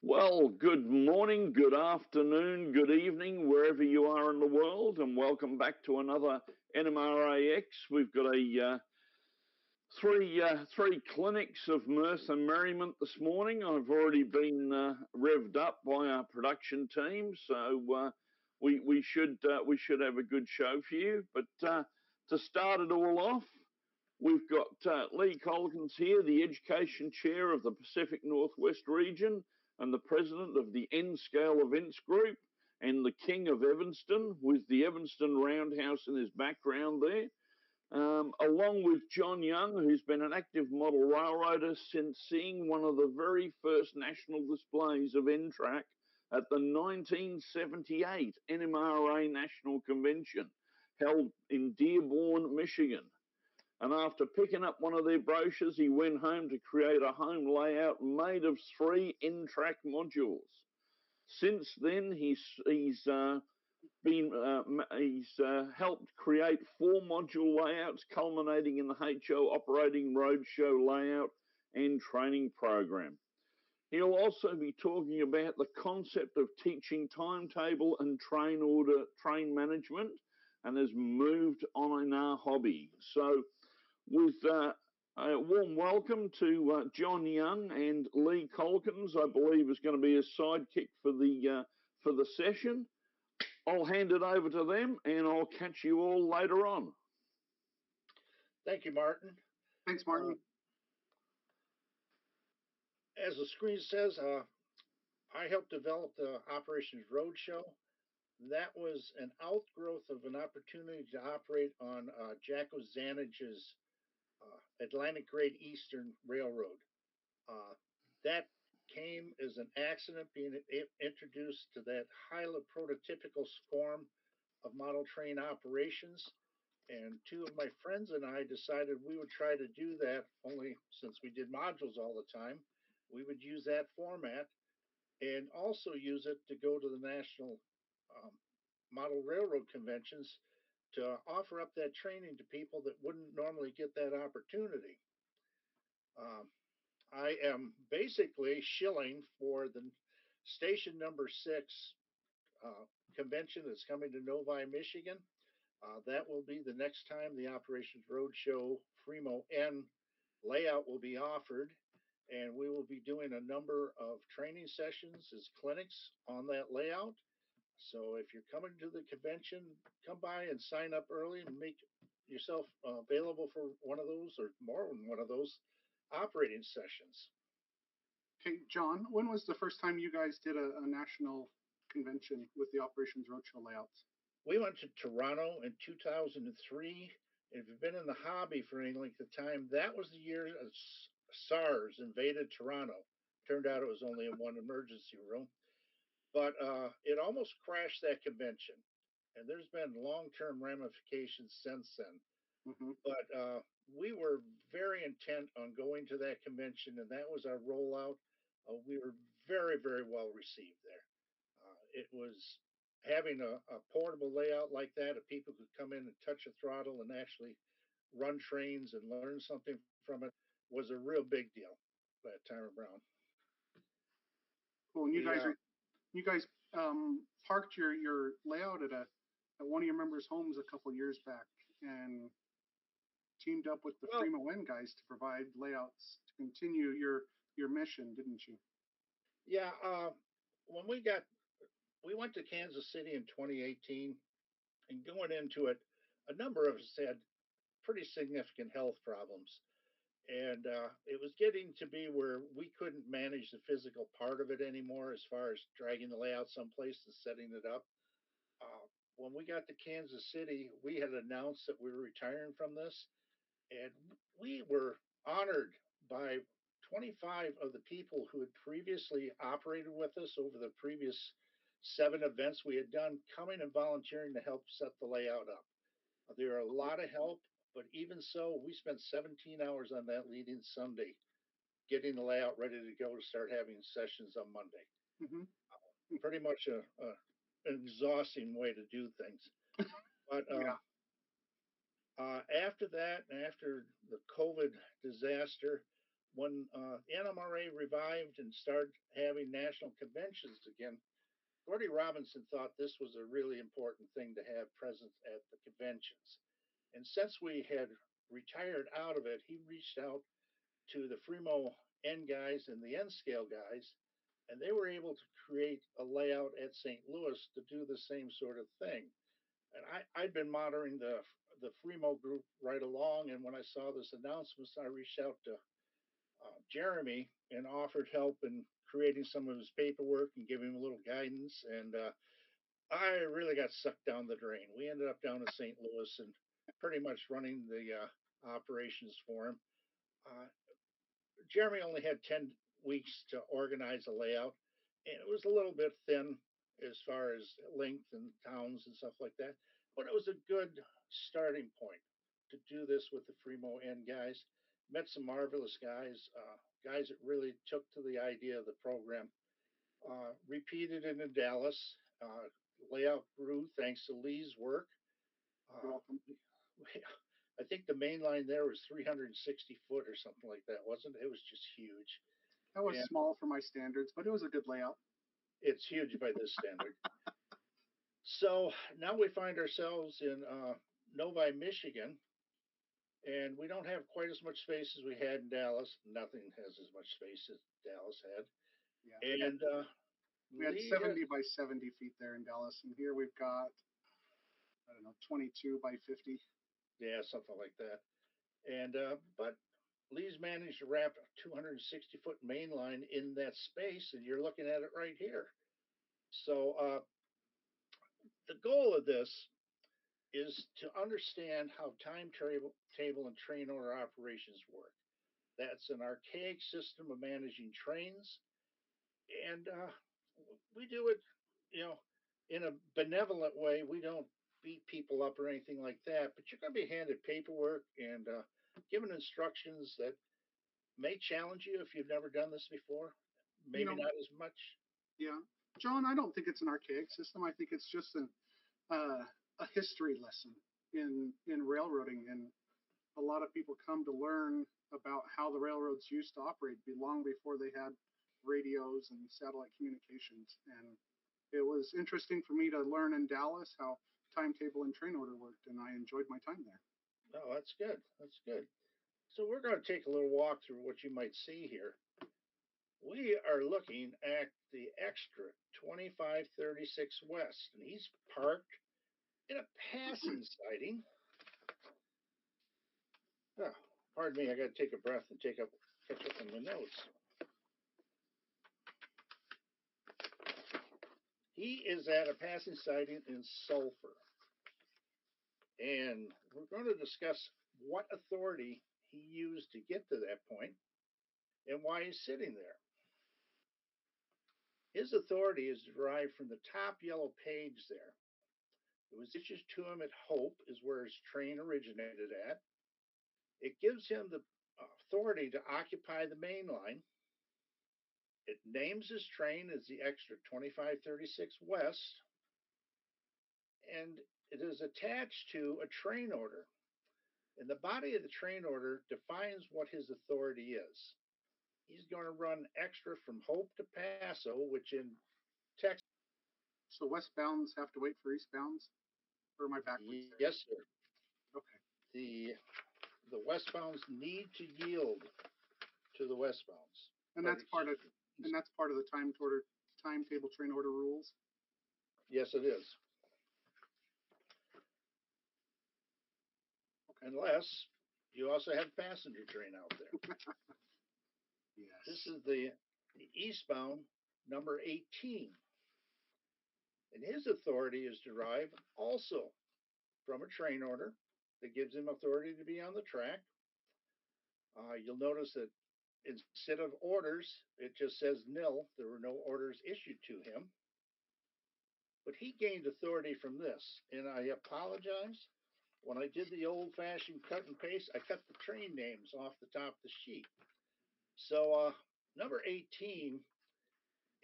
Well, good morning, good afternoon, good evening, wherever you are in the world, and welcome back to another NMRAx. We've got a three clinics of mirth and merriment this morning. I've already been revved up by our production team, so we should have a good show for you. But to start it all off, we've got Lee Calkins here, the Education Chair of the Pacific Northwest region and the President of the N-Scale Events Group, and the King of Evanston, with the Evanston Roundhouse in his background there, along with John Young, who's been an active model railroader since seeing one of the very first national displays of NTRAC at the 1978 NMRA National Convention, held in Dearborn, Michigan. And after picking up one of their brochures, he went home to create a home layout made of 3 NTRAC modules. Since then, he's helped create 4 module layouts, culminating in the HO operating Roadshow layout and training program. He'll also be talking about the concept of teaching timetable and train management, and has moved on in our hobby. So with a warm welcome to John Young and Lee Calkins, I believe is going to be a sidekick for the session. I'll hand it over to them, and I'll catch you all later on. Thank you, Martin. Thanks, Martin. As the screen says, I helped develop the Operations Roadshow. That was an outgrowth of an opportunity to operate on Jacko Zanich's Atlantic Great Eastern Railroad. That came as an accident, being introduced to that highly prototypical form of model train operations. And 2 of my friends and I decided we would try to do that, only since we did modules all the time, we would use that format and also use it to go to the national model railroad conventions to offer up that training to people that wouldn't normally get that opportunity. I am basically shilling for the station number 6 convention that's coming to Novi, Michigan. That will be the next time the Operations Roadshow Fremo N layout will be offered, and we will be doing a number of training sessions as clinics on that layout. So if you're coming to the convention, come by and sign up early and make yourself available for one of those or more than one of those operating sessions. Okay, John, when was the first time you guys did a national convention with the Operations Roadshow layouts? We went to Toronto in 2003. And if you've been in the hobby for any length of time, that was the year SARS invaded Toronto. Turned out it was only in one emergency room. But it almost crashed that convention. And there's been long-term ramifications since then. Mm-hmm. But we were very intent on going to that convention, and that was our rollout. We were very, very well received there. It was having a portable layout like that, of people could come in and touch a throttle and actually run trains and learn something from it, was a real big deal that time around. Cool. And you guys parked your layout at one of your members' homes a couple of years back and teamed up with the Fremo N guys to provide layouts to continue your mission, didn't you? Yeah. When we went to Kansas City in 2018, and going into it, a number of us had pretty significant health problems. And it was getting to be where we couldn't manage the physical part of it anymore, as far as dragging the layout someplace and setting it up. When we got to Kansas City, we had announced that we were retiring from this. And we were honored by 25 of the people who had previously operated with us over the previous 7 events we had done, coming and volunteering to help set the layout up. There are a lot of help. But even so, we spent 17 hours on that leading Sunday, getting the layout ready to go to start having sessions on Monday. Mm-hmm. Pretty much an exhausting way to do things. But after that, and after the COVID disaster, when NMRA revived and started having national conventions again, Gordy Robinson thought this was a really important thing to have present at the conventions. And since we had retired out of it, he reached out to the Fremo N guys and the N scale guys, and they were able to create a layout at St. Louis to do the same sort of thing. And I'd been monitoring the Fremo group right along, and when I saw this announcement, I reached out to Jeremy and offered help in creating some of his paperwork and giving him a little guidance. And I really got sucked down the drain. We ended up down in St. Louis and pretty much running the operations for him. Uh, Jeremy only had 10 weeks to organize a layout, and it was a little bit thin as far as length and towns and stuff like that. But it was a good starting point to do this with the Fremo N guys. Met some marvelous guys, guys that really took to the idea of the program. Repeated it in Dallas. Layout grew thanks to Lee's work. I think the main line there was 360 foot or something like that, wasn't it? It was just huge. That was small for my standards, but it was a good layout. It's huge by this standard. So now we find ourselves in Novi, Michigan, and we don't have quite as much space as we had in Dallas. Nothing has as much space as Dallas had. Yeah, and we had 70 by 70 feet there in Dallas, and here we've got, I don't know, 22 by 50. Yeah, something like that. And but Lee's managed to wrap a 260 foot main line in that space, and you're looking at it right here. So the goal of this is to understand how timetable and train order operations work. That's an archaic system of managing trains, and we do it, in a benevolent way. We don't beat people up or anything like that, but you're going to be handed paperwork and given instructions that may challenge you if you've never done this before. Maybe not as much. Yeah, John, I don't think it's an archaic system. I think it's just a history lesson in railroading, and a lot of people come to learn about how the railroads used to operate long before they had radios and satellite communications. And it was interesting for me to learn in Dallas how timetable and train order worked, and I enjoyed my time there. Oh, that's good. That's good. So we're going to take a little walk through what you might see here. We are looking at the extra 2536 West, and he's parked in a passing siding. Oh, pardon me, I got to take a breath and catch up on the notes. He is at a passing siding in Sulphur, and we're going to discuss what authority he used to get to that point and why he's sitting there. His authority is derived from the top yellow page there. It was issued to him at Hope, is where his train originated at. It gives him the authority to occupy the main line. It names his train as the Extra 2536 West, and it is attached to a train order. And the body of the train order defines what his authority is. He's going to run extra from Hope to Paso, which in Texas. So westbounds have to wait for eastbounds? Or am I backwards? Yes, sir. Okay. The westbounds need to yield to the westbounds. And that's part of the timetable train order rules? Yes, it is. Okay. Unless you also have passenger train out there. Yes. This is the eastbound number 18. And his authority is derived also from a train order that gives him authority to be on the track. You'll notice that instead of orders, it just says nil. There were no orders issued to him. But he gained authority from this. And I apologize. When I did the old-fashioned cut and paste, I cut the train names off the top of the sheet. So number 18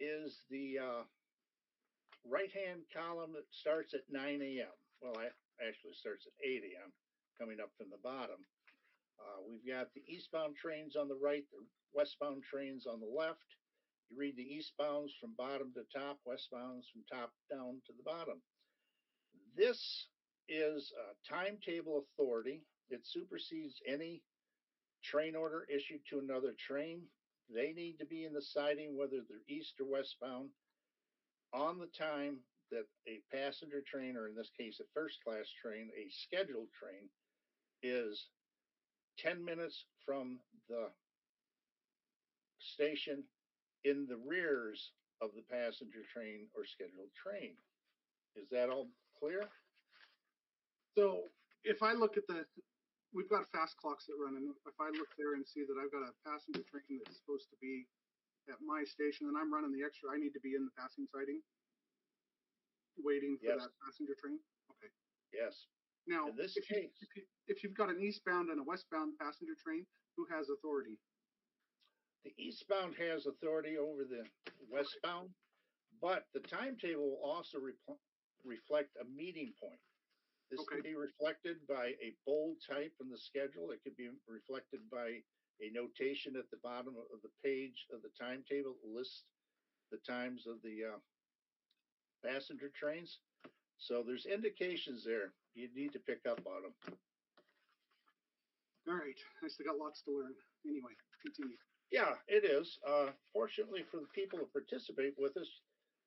is the right-hand column that starts at 9 a.m. Well, it actually starts at 8 a.m., coming up from the bottom. We've got the eastbound trains on the right, the westbound trains on the left. You read the eastbounds from bottom to top, westbounds from top down to the bottom. This is a timetable authority. It supersedes any train order issued to another train. They need to be in the siding, whether they're east or westbound, on the time that a passenger train, or in this case, a first class train, a scheduled train, is 10 minutes from the station in the rears of the passenger train or scheduled train. Is that all clear? So if I look at we've got fast clocks that run, and if I look there and see that I've got a passenger train that's supposed to be at my station and I'm running the extra, I need to be in the passing siding waiting for Yes. that passenger train? Okay. Yes. Now, In this if case, you've got an eastbound and a westbound passenger train, who has authority? the eastbound has authority over the westbound, but the timetable will also reflect a meeting point. This Okay. can be reflected by a bold type in the schedule. It could be reflected by a notation at the bottom of the page of the timetable, lists the times of the passenger trains. So there's indications there. You need to pick up on them. All right. I still got lots to learn. Anyway, continue. Yeah, it is. Fortunately for the people who participate with us,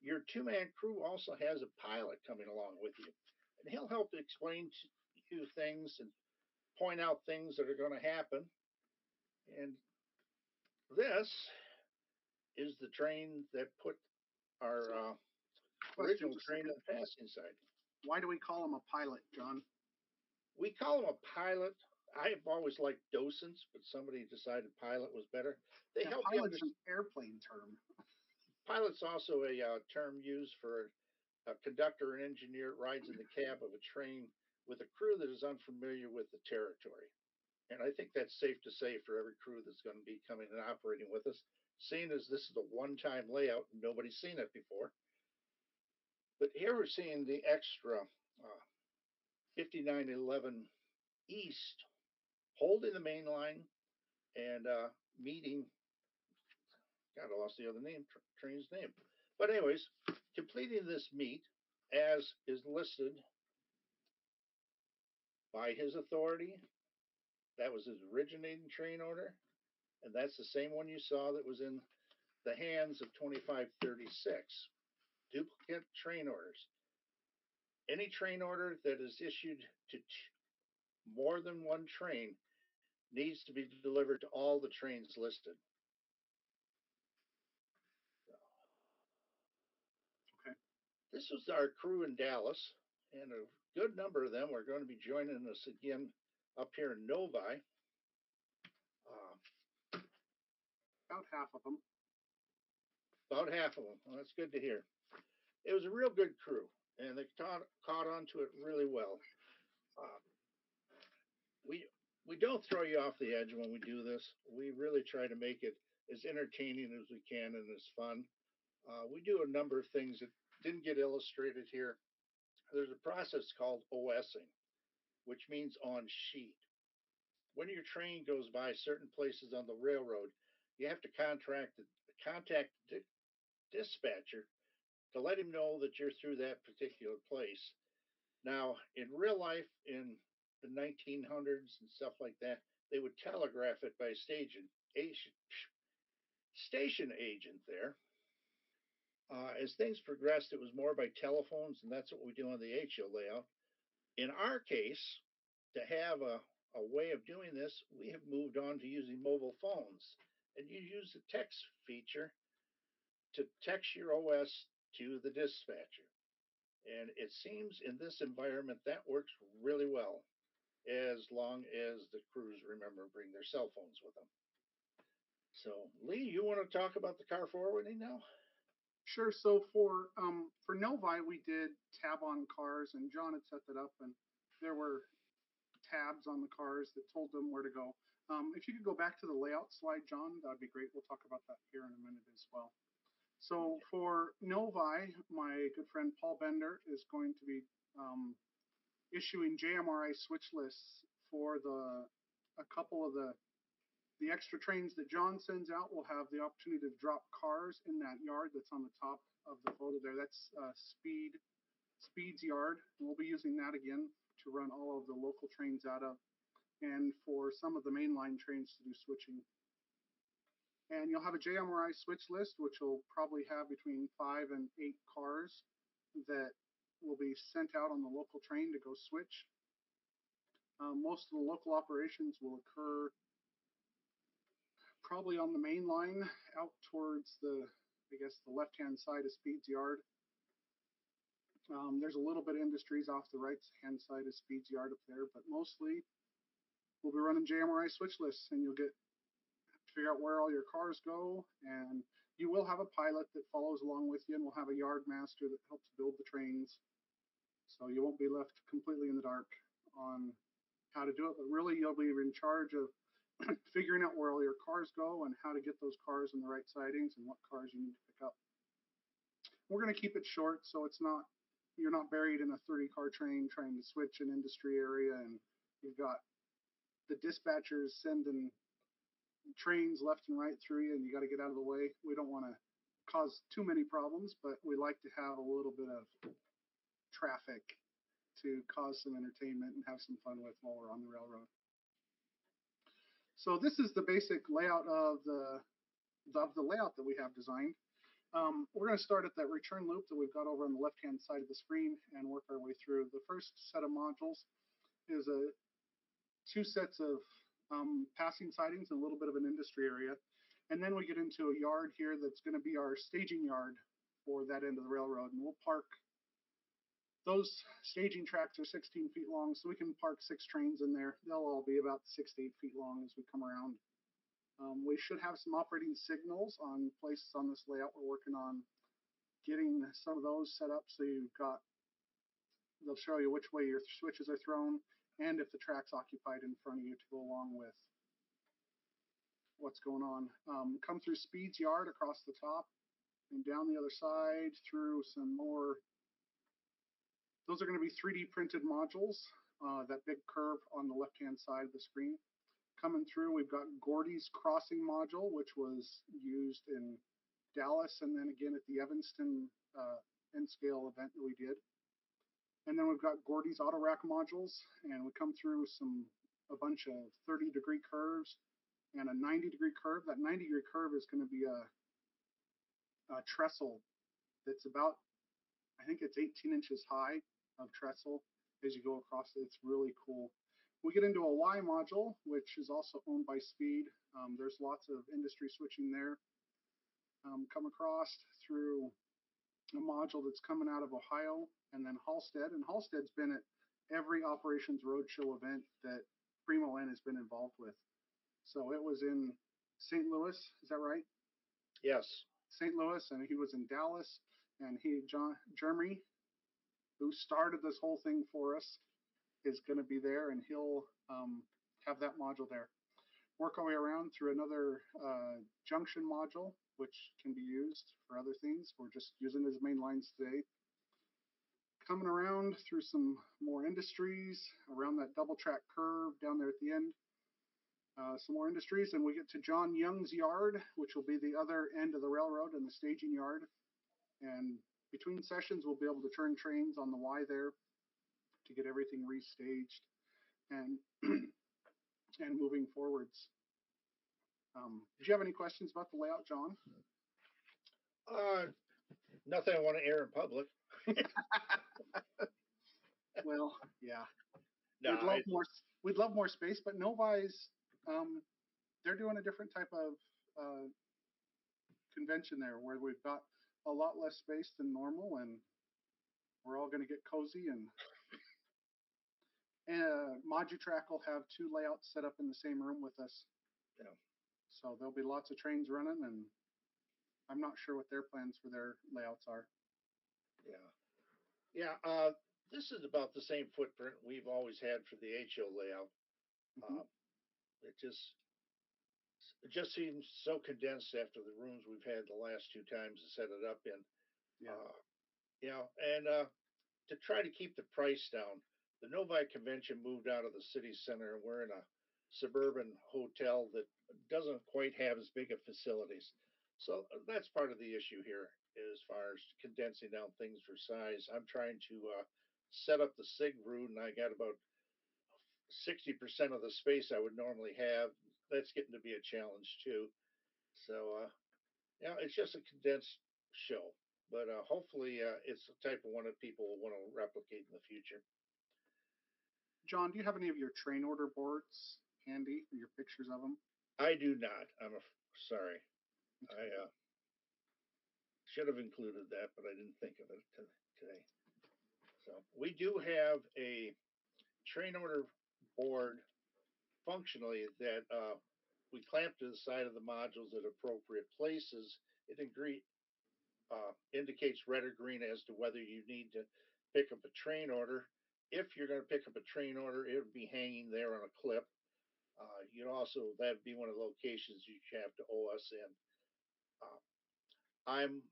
your two-man crew also has a pilot coming along with you. And he'll help to explain to you things and point out things that are going to happen. And this is the train that put our original train in the passing side. Why do we call him a pilot, John? We call him a pilot. I've always liked docents, but somebody decided pilot was better. They help you Pilot's understand. an airplane term. Pilot's also a term used for a conductor and engineer rides in the cab of a train with a crew that is unfamiliar with the territory. And I think that's safe to say for every crew that's going to be coming and operating with us, seeing as this is a one-time layout and nobody's seen it before. But here we're seeing the extra 5911 East holding the main line and meeting. God, I lost the other name, train's name. But anyways, completing this meet as is listed by his authority. That was his originating train order, and that's the same one you saw that was in the hands of 2536. Duplicate train orders. Any train order that is issued to more than one train needs to be delivered to all the trains listed. Okay. This was our crew in Dallas, and a good number of them are going to be joining us again up here in Novi. About half of them. About half of them. Well, that's good to hear. It was a real good crew, and they caught on to it really well. Uh, we don't throw you off the edge when we do this. We really try to make it as entertaining as we can and as fun. We do a number of things that didn't get illustrated here. There's a process called OSing, which means on sheet. When your train goes by certain places on the railroad, you have to contact the dispatcher to let him know that you're through that particular place. Now, in real life, in the 1900s and stuff like that, they would telegraph it by station agent there. As things progressed, it was more by telephones, and that's what we do on the HO layout. In our case, to have a way of doing this, we have moved on to using mobile phones. And you use the text feature to text your OS to the dispatcher. And it seems in this environment that works really well, as long as the crews remember to bring their cell phones with them. So, Lee, you want to talk about the car forwarding now? Sure. So for Novi, we did tab on cars, and John had set that up, and there were tabs on the cars that told them where to go. If you could go back to the layout slide, John, that'd be great. We'll talk about that here in a minute as well. So for Novi, my good friend Paul Bender is going to be issuing JMRI switch lists for the a couple of the extra trains that John sends out will have the opportunity to drop cars in that yard that's on the top of the photo there. That's Speed's yard. And we'll be using that again to run all of the local trains out of, and for some of the mainline trains to do switching. And you'll have a JMRI switch list, which will probably have between 5 and 8 cars that will be sent out on the local train to go switch. Most of the local operations will occur probably on the main line out towards the left-hand side of Speed's yard. There's a little bit of industries off the right-hand side of Speed's yard up there, but mostly we'll be running JMRI switch lists, and you'll figure out where all your cars go, and you will have a pilot that follows along with you, and we'll have a yard master that helps build the trains. So you won't be left completely in the dark on how to do it, but really you'll be in charge of figuring out where all your cars go and how to get those cars in the right sidings and what cars you need to pick up. We're going to keep it short, so you're not buried in a 30-car train trying to switch an industry area, and you've got the dispatchers sending trains left and right through you, and you got to get out of the way. We don't want to cause too many problems, but we like to have a little bit of traffic to cause some entertainment and have some fun with while we're on the railroad. So this is the basic layout of the layout that we have designed. We're going to start at that return loop that we've got over on the left-hand side of the screen and work our way through. The first set of modules is 2 sets of passing sidings and a little bit of an industry area. And then we get into a yard here that's going to be our staging yard for that end of the railroad. And we'll park, those staging tracks are 16 feet long, so we can park 6 trains in there. They'll all be about 6 to 8 feet long as we come around. We should have some operating signals on places on this layout. We're working on getting some of those set up, so they'll show you which way your switches are thrown and if the track's occupied in front of you to go along with what's going on. Come through Speed's yard across the top and down the other side through some more. Those are going to be 3D printed modules, that big curve on the left-hand side of the screen. Coming through, we've got Gordy's crossing module, which was used in Dallas and then again at the Evanston N-scale event that we did. And then we've got Gordy's auto rack modules, and we come through a bunch of 30-degree curves and a 90-degree curve. That 90-degree curve is going to be a trestle that's about, I think it's 18 inches high of trestle as you go across it. It's really cool. We get into a Y module, which is also owned by Speed. There's lots of industry switching there. Come across through a module that's coming out of Ohio, and then Halstead. And Halstead's been at every Operations Roadshow event that Primo N has been involved with. So it was in St. Louis, is that right? Yes. St. Louis, and he was in Dallas, and Jeremy, who started this whole thing for us, is going to be there, and he'll have that module there. Work our way around through another junction module, which can be used for other things. We're just using it as main lines today. Coming around through some more industries, around that double track curve down there at the end. Some more industries, and we get to John Young's yard, which will be the other end of the railroad and the staging yard. And between sessions, we'll be able to turn trains on the Y there to get everything restaged and and moving forwards. Did you have any questions about the layout, John? Nothing I want to air in public. Well, yeah. No, we'd love more space, but Novi's, they're doing a different type of convention there, where we've got a lot less space than normal, and we're all going to get cozy. And Modutrack will have 2 layouts set up in the same room with us. Yeah. So there'll be lots of trains running, and I'm not sure what their plans for their layouts are. Yeah. Yeah. This is about the same footprint we've always had for the HO layout. Mm-hmm. It just seems so condensed after the rooms we've had the last 2 times to set it up in. Yeah. And to try to keep the price down, the Novi convention moved out of the city center, and we're in a suburban hotel that doesn't quite have as big of facilities. So that's part of the issue here as far as condensing down things for size. I'm trying to set up the SIG route, and I got about 60% of the space I would normally have. That's getting to be a challenge too. So yeah, it's just a condensed show, but hopefully it's the type of one that people will want to replicate in the future. John, do you have any of your train order boards handy for your pictures of them? I do not. Sorry. I should have included that, but I didn't think of it today. So we do have a train order board functionally that we clamp to the side of the modules at appropriate places. It indicates red or green as to whether you need to pick up a train order. If you're going to pick up a train order, it would be hanging there on a clip. You'd also, that'd be one of the locations you have to OS in. I'm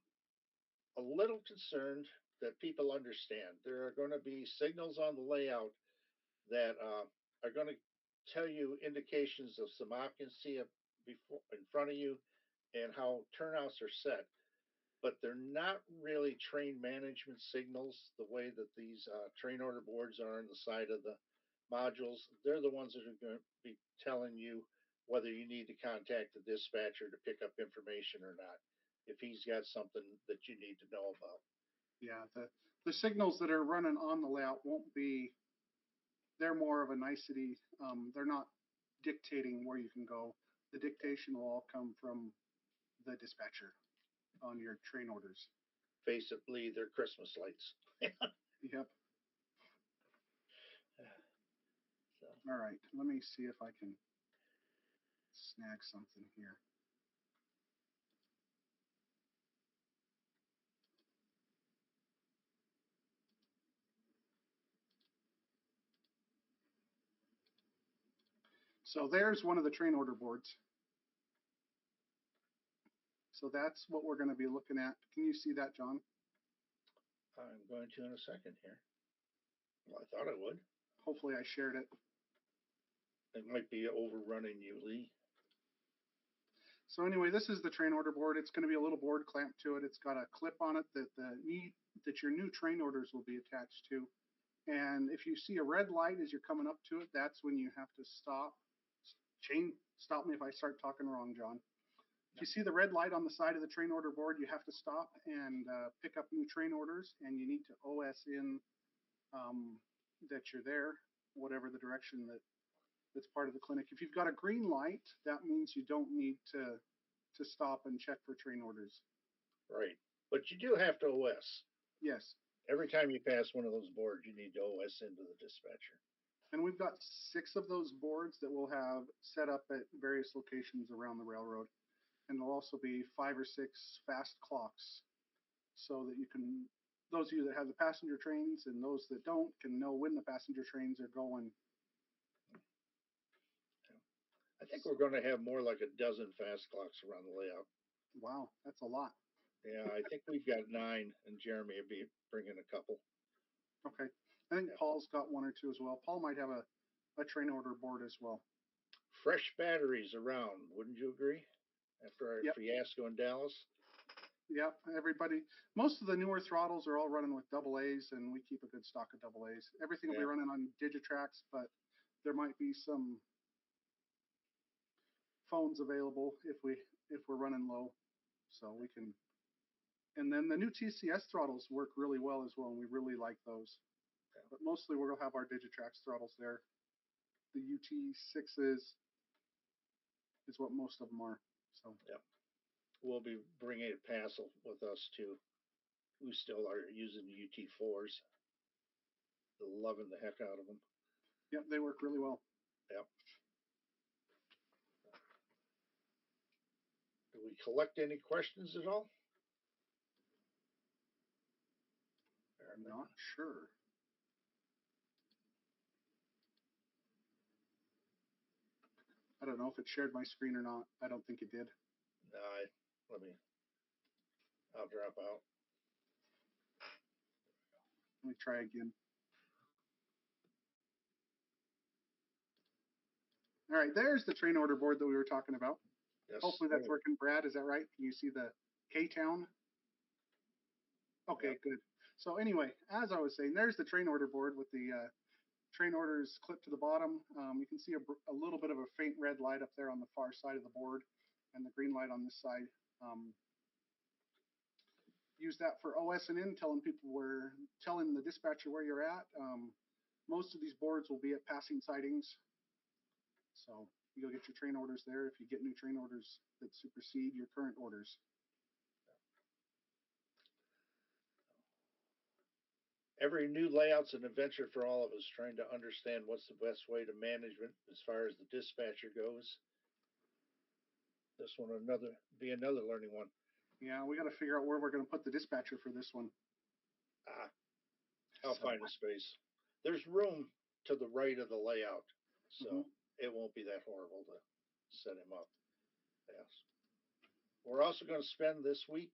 a little concerned that people understand there are going to be signals on the layout that are going to tell you indications of some occupancy before in front of you and how turnouts are set, but they're not really train management signals the way that these train order boards are on the side of the modules. They're the ones that are going to be telling you whether you need to contact the dispatcher to pick up information or not, if he's got something that you need to know about. Yeah, the signals that are running on the layout won't be, they're more of a nicety. They're not dictating where you can go. The dictation will all come from the dispatcher on your train orders. Face it, Lee, they're Christmas lights. Yep. So. All right, let me see if I can snag something here. So there's one of the train order boards. So that's what we're going to be looking at. Can you see that, John? I'm going to in a second here. Well, I thought I would. Hopefully I shared it. It might be overrunning you, Lee. So anyway, this is the train order board. It's going to be a little board clamped to it. It's got a clip on it that your new train orders will be attached to. And if you see a red light as you're coming up to it, that's when you have to stop. Stop me if I start talking wrong, John. If you see the red light on the side of the train order board, you have to stop and pick up new train orders, and you need to OS in that you're there, whatever the direction that's part of the clinic. If you've got a green light, that means you don't need to stop and check for train orders. Right. But you do have to OS. Yes. Every time you pass one of those boards, you need to OS into the dispatcher. And we've got 6 of those boards that we'll have set up at various locations around the railroad. And there'll also be 5 or 6 fast clocks so that you can, those of you that have the passenger trains and those that don't can know when the passenger trains are going. I think we're going to have more like a dozen fast clocks around the layout. Wow, that's a lot. Yeah, I think we've got 9, and Jeremy will be bringing a couple. Okay. I think Paul's got 1 or 2 as well. Paul might have a train order board as well. Fresh batteries around, wouldn't you agree? After our fiasco in Dallas? Yep, everybody. Most of the newer throttles are all running with AA's, and we keep a good stock of AA's. Everything will be running on Digitrax, but there might be some phones available if we're running low, so we can. And then the new TCS throttles work really well as well, and we really like those. But mostly we'll have our Digitrax throttles there. The UT6s is what most of them are. So we'll be bringing a Passel with us too. We still are using UT4s. Loving the heck out of them. Yep, they work really well. Yep. Do we collect any questions at all? I'm not sure. I don't know if it shared my screen or not. I don't think it did. No, I'll drop out. Let me try again. All right, there's the train order board that we were talking about. Yes. Hopefully that's working. Brad, is that right? Can you see the K-Town? Okay, Yep. good. So anyway, as I was saying, there's the train order board with the train orders clipped to the bottom. You can see a little bit of a faint red light up there on the far side of the board and the green light on this side. Use that for OS&N, telling the dispatcher where you're at. Most of these boards will be at passing sightings. So you'll get your train orders there if you get new train orders that supersede your current orders. Every new layout's an adventure for all of us, trying to understand what's the best way to management as far as the dispatcher goes. This one be another learning one. Yeah, we got to figure out where we're going to put the dispatcher for this one. I'll find a space. There's room to the right of the layout, so it won't be that horrible to set him up. Yes. We're also going to spend this week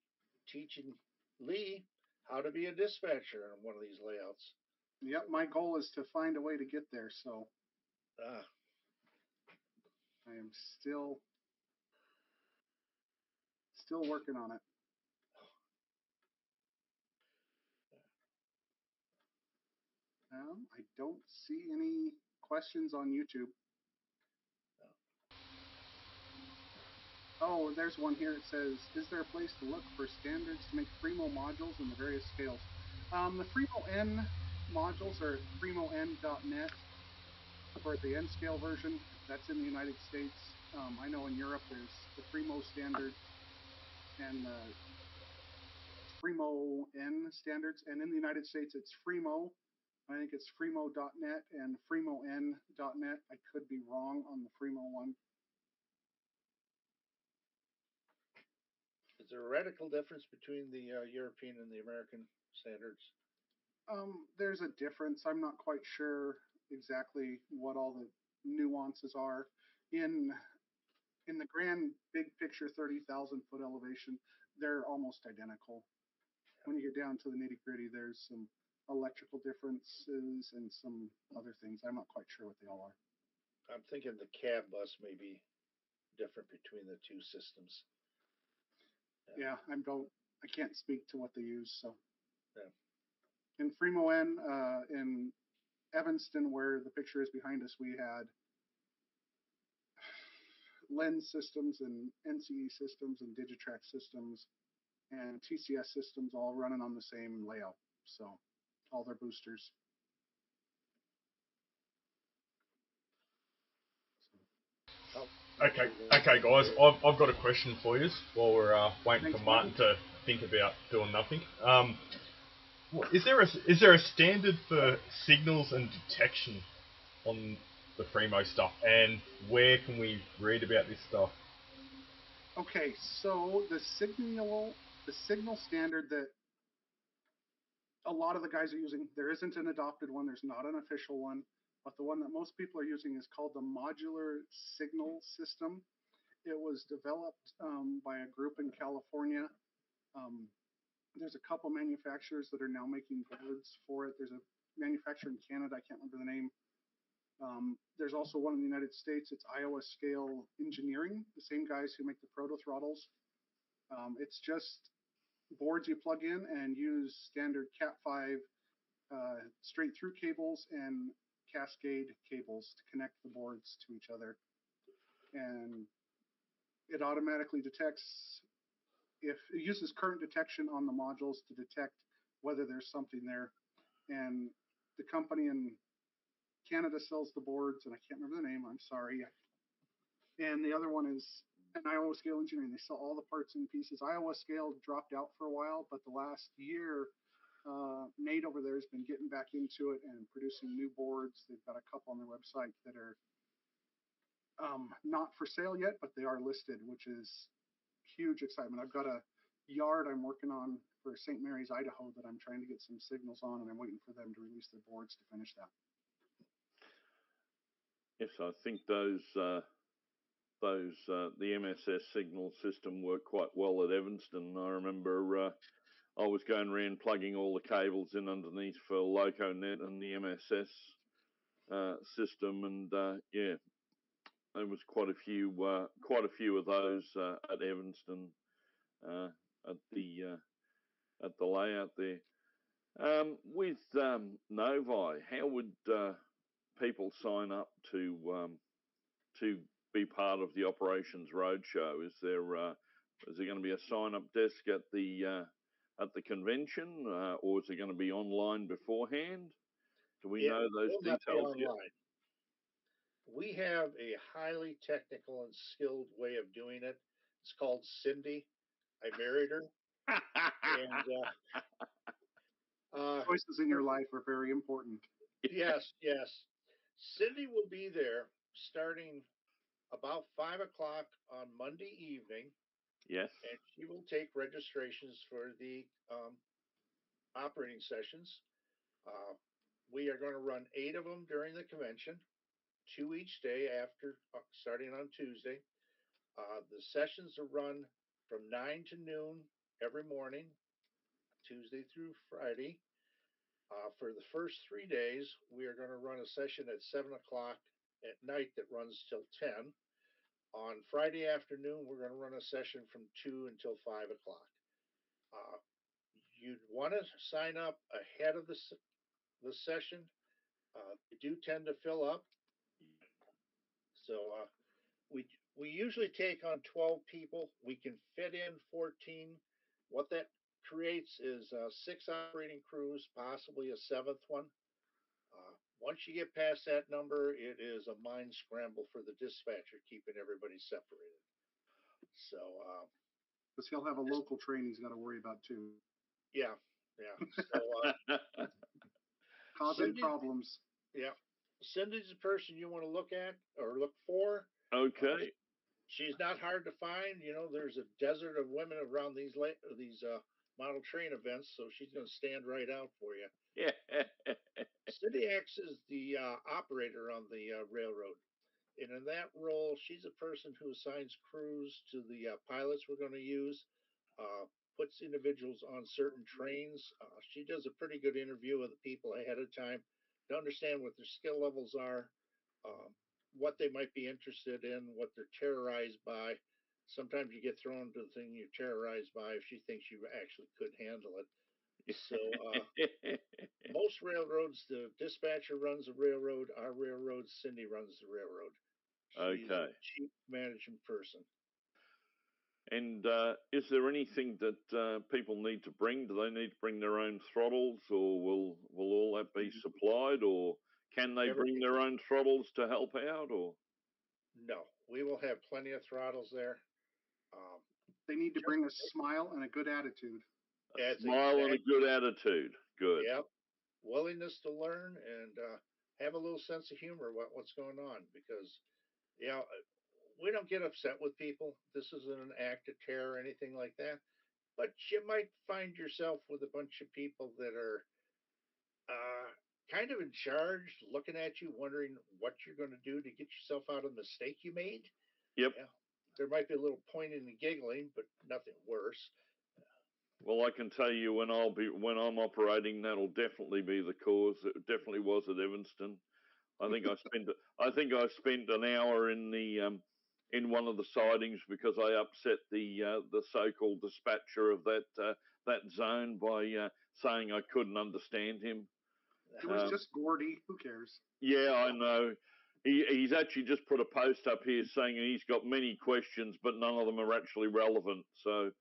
teaching Lee how to be a dispatcher on one of these layouts. Yep, my goal is to find a way to get there, so I am still working on it. I don't see any questions on YouTube. Oh, there's one here. It says, is there a place to look for standards to make Fremo modules in the various scales? The Fremo N modules are at FremoN.net for the N scale version. That's in the United States. I know in Europe there's the Fremo standard and the Fremo N standards. And in the United States, it's Fremo. I think it's Fremo.net and FremoN.net. I could be wrong on the Fremo one. Is there a radical difference between the European and the American standards? There's a difference. I'm not quite sure exactly what all the nuances are. In the grand big picture 30,000 foot elevation, they're almost identical. When you get down to the nitty gritty, there's some electrical differences and some other things. I'm not quite sure what they all are. I'm thinking the cab bus may be different between the two systems. Yeah, I can't speak to what they use. So in FremoN, in Evanston, where the picture is behind us, we had lens systems and NCE systems and Digitrax systems and TCS systems all running on the same layout. So all their boosters. Okay, guys. I've got a question for you while we're waiting for Martin to think about doing nothing. Is there a standard for signals and detection on the Fremo stuff, and where can we read about this stuff? Okay, so the signal standard that a lot of the guys are using, there isn't an adopted one, there's not an official one, but the one that most people are using is called the Modular Signal System. It was developed by a group in California. There's a couple manufacturers that are now making boards for it. There's a manufacturer in Canada, I can't remember the name. There's also one in the United States. It's Iowa Scale Engineering, the same guys who make the proto throttles. It's just boards you plug in and use standard Cat5 straight through cables and cascade cables to connect the boards to each other. And it automatically detects, if it uses current detection on the modules to detect whether there's something there. And the company in Canada sells the boards, and I can't remember the name, I'm sorry. And the other one is an Iowa Scale Engineering. They sell all the parts and pieces. Iowa Scale dropped out for a while, but the last year, Nate over there has been getting back into it and producing new boards. They've got a couple on their website that are not for sale yet, but they are listed, which is huge excitement. I've got a yard I'm working on for St. Mary's, Idaho, that I'm trying to get some signals on, and I'm waiting for them to release their boards to finish that. Yes, I think the MSS signal system worked quite well at Evanston. I remember I was going around plugging all the cables in underneath for LocoNet and the MSS system, and yeah, there was quite a few of those at Evanston at the layout there. With Novi, how would people sign up to be part of the Operations Roadshow? Is there going to be a sign-up desk at the convention, or is it going to be online beforehand? Do we know those details yet? We have a highly technical and skilled way of doing it. It's called Cindy. I married her. And choices in your life are very important. Yes. Cindy will be there starting about 5 o'clock on Monday evening. Yes. And she will take registrations for the operating sessions. We are going to run 8 of them during the convention, 2 each day after starting on Tuesday. The sessions are run from 9 to noon every morning, Tuesday through Friday. For the first 3 days, we are going to run a session at 7 o'clock at night that runs till 10. On Friday afternoon, we're going to run a session from 2 until 5 o'clock. You'd want to sign up ahead of the session. They do tend to fill up. So we usually take on 12 people. We can fit in 14. What that creates is 6 operating crews, possibly a 7th one. Once you get past that number, it is a mind scramble for the dispatcher, keeping everybody separated. So, because he'll have a local train he's got to worry about too. Yeah. So, causing problems. Yeah. Cindy's the person you want to look at or look for. Okay. She's not hard to find. You know, there's a desert of women around these model train events, so she's going to stand right out for you. Yeah. Cindy acts as the operator on the railroad. And in that role, she's a person who assigns crews to the pilots we're going to use, puts individuals on certain trains. She does a pretty good interview of the people ahead of time to understand what their skill levels are, what they might be interested in, what they're terrorized by. Sometimes you get thrown to the thing you're terrorized by if she thinks you actually could handle it. So most railroads, the dispatcher runs the railroad. Our railroad, Cindy runs the railroad. She's a chief managing person. And is there anything that people need to bring? Do they need to bring their own throttles, or will all that be supplied, or can they bring their own throttles to help out? Or no, we will have plenty of throttles there. They need to bring a smile and a good attitude. A smile and a good attitude. Good. Yep. Willingness to learn and have a little sense of humor about what's going on, because we don't get upset with people. This isn't an act of terror or anything like that. But you might find yourself with a bunch of people that are kind of in charge, looking at you, wondering what you're going to do to get yourself out of the mistake you made. Yep. Yeah. There might be a little pointing and giggling, but nothing worse. Well, I can tell you when I'm operating, that'll definitely be the cause. It definitely was at Evanston. I think I spent an hour in one of the sidings because I upset the so-called dispatcher of that zone by saying I couldn't understand him. It was just Gordy. Who cares? Yeah, I know. He's actually just put a post up here saying he's got many questions, but none of them are actually relevant. So,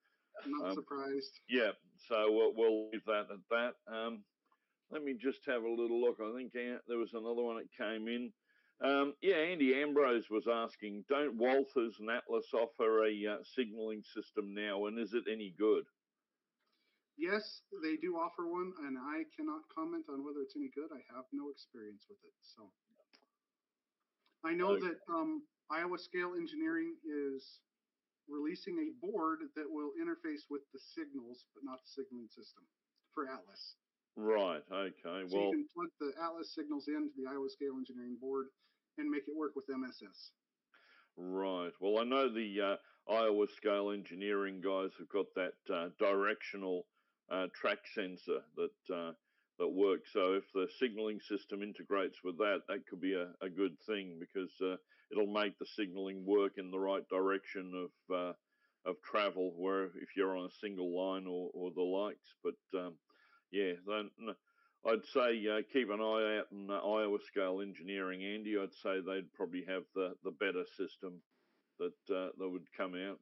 not surprised. Yeah, so we'll leave that at that. Let me just have a little look. I think there was another one that came in. Andy Ambrose was asking, don't Walthers and Atlas offer a signaling system now, and is it any good? Yes, they do offer one, and I cannot comment on whether it's any good. I have no experience with it. So I know that Iowa Scale Engineering is releasing a board that will interface with the signals, but not the signaling system for Atlas. Right, okay. So you can plug the Atlas signals into the Iowa Scale Engineering board and make it work with MSS. Right. Well, I know the Iowa Scale Engineering guys have got that directional track sensor that work. So if the signaling system integrates with that, that could be a good thing, because it'll make the signaling work in the right direction of travel, where if you're on a single line or the likes. But yeah, then I'd say keep an eye out on Iowa Scale Engineering, Andy. I'd say they'd probably have the better system that would come out,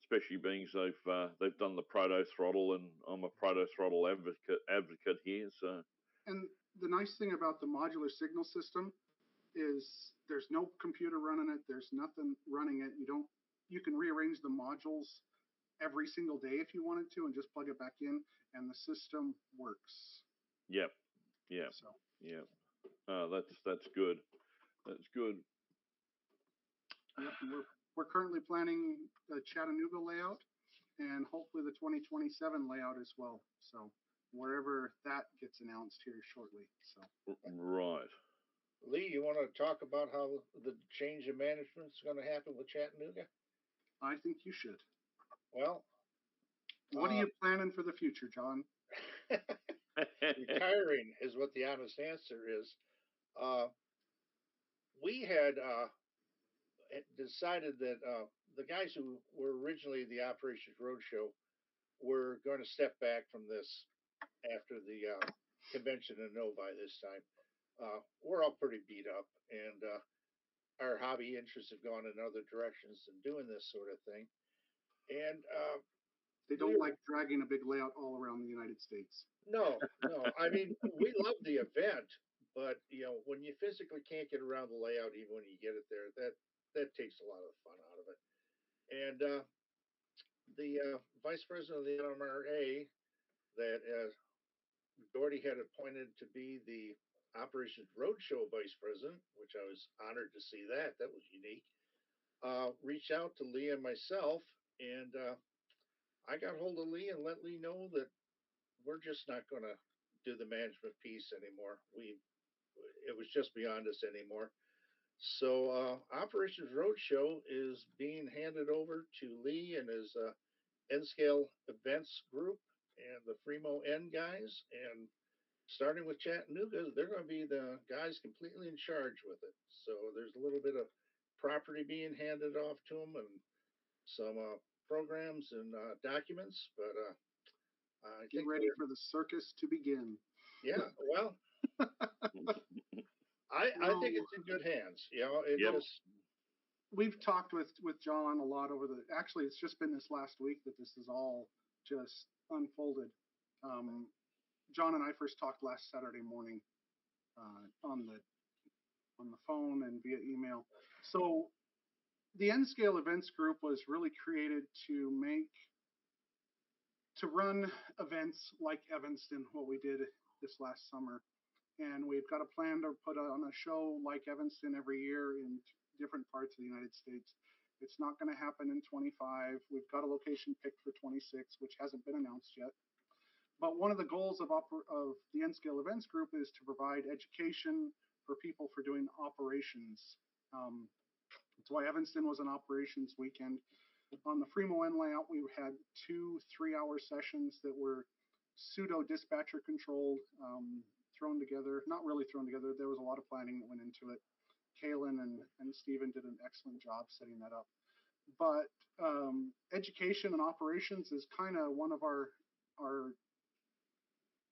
especially being they've done the proto throttle, and I'm a proto throttle advocate here. So, and the nice thing about the modular signal system is there's no computer running it. There's nothing running it. You can rearrange the modules every single day if you wanted to, and just plug it back in, and the system works. Yep. So. Yep. That's good. That's good. Yep, we're currently planning the Chattanooga layout, and hopefully the 2027 layout as well. So wherever that gets announced here shortly. So right. Lee, you want to talk about how the change in management is going to happen with Chattanooga? I think you should. Well, what are you planning for the future, John? Retiring is what the honest answer is. We had decided that the guys who were originally the Operations Roadshow were going to step back from this after the convention in Novi this time. We're all pretty beat up, and our hobby interests have gone in other directions than doing this sort of thing. And they don't like dragging a big layout all around the United States. No. I mean, we love the event, but when you physically can't get around the layout, even when you get it there, that takes a lot of the fun out of it. And the vice president of the NMRA that Doherty had appointed to be the Operations Roadshow vice president, which I was honored to see that. That was unique. Reached out to Lee and myself, and I got hold of Lee and let Lee know that we're just not going to do the management piece anymore. It was just beyond us anymore. So Operations Roadshow is being handed over to Lee and his N-Scale Events Group and the Fremo N guys. And starting with Chattanooga, they're going to be the guys completely in charge with it. So there's a little bit of property being handed off to them and some programs and documents. But I Get ready for the circus to begin. Yeah, well, I think it's in good hands. We've talked with John a lot actually, it's just been this last week that this is all just unfolded. John and I first talked last Saturday morning on the phone and via email. So the N-Scale Events Group was really created to run events like Evanston, what we did this last summer. And we've got a plan to put on a show like Evanston every year in different parts of the United States. It's not going to happen in 25. We've got a location picked for 26, which hasn't been announced yet. But one of the goals of the N-Scale Events Group is to provide education for people for doing operations. That's why Evanston was an operations weekend. On the Fremo N layout, we had 2 3-hour sessions that were pseudo dispatcher controlled, thrown together. Not really thrown together. There was a lot of planning that went into it. Kaylin and Stephen did an excellent job setting that up. But education and operations is kind of one of our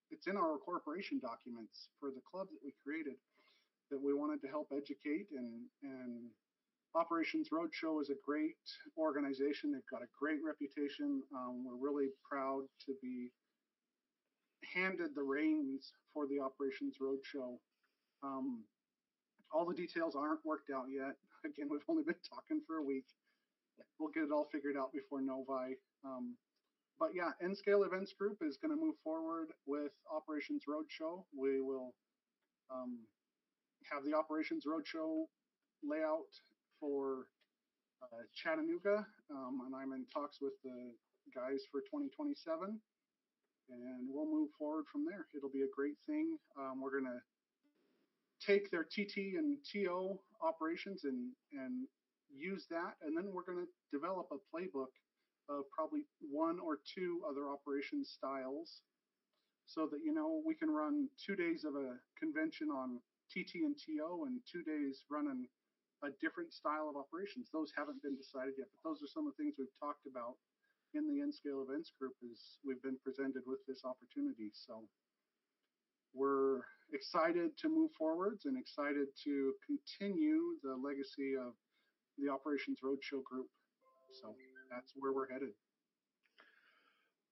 it's in our corporation documents for the club that we created, that we wanted to help educate, and Operations Roadshow is a great organization. They've got a great reputation. We're really proud to be handed the reins for the Operations Roadshow. All the details aren't worked out yet. Again, we've only been talking for a week. We'll get it all figured out before Novi. But yeah, N-Scale Events Group is going to move forward with Operations Roadshow. We will have the Operations Roadshow layout for Chattanooga, and I'm in talks with the guys for 2027, and we'll move forward from there. It'll be a great thing. We're going to take their TT and TO operations and use that, and then we're going to develop a playbook of probably 1 or 2 other operation styles. so that, we can run 2 days of a convention on TT and TO and 2 days running a different style of operations. Those haven't been decided yet, but those are some of the things we've talked about in the N-Scale Events group as we've been presented with this opportunity. So we're excited to move forwards and excited to continue the legacy of the Operations Roadshow group. So that's where we're headed.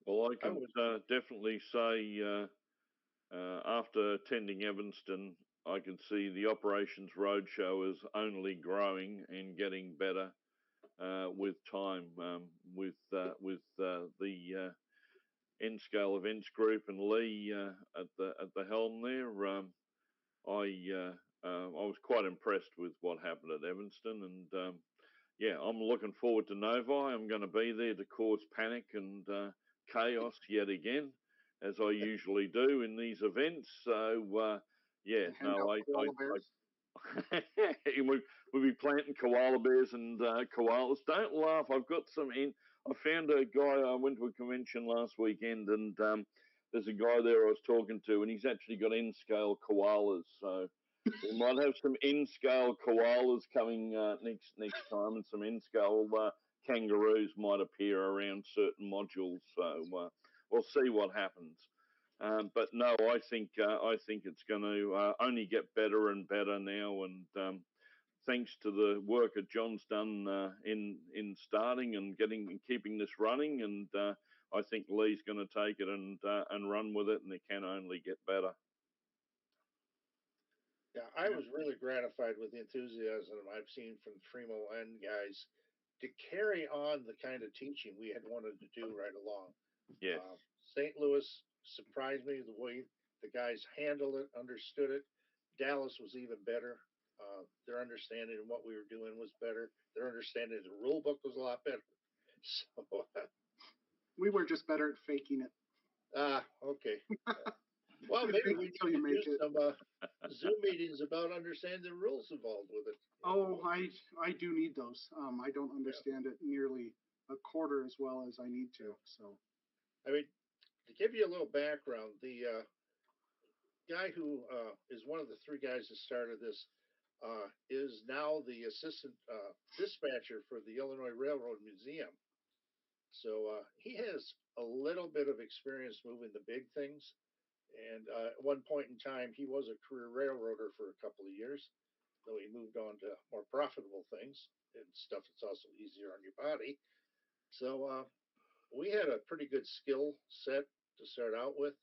Well, I can definitely say after attending Evanston, I can see the Operations Roadshow is only growing and getting better with time. With the N-Scale Events Group and Lee at the helm there, I was quite impressed with what happened at Evanston, and yeah, I'm looking forward to Novi. I'm going to be there to cause panic and chaos yet again, as I usually do in these events. So yeah, no, we'll be planting koala bears and koalas. Don't laugh. I've got some in. I found a guy. I went to a convention last weekend, and there's a guy there I was talking to, and he's actually got N-scale koalas. So we might have some N-scale koalas coming next time, and some N-scale kangaroos might appear around certain modules. So we'll see what happens. But no, I think it's going to only get better and better now, and thanks to the work that John's done in starting and keeping this running, and I think Lee's going to take it and run with it, and it can only get better. Yeah, I was really gratified with the enthusiasm I've seen from the Fremo N guys to carry on the kind of teaching we had wanted to do right along. Yes. St. Louis surprised me the way the guys handled it, understood it. Dallas was even better. Their understanding of what we were doing was better. Their understanding of the rule book was a lot better. So we were just better at faking it. Okay. Well, maybe we can do some Zoom meetings about understanding the rules involved with it. Oh, I do need those. I don't understand it nearly a quarter as well as I need to. So, I mean, to give you a little background, the guy who is one of the three guys that started this is now the assistant dispatcher for the Illinois Railroad Museum. So he has a little bit of experience moving the big things. And at one point in time, he was a career railroader for a couple of years, though he moved on to more profitable things and stuff that's also easier on your body. So we had a pretty good skill set to start out with,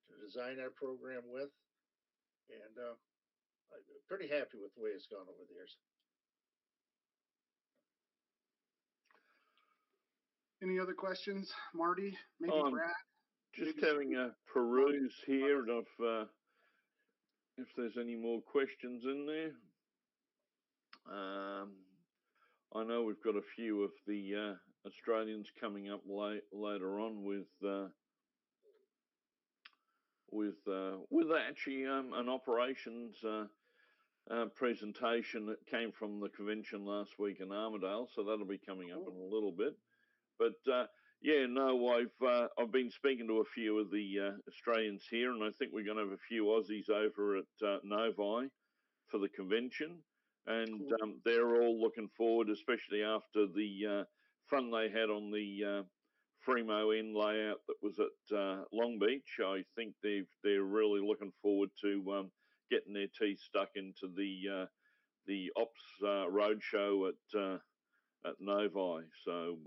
to design our program with. And I'm pretty happy with the way it's gone over the years. Any other questions, Marty? Maybe Brad? Just having a peruse here of if there's any more questions in there. I know we've got a few of the Australians coming up later on with actually an operations presentation that came from the convention last week in Armidale, so that'll be coming up in a little bit. But yeah, no, I've been speaking to a few of the Australians here, and I think we're going to have a few Aussies over at Novi for the convention, and they're all looking forward, especially after the fun they had on the Fremo Inn layout that was at Long Beach. I think they're really looking forward to getting their teeth stuck into the Ops Roadshow at Novi. So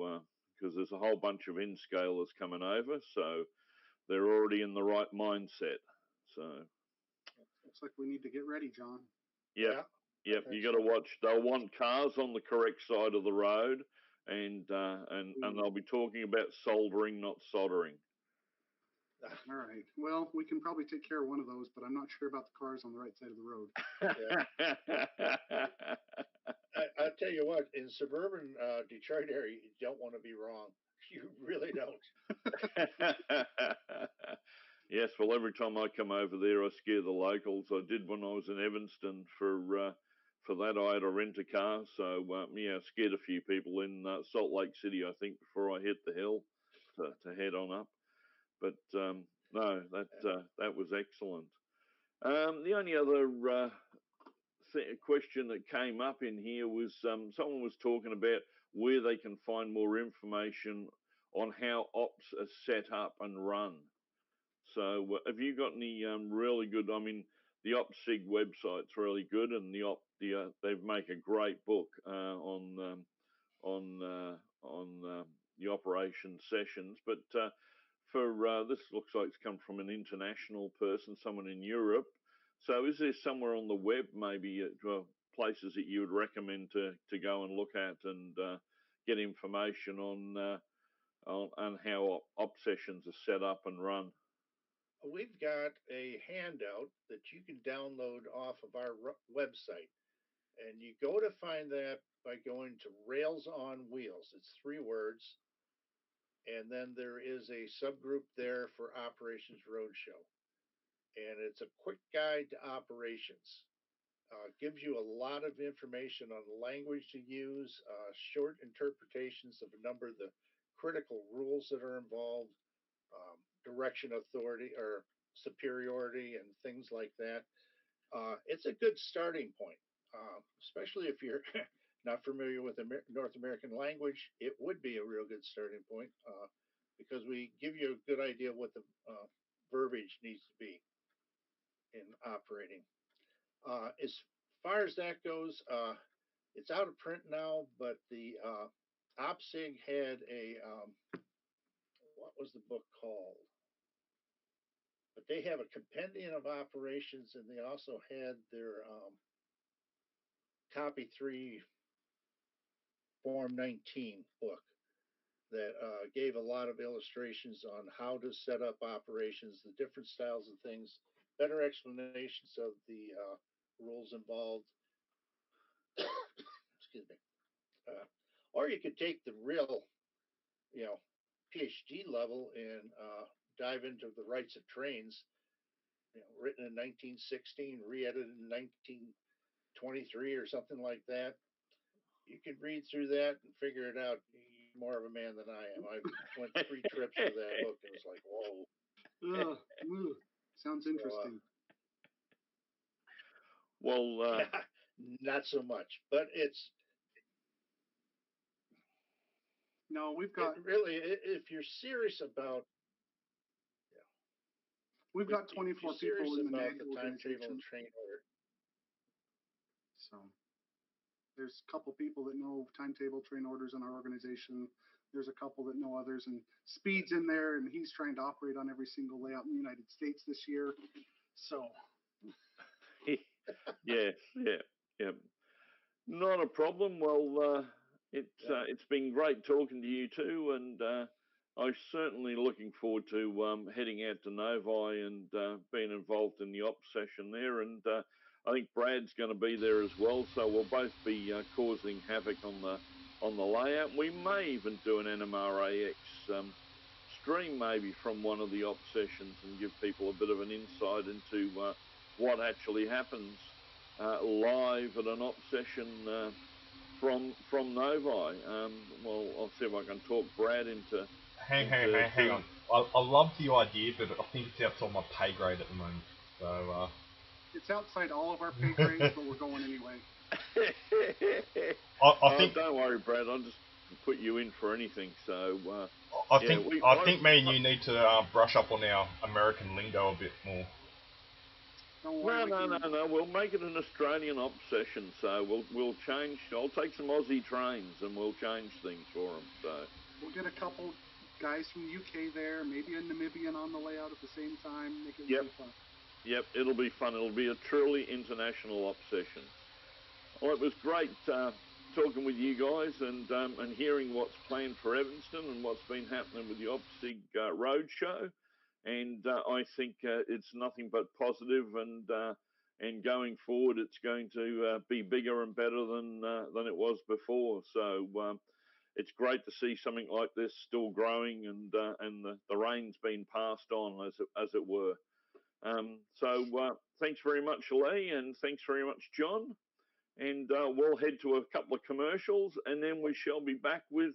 because there's a whole bunch of N-scalers coming over, so they're already in the right mindset. So looks like we need to get ready, John. Yep. You got to watch. They'll want cars on the correct side of the road, and they'll be talking about soldering, not soldering. All right. Well, we can probably take care of one of those, but I'm not sure about the cars on the right side of the road. I'll tell you what, in suburban Detroit area, you don't want to be wrong. You really don't. Yes, well, every time I come over there, I scare the locals. I did when I was in Evanston. For that, I had to rent a car. So, yeah, I scared a few people in Salt Lake City, I think, before I hit the hill to head on up. But no, that was excellent. The only other question that came up in here was someone was talking about where they can find more information on how ops are set up and run. So have you got any really good? I mean, the OpSig website's really good, and they make a great book on the operation sessions. But for this looks like it's come from an international person, someone in Europe. So is there somewhere on the web, maybe places that you would recommend to go and look at and get information on how op sessions are set up and run? We've got a handout that you can download off of our website, and you go to find that by going to Rails on Wheels. It's 3 words, and then there is a subgroup there for Operations Roadshow, and it's a quick guide to operations. Gives you a lot of information on the language to use, short interpretations of a number of the critical rules that are involved, direction authority or superiority and things like that. It's a good starting point, especially if you're not familiar with the North American language. It would be a real good starting point because we give you a good idea what the verbiage needs to be in operating. As far as that goes, it's out of print now, but the OpSig had a, what was the book called? But they have a compendium of operations, and they also had their Copy 3 Form 19 book that gave a lot of illustrations on how to set up operations, the different styles of things, better explanations of the rules involved. Excuse me. Or you could take the real, PhD level and dive into the rights of trains, written in 1916, re-edited in 1923 or something like that. You can read through that and figure it out. You're more of a man than I am. I went 3 trips for that book and it was like, whoa. Sounds interesting. Well, not so much, but it's. No, we've got really. If you're serious about, we've got 24 people in the timetable and train order. So there's a couple people that know timetable train orders in our organization. There's a couple that know others, and Speed's in there, and he's trying to operate on every single layout in the United States this year. So. Yes, yeah. Not a problem. Well, it's been great talking to you too, and I'm certainly looking forward to heading out to Novi and being involved in the ops session there. And I think Brad's going to be there as well, so we'll both be causing havoc on the layout. We may even do an NMRAx stream maybe from one of the ops sessions and give people a bit of an insight into what actually happens live at an ops session from Novi. Well, I'll see if I can talk Brad into. Hang on. I love the idea, but I think it's outside my pay grade at the moment. So. It's outside all of our pay grades, but we're going anyway. I think. Don't worry, Brad. I'll just put you in for anything. So. I think me and you need to brush up on our American lingo a bit more. No. We'll make it an Australian ops session. So we'll change. I'll take some Aussie trains and we'll change things for them. So we'll get a couple guys from the UK there, maybe a Namibian on the layout at the same time. Make it really fun. Yep, it'll be fun. It'll be a truly international ops session. Well, it was great talking with you guys and hearing what's planned for Evanston and what's been happening with the OpSig Roadshow. And I think it's nothing but positive, and going forward, it's going to be bigger and better than it was before. So it's great to see something like this still growing and the reins being passed on, as it were. So thanks very much, Lee, and thanks very much, John. And we'll head to a couple of commercials, and then we shall be back with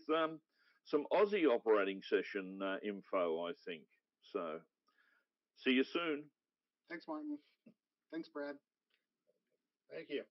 some Aussie operating session info, I think. So See you soon. Thanks, Martin. Thanks, Brad. Thank you.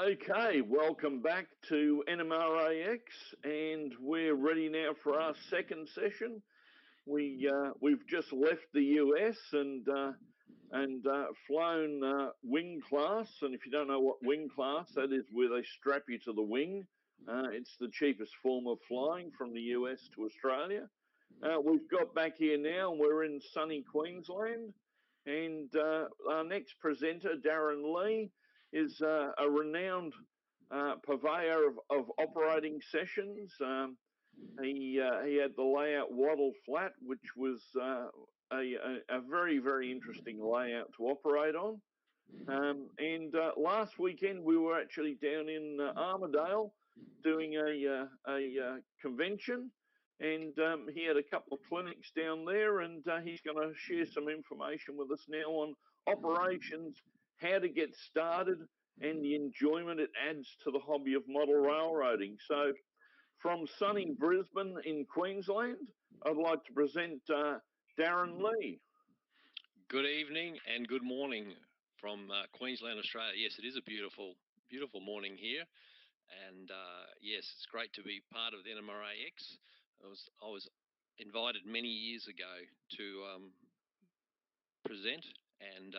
Okay, welcome back to NMRAx, and we're ready now for our second session. We've just left the US and flown wing class, and if you don't know what wing class, that is where they strap you to the wing. It's the cheapest form of flying from the US to Australia. We've got back here now, and we're in sunny Queensland, and our next presenter, Darren Lee, is a renowned purveyor of operating sessions. He had the layout Wattle Flat, which was a very, very interesting layout to operate on. And last weekend we were actually down in Armidale doing a convention, and he had a couple of clinics down there, and he's going to share some information with us now on operations, how to get started, and the enjoyment it adds to the hobby of model railroading. So from sunny Brisbane in Queensland, I'd like to present Darren Lee. Good evening and good morning from Queensland, Australia. Yes, it is a beautiful, beautiful morning here. And yes, it's great to be part of the NMRAx. I was invited many years ago to present, and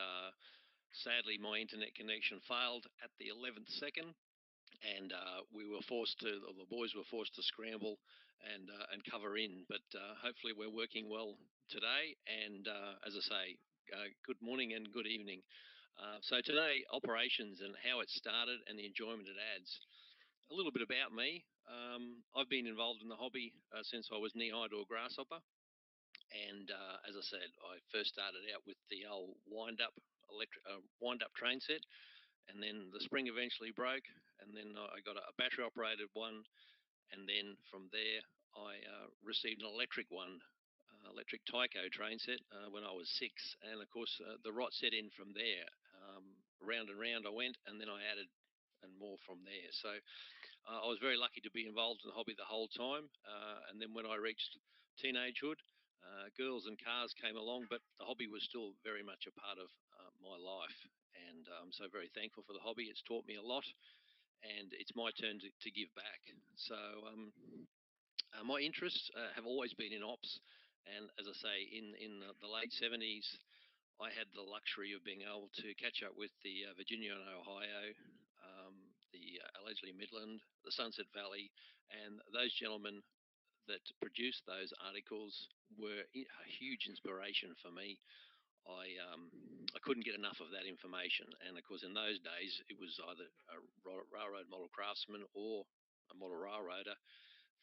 sadly my internet connection failed at the 11th second, and the boys were forced to scramble and cover in. But hopefully we're working well today. And as I say, good morning and good evening. So today, operations and how it started and the enjoyment it adds. A little bit about me. I've been involved in the hobby since I was knee-high to a grasshopper. And as I said, I first started out with the old wind-up train set, and then the spring eventually broke, and then I got a battery-operated one, and then from there I received an electric one, electric Tyco train set when I was 6, and of course the rot set in from there. Round and round I went, and then I added and more from there. So I was very lucky to be involved in the hobby the whole time, and then when I reached teenagehood, girls and cars came along, but the hobby was still very much a part of my life, and I'm so very thankful for the hobby. It's taught me a lot, and it's my turn to give back. So my interests have always been in ops, and as I say, in the late 70s, I had the luxury of being able to catch up with the Virginia and Ohio, the allegedly Midland, the Sunset Valley, and those gentlemen that produced those articles were a huge inspiration for me. I couldn't get enough of that information, and of course in those days it was either a railroad model craftsman or a model railroader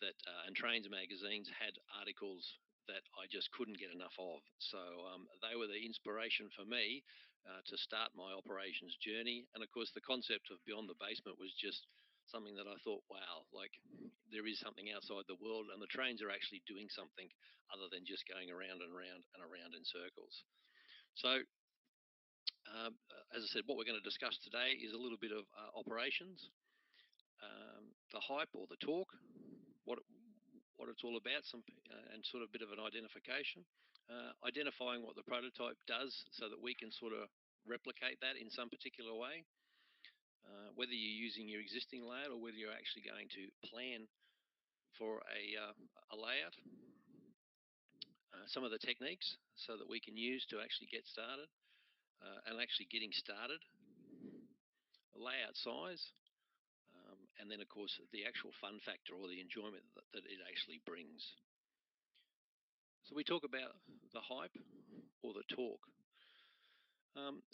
that and Trains magazines had articles that I just couldn't get enough of. So they were the inspiration for me to start my operations journey. And of course the concept of Beyond the Basement was just something that I thought, wow, like there is something outside the world, and the trains are actually doing something other than just going around and around and around in circles. So as I said, what we're going to discuss today is a little bit of operations, the hype or the talk, what it's all about, and sort of a bit of an identification, identifying what the prototype does so that we can sort of replicate that in some particular way, whether you're using your existing layout or whether you're actually going to plan for a layout, some of the techniques so that we can use to actually get started, and actually getting started, layout size, and then of course the actual fun factor or the enjoyment that it actually brings. So we talk about the hype or the talk.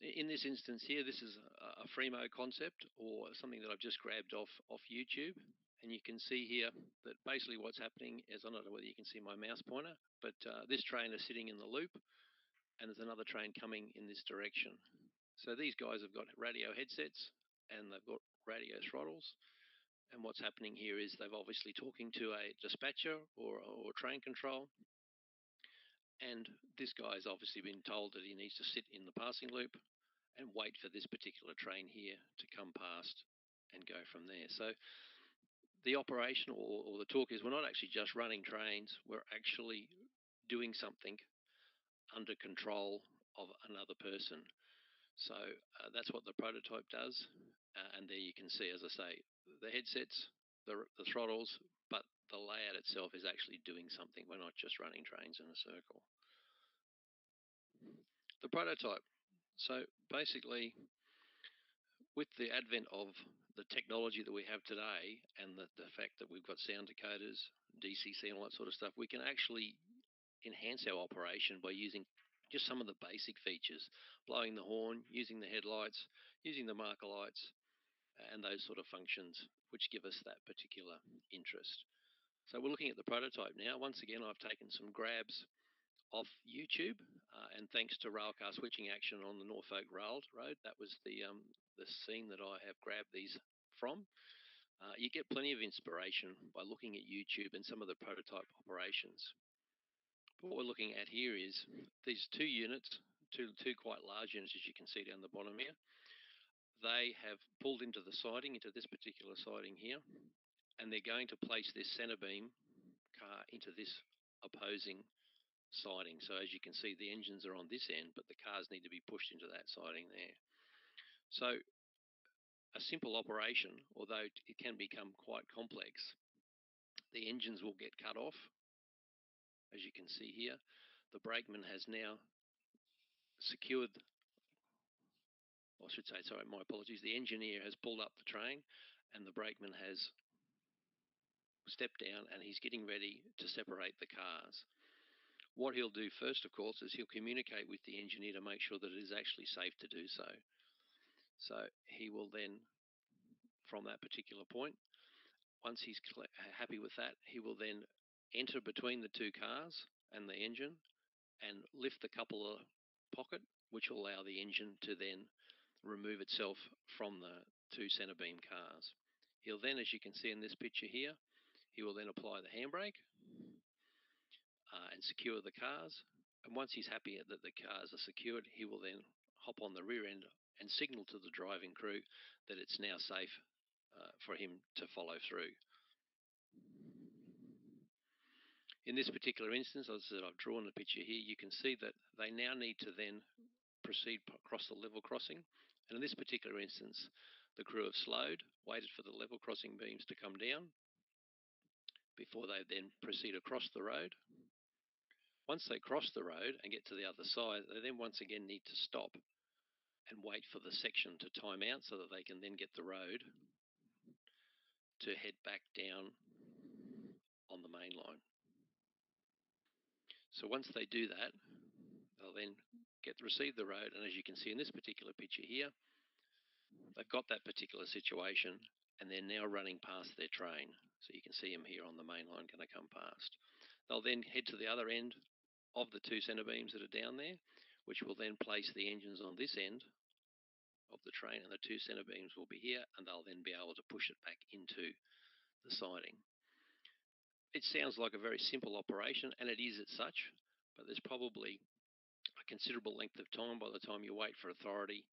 In this instance here, this is a Fremo concept or something that I've just grabbed off YouTube, and you can see here that basically what's happening is, I don't know whether you can see my mouse pointer, but this train is sitting in the loop, and there's another train coming in this direction. So these guys have got radio headsets and they've got radio throttles. And what's happening here is they've obviously talking to a dispatcher or train control. And this guy's obviously been told that he needs to sit in the passing loop and wait for this particular train here to come past and go from there. So the operation or the talk is we're not actually just running trains, we're actually doing something under control of another person. So that's what the prototype does. and there you can see, as I say, the headsets, the throttles, but the layout itself is actually doing something. We're not just running trains in a circle. The prototype. So basically, with the advent of the technology that we have today and the fact that we've got sound decoders, DCC and all that sort of stuff, we can actually enhance our operation by using just some of the basic features, blowing the horn, using the headlights, using the marker lights, and those sort of functions which give us that particular interest. So we're looking at the prototype now. Once again, I've taken some grabs off YouTube, and thanks to railcar switching action on the Norfolk Road, that was the scene that I have grabbed these from. You get plenty of inspiration by looking at YouTube and some of the prototype operations. But what we're looking at here is these two units, two quite large units, as you can see down the bottom here. They have pulled into the siding, into this particular siding here, and they're going to place this centre beam car into this opposing siding. So as you can see, the engines are on this end, but the cars need to be pushed into that siding there. So a simple operation, although it can become quite complex, the engines will get cut off. As you can see here, the brakeman has now secured, I should say, sorry, my apologies, the engineer has pulled up the train and the brakeman has stepped down and he's getting ready to separate the cars. What he'll do first, of course, is he'll communicate with the engineer to make sure that it is actually safe to do so. So he will then, from that particular point, once he's happy with that, he will then enter between the two cars and the engine and lift the coupler pocket, which will allow the engine to then remove itself from the two centre beam cars. He'll then, as you can see in this picture here, he will then apply the handbrake and secure the cars. And once he's happy that the cars are secured, he will then hop on the rear end and signal to the driving crew that it's now safe for him to follow through. In this particular instance, as I said, I've drawn the picture here, you can see that they now need to then proceed across the level crossing. And in this particular instance, the crew have slowed, waited for the level crossing beams to come down before they then proceed across the road. Once they cross the road and get to the other side, they then once again need to stop and wait for the section to time out so that they can then get the road to head back down on the main line. So once they do that, they'll then receive the road, and as you can see in this particular picture here, they've got that particular situation and they're now running past their train. So you can see them here on the main line going to come past. They'll then head to the other end of the two centre beams that are down there, which will then place the engines on this end of the train, and the two centre beams will be here, and they'll then be able to push it back into the siding. It sounds like a very simple operation, and it is as such, but there's probably a considerable length of time by the time you wait for authority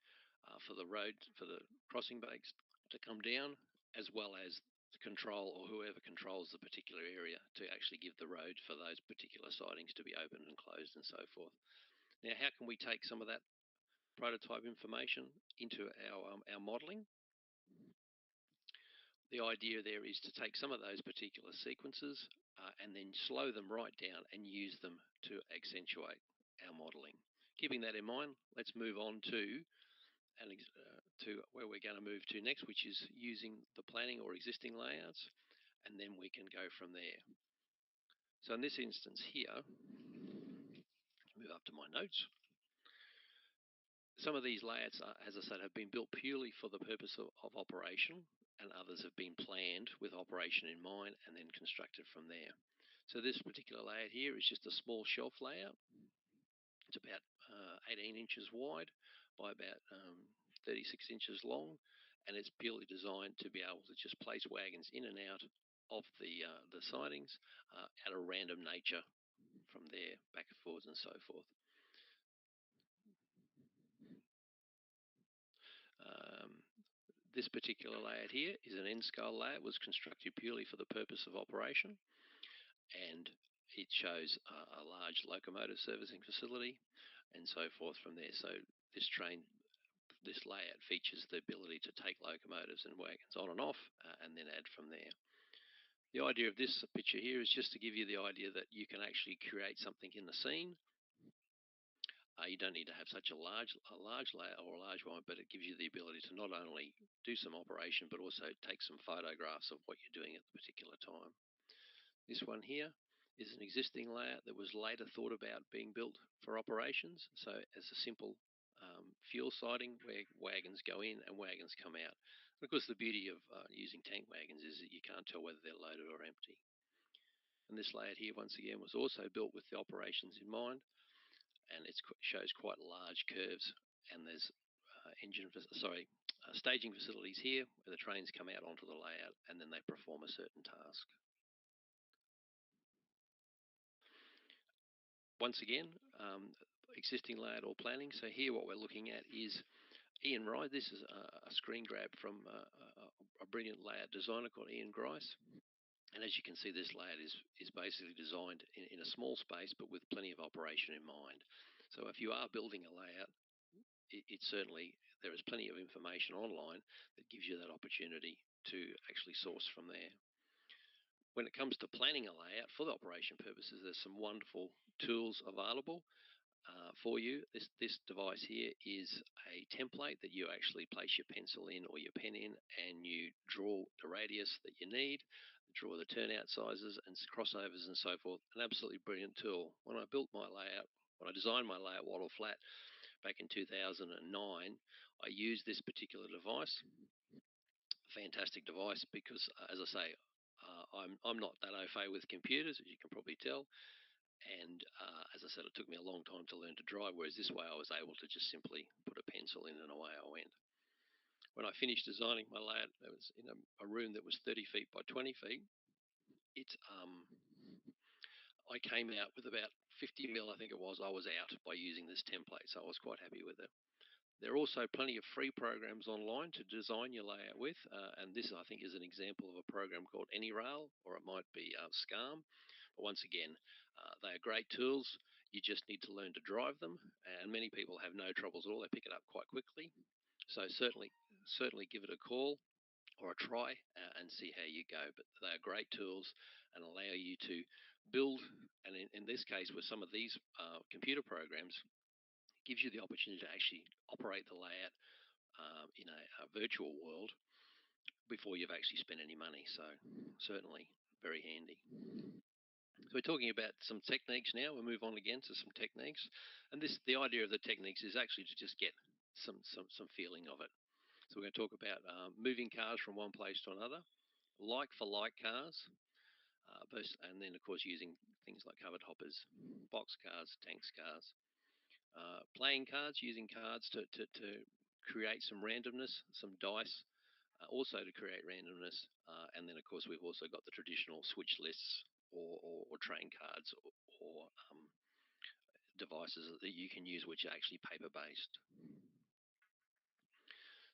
for the road, for the crossing brakes to come down, as well as the control or whoever controls the particular area to actually give the road for those particular sidings to be opened and closed and so forth. Now, how can we take some of that prototype information into our modelling? The idea there is to take some of those particular sequences and then slow them right down and use them to accentuate our modelling. Keeping that in mind, let's move on to where we're going to move to next, which is using the planning or existing layouts, and then we can go from there. So in this instance here, move up to my notes. Some of these layouts, as I said, have been built purely for the purpose of operation, and others have been planned with operation in mind and then constructed from there. So this particular layout here is just a small shelf layout. It's about 18 inches wide by about 36 inches long, and it's purely designed to be able to just place wagons in and out of the sidings at a random nature from there, back and forwards and so forth. This particular layout here is an end-scale layout. It was constructed purely for the purpose of operation, and it shows a large locomotive servicing facility and so forth from there. So this train this layout features the ability to take locomotives and wagons on and off, and then add from there. The idea of this picture here is just to give you the idea that you can actually create something in the scene. You don't need to have such a large layout or a large one, but it gives you the ability to not only do some operation, but also take some photographs of what you're doing at the particular time. This one here is an existing layout that was later thought about being built for operations. So as a simple fuel siding where wagons go in and wagons come out. And of course, the beauty of using tank wagons is that you can't tell whether they're loaded or empty. And this layout here, once again, was also built with the operations in mind, and it shows quite large curves. And there's staging facilities here where the trains come out onto the layout and then they perform a certain task. Once again, existing layout or planning. So here what we're looking at is Ian Wright. This is a screen grab from a brilliant layout designer called Ian Grice. And as you can see, this layout is basically designed in a small space, but with plenty of operation in mind. So if you are building a layout, there is plenty of information online that gives you that opportunity to actually source from there. When it comes to planning a layout for the operation purposes, there's some wonderful tools available for you. This device here is a template that you actually place your pencil in or your pen in, and you draw the radius that you need, draw the turnout sizes and crossovers and so forth. An absolutely brilliant tool. When I designed my layout wattle flat back in 2009, I used this particular device. Fantastic device because, as I say, I'm not that au fait with computers, as you can probably tell. And as I said, it took me a long time to learn to drive, whereas this way I was able to just simply put a pencil in and away I went. When I finished designing my layout, it was in a room that was 30 feet by 20 feet. I came out with about 50 mil, I think it was. I was out by using this template, so I was quite happy with it. There are also plenty of free programs online to design your layout with, and this, I think, is an example of a program called NMRAx, or it might be SCARM. But once again, they are great tools. You just need to learn to drive them, and many people have no troubles at all. They pick it up quite quickly. So certainly give it a call or a try and see how you go. But they are great tools and allow you to build, and in this case with some of these computer programs, gives you the opportunity to actually operate the layout in a virtual world before you've actually spent any money. So certainly very handy. So we're talking about some techniques now. We'll move on again to some techniques. And the idea of the techniques is actually to just get some feeling of it. So we're going to talk about moving cars from one place to another, like for like cars, and then of course using things like covered hoppers, box cars, tanks cars. Playing cards, using cards to create some randomness, some dice, also to create randomness. And then, of course, we've also got the traditional switch lists or train cards or devices that you can use which are actually paper-based.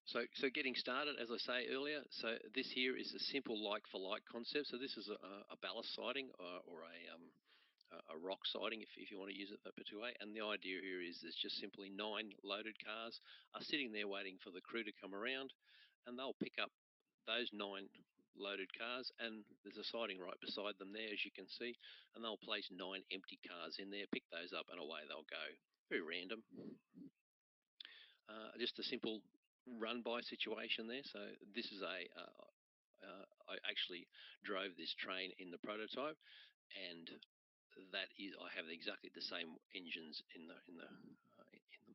So getting started, as I say earlier, so this here is a simple like-for-like concept. So this is a ballast siding or a rock siding, if you want to use it that particular way. And the idea here is there's just simply 9 loaded cars are sitting there waiting for the crew to come around, and they'll pick up those 9 loaded cars, and there's a siding right beside them there, as you can see, and they'll place 9 empty cars in there, pick those up, and away they'll go. Very random. Just a simple run-by situation there. So this is I actually drove this train in the prototype, and that is, I have exactly the same engines in the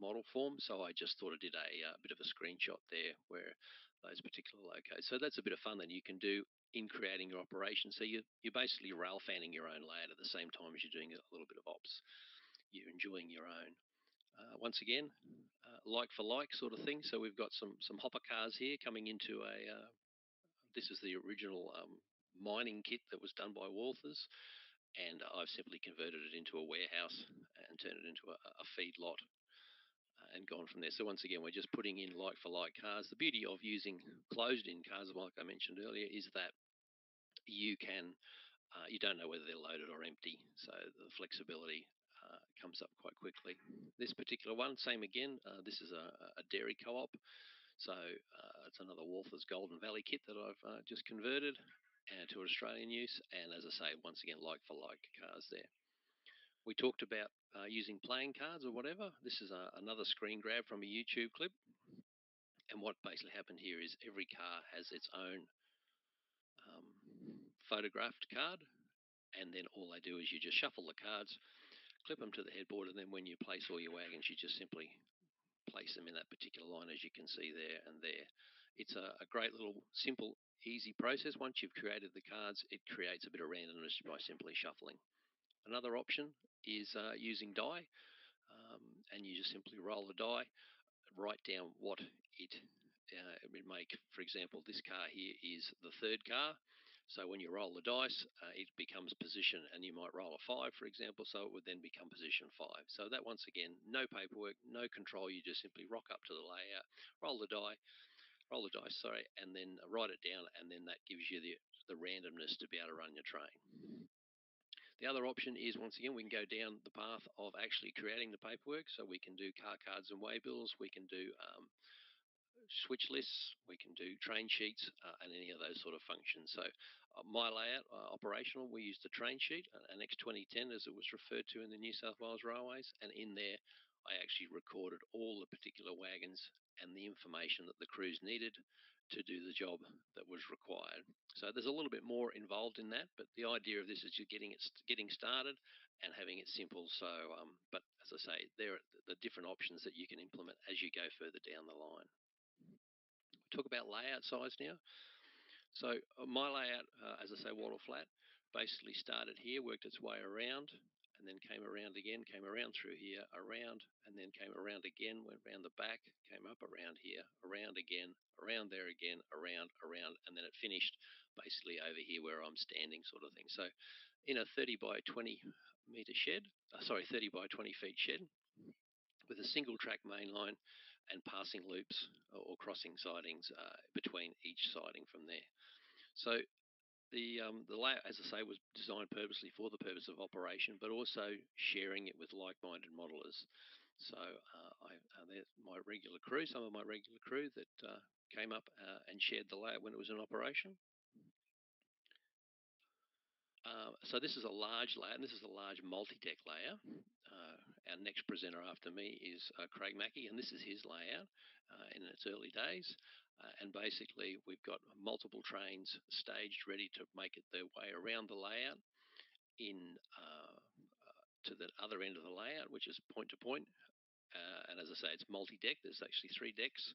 model form. So I just thought I did a bit of a screenshot there where those particular locos. So that's a bit of fun that you can do in creating your operation. So you're basically rail fanning your own layout at the same time as you're doing a little bit of ops. You're enjoying your own. Once again, like for like sort of thing. So we've got some hopper cars here coming into this is the original mining kit that was done by Walthers. And I've simply converted it into a warehouse and turned it into a feed lot and gone from there. So once again, we're just putting in like-for-like cars. The beauty of using closed-in cars, like I mentioned earlier, is that you don't know whether they're loaded or empty. So the flexibility comes up quite quickly. This particular one, same again. This is a dairy co-op. So it's another Walther's Golden Valley kit that I've just converted to Australian use. And as I say, once again, like for like cars there. We talked about using playing cards or whatever. This is another screen grab from a YouTube clip. And what basically happened here is every car has its own photographed card. And then all they do is you just shuffle the cards, clip them to the headboard, and then when you place all your wagons, you just simply place them in that particular line, as you can see there and there. It's a great little simple, easy process. Once you've created the cards, it creates a bit of randomness by simply shuffling. Another option is using die, and you just simply roll the die, write down what it would make. For example, this car here is the third car. So when you roll the dice, it becomes position, and you might roll a 5, for example, so it would then become position 5. So that, once again, no paperwork, no control. You just simply rock up to the layout, roll the dice, and then write it down, and then that gives you the randomness to be able to run your train. The other option is, once again, we can go down the path of actually creating the paperwork. So we can do car cards and waybills. We can do switch lists, we can do train sheets, and any of those sort of functions. So my layout, operational, we used the train sheet, an X2010 as it was referred to in the New South Wales Railways, and in there I actually recorded all the particular wagons and the information that the crews needed to do the job that was required. So there's a little bit more involved in that, but the idea of this is you're getting started and having it simple. So, but as I say, there are the different options that you can implement as you go further down the line. Talk about layout size now. So my layout, as I say, wattle flat, basically started here, worked its way around, and then came around again, came around through here, around, and then came around again, went around the back, came up around here, around again, around there again, around, and then it finished basically over here where I'm standing, sort of thing. So in a 30 by 20 metre shed, 30 by 20 feet shed, with a single track main line and passing loops or crossing sidings between each siding from there. So the layout, as I say, was designed purposely for the purpose of operation, but also sharing it with like-minded modelers. So there's my regular crew, some of my regular crew that came up and shared the layout when it was in operation. So this is a large layout, and this is a large multi-deck layout. Our next presenter after me is Craig Mackie, and this is his layout in its early days. And basically, we've got multiple trains staged, ready to make it their way around the layout to the other end of the layout, which is point to point. And as I say, it's multi-deck. There's actually 3 decks,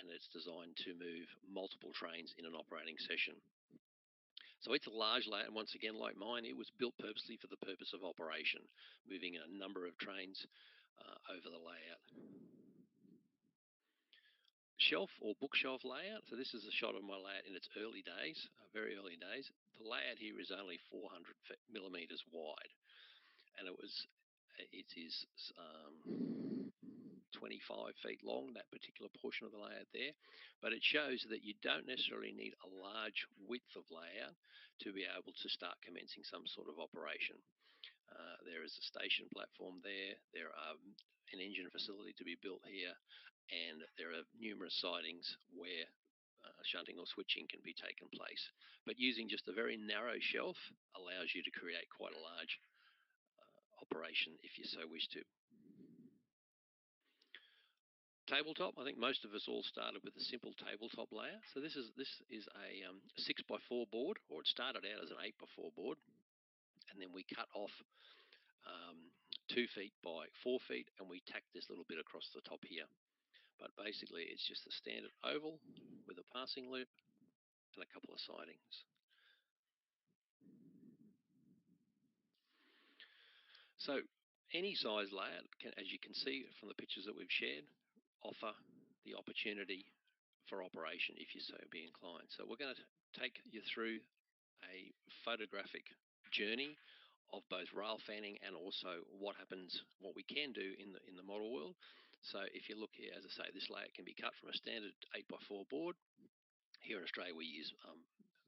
and it's designed to move multiple trains in an operating session. So it's a large layout, and once again, like mine, it was built purposely for the purpose of operation, moving a number of trains over the layout. Shelf or bookshelf layout. So this is a shot of my layout in its early days, very early days. The layout here is only 400 millimeters wide, and it is 25 feet long, that particular portion of the layout there. But it shows that you don't necessarily need a large width of layout to be able to start commencing some sort of operation. There is a station platform there. There are an engine facility to be built here, and there are numerous sidings where shunting or switching can be taken place. But using just a very narrow shelf allows you to create quite a large operation if you so wish to. Tabletop. I think most of us all started with a simple tabletop layout. So this is a 6x4 board, or it started out as an 8x4 board, and then we cut off 2 feet by 4 feet, and we tacked this little bit across the top here. But basically, it's just a standard oval with a passing loop and a couple of sidings. So any size layout can, as you can see from the pictures that we've shared, offer the opportunity for operation if you so be inclined. So we're going to take you through a photographic journey of both rail fanning and also what we can do in the model world. So if you look here, as I say, this layout can be cut from a standard 8x4 board. Here in Australia, we use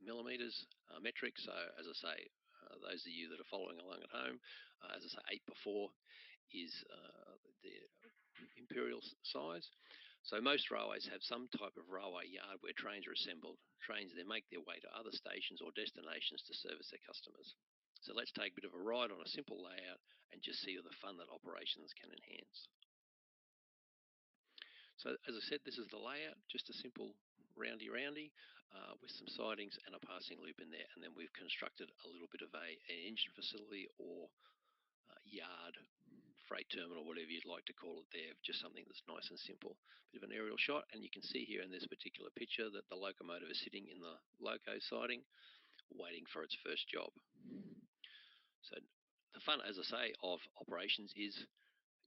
millimeters, metric. So as I say, those of you that are following along at home, as I say, 8x4 is the imperial size. So most railways have some type of railway yard where trains are assembled. Trains then make their way to other stations or destinations to service their customers. So let's take a bit of a ride on a simple layout and just see the fun that operations can enhance. So as I said, this is the layout, just a simple roundy with some sidings and a passing loop in there. And then we've constructed a little bit of an engine facility or yard, freight terminal, whatever you'd like to call it there, just something that's nice and simple. Bit of an aerial shot, and you can see here in this particular picture that the locomotive is sitting in the loco siding, waiting for its first job. So the fun, as I say, of operations is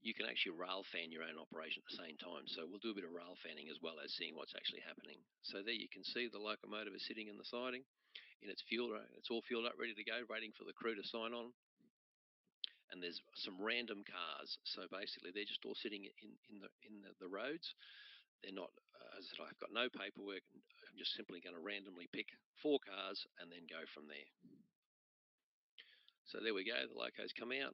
you can actually rail fan your own operation at the same time. So we'll do a bit of rail fanning as well as seeing what's actually happening. So there you can see the locomotive is sitting in the siding in its fuel. It's all fueled up, ready to go, waiting for the crew to sign on. And there's some random cars. So basically, they're just all sitting in the roads. They're not, as I said, I've got no paperwork. I'm just simply going to randomly pick 4 cars and then go from there. So there we go. The loco's come out.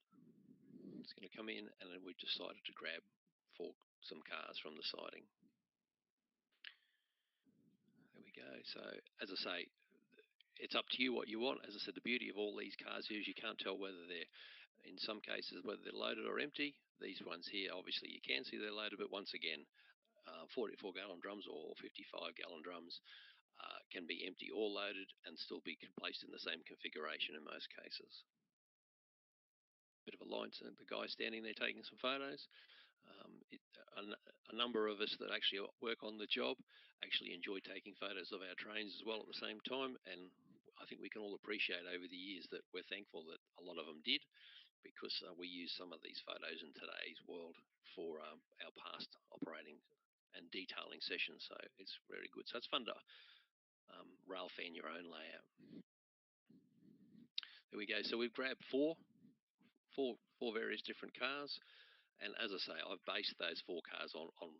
It's going to come in, and then we've decided to grab some cars from the siding. There we go. So as I say, it's up to you what you want. As I said, the beauty of all these cars is you can't tell whether they're, in some cases, whether they're loaded or empty. These ones here, obviously, you can see they're loaded, but once again, 44-gallon drums or 55-gallon drums can be empty or loaded and still be placed in the same configuration in most cases. Bit of a line to the guy standing there taking some photos. A number of us that actually work on the job actually enjoy taking photos of our trains as well at the same time, and I think we can all appreciate over the years that we're thankful that a lot of them did, because we use some of these photos in today's world for our past operating and detailing sessions, so it's very good. So it's fun to rail fan your own layout. There we go. So we've grabbed four various different cars. And as I say, I've based those 4 cars on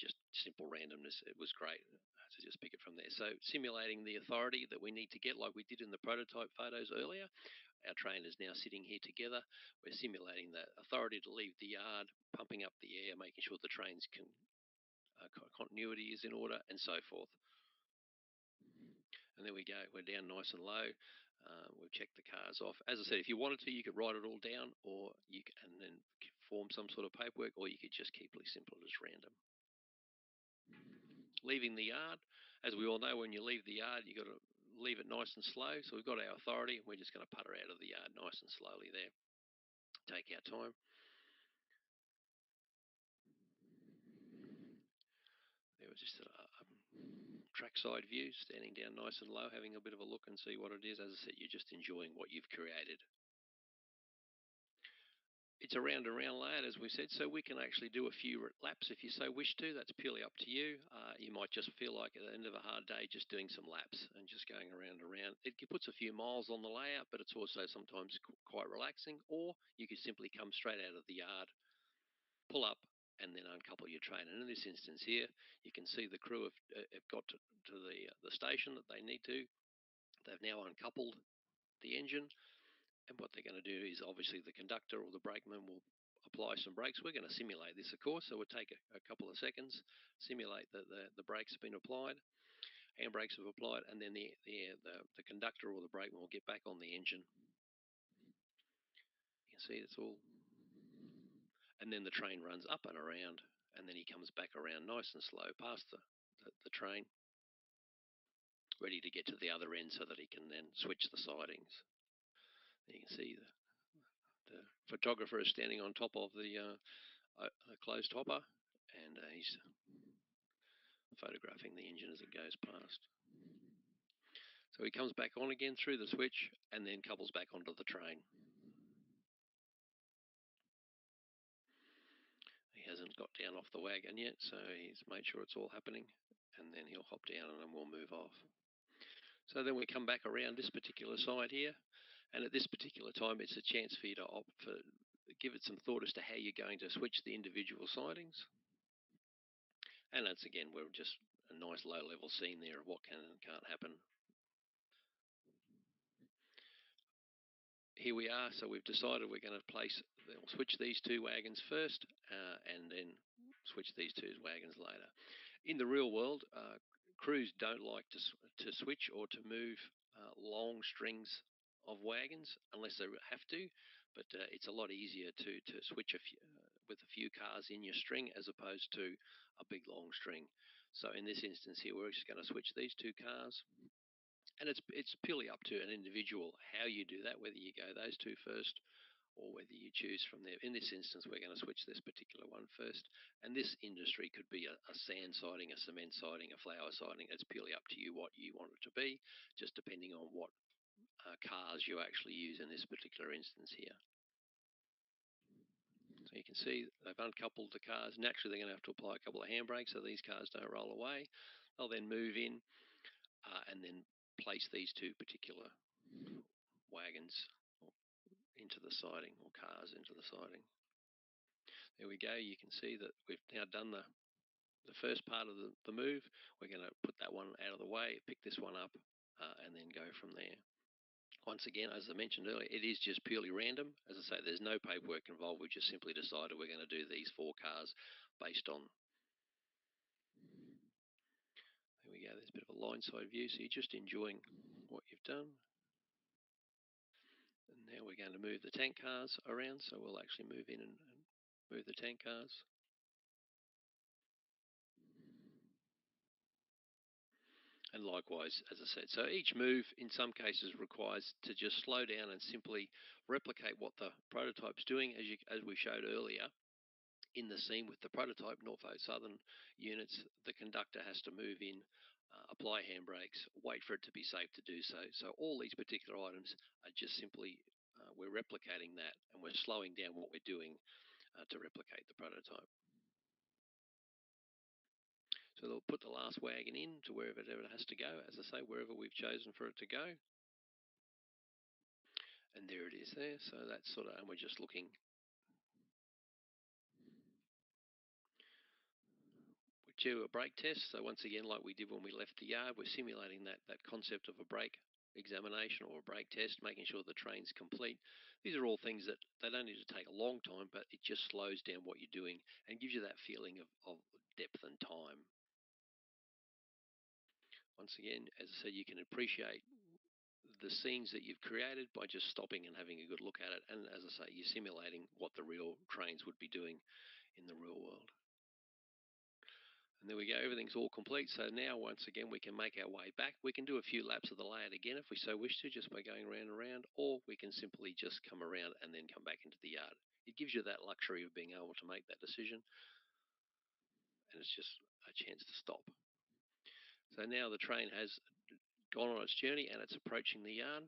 just simple randomness. It was great to just pick it from there. So simulating the authority that we need to get, like we did in the prototype photos earlier. Our train is now sitting here together. We're simulating the authority to leave the yard, pumping up the air, making sure the train's continuity is in order, and so forth. And there we go. We're down nice and low. We've checked the cars off. As I said, if you wanted to, you could write it all down, or you can, and then form some sort of paperwork, or you could just keep it simple as random. Leaving the yard, as we all know, when you leave the yard, you've got to leave it nice and slow. So we've got our authority, and we're just going to putter out of the yard nice and slowly there. Take our time. There was just a trackside view, standing down nice and low, having a bit of a look and see what it is. As I said, you're just enjoying what you've created. It's a round and round layout, as we said, so we can actually do a few laps if you so wish to. That's purely up to you. You might just feel like at the end of a hard day just doing some laps and just going around and around. It puts a few miles on the layout, but it's also sometimes quite relaxing. Or you could simply come straight out of the yard, pull up, and then uncouple your train. And in this instance here, you can see the crew have got to the station that they need to. They've now uncoupled the engine. And what they're going to do is obviously the conductor or the brakeman will apply some brakes. We're going to simulate this, of course, so we'll take a couple of seconds, simulate that the brakes have been applied, handbrakes have applied, and then the conductor or the brakeman will get back on the engine. You can see it's all, and then the train runs up and around, and then he comes back around nice and slow past the train, ready to get to the other end so that he can then switch the sidings. You can see the photographer is standing on top of the closed hopper, and he's photographing the engine as it goes past. So he comes back on again through the switch and then couples back onto the train. He hasn't got down off the wagon yet, so he's made sure it's all happening, and then he'll hop down and then we'll move off. So then we come back around this particular side here, and at this particular time it's a chance for you to give it some thought as to how you're going to switch the individual sidings. And that's, again, we're just a nice low-level scene there of what can and can't happen. here we are. So we've decided we're going to switch these two wagons first, and then switch these two wagons later. In the real world, crews don't like to switch or to move long strings of wagons unless they have to, but it's a lot easier to switch with a few cars in your string as opposed to a big long string. So in this instance here, we're just going to switch these two cars. And it's purely up to an individual how you do that, whether you go those two first or whether you choose from there. In this instance, we're going to switch this particular one first. And this industry could be a sand siding, a cement siding, a flour siding. It's purely up to you what you want it to be, just depending on what cars you actually use in this particular instance here. So you can see they've uncoupled the cars. Naturally, they're going to have to apply a couple of handbrakes so these cars don't roll away. They'll then move in and then place these two particular wagons into the siding, or cars into the siding. There we go. You can see that we've now done the first part of the move. We're going to put that one out of the way, pick this one up, and then go from there. Once again, as I mentioned earlier, it is just purely random. As I say, there's no paperwork involved. We've just simply decided we're going to do these 4 cars based on. There we go. There's a bit of a line side view, so you're just enjoying what you've done. And now we're going to move the tank cars around, so we'll actually move in and move the tank cars. And likewise, as I said, so each move in some cases requires to just slow down and simply replicate what the prototype's doing, as we showed earlier. In the scene with the prototype Norfolk Southern units, the conductor has to move in, apply handbrakes, wait for it to be safe to do so. So all these particular items are just simply, we're replicating that, and we're slowing down what we're doing to replicate the prototype. So they'll put the last wagon in to wherever it has to go, as I say, wherever we've chosen for it to go. And there it is there. So that's sort of, and we're just looking. We do a brake test. So once again, like we did when we left the yard, we're simulating that concept of a brake examination or a brake test, making sure the train's complete. These are all things that they don't need to take a long time, but it just slows down what you're doing and gives you that feeling of depth and time. Once again, as I said, you can appreciate the scenes that you've created by just stopping and having a good look at it. And as I say, you're simulating what the real trains would be doing in the real world. And there we go, everything's all complete. So now, once again, we can make our way back. We can do a few laps of the layout again if we so wish to, just by going round and round, or we can simply just come around and then come back into the yard. It gives you that luxury of being able to make that decision. And it's just a chance to stop. So now the train has gone on its journey and it's approaching the yard.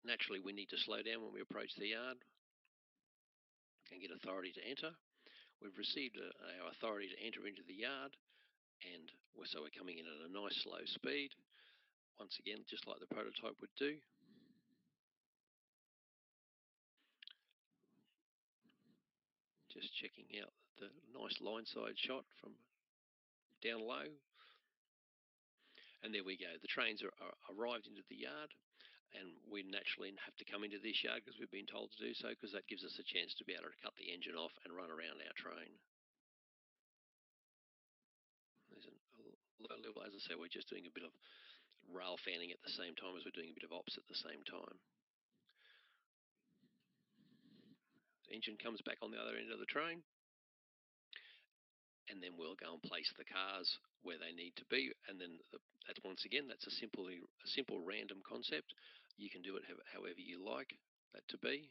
Naturally, we need to slow down when we approach the yard and get authority to enter. We've received our authority to enter into the yard, and so we're coming in at a nice slow speed. Once again, just like the prototype would do. Just checking out the nice line side shot from down low. And there we go. The trains are arrived into the yard, and we naturally have to come into this yard because we've been told to do so, because that gives us a chance to be able to cut the engine off and run around our train. There's a low level, as I say, we're just doing a bit of rail fanning at the same time as we're doing a bit of ops at the same time. The engine comes back on the other end of the train, and then we'll go and place the cars where they need to be. And then that's, once again, that's a simple random concept. You can do it however you like that to be.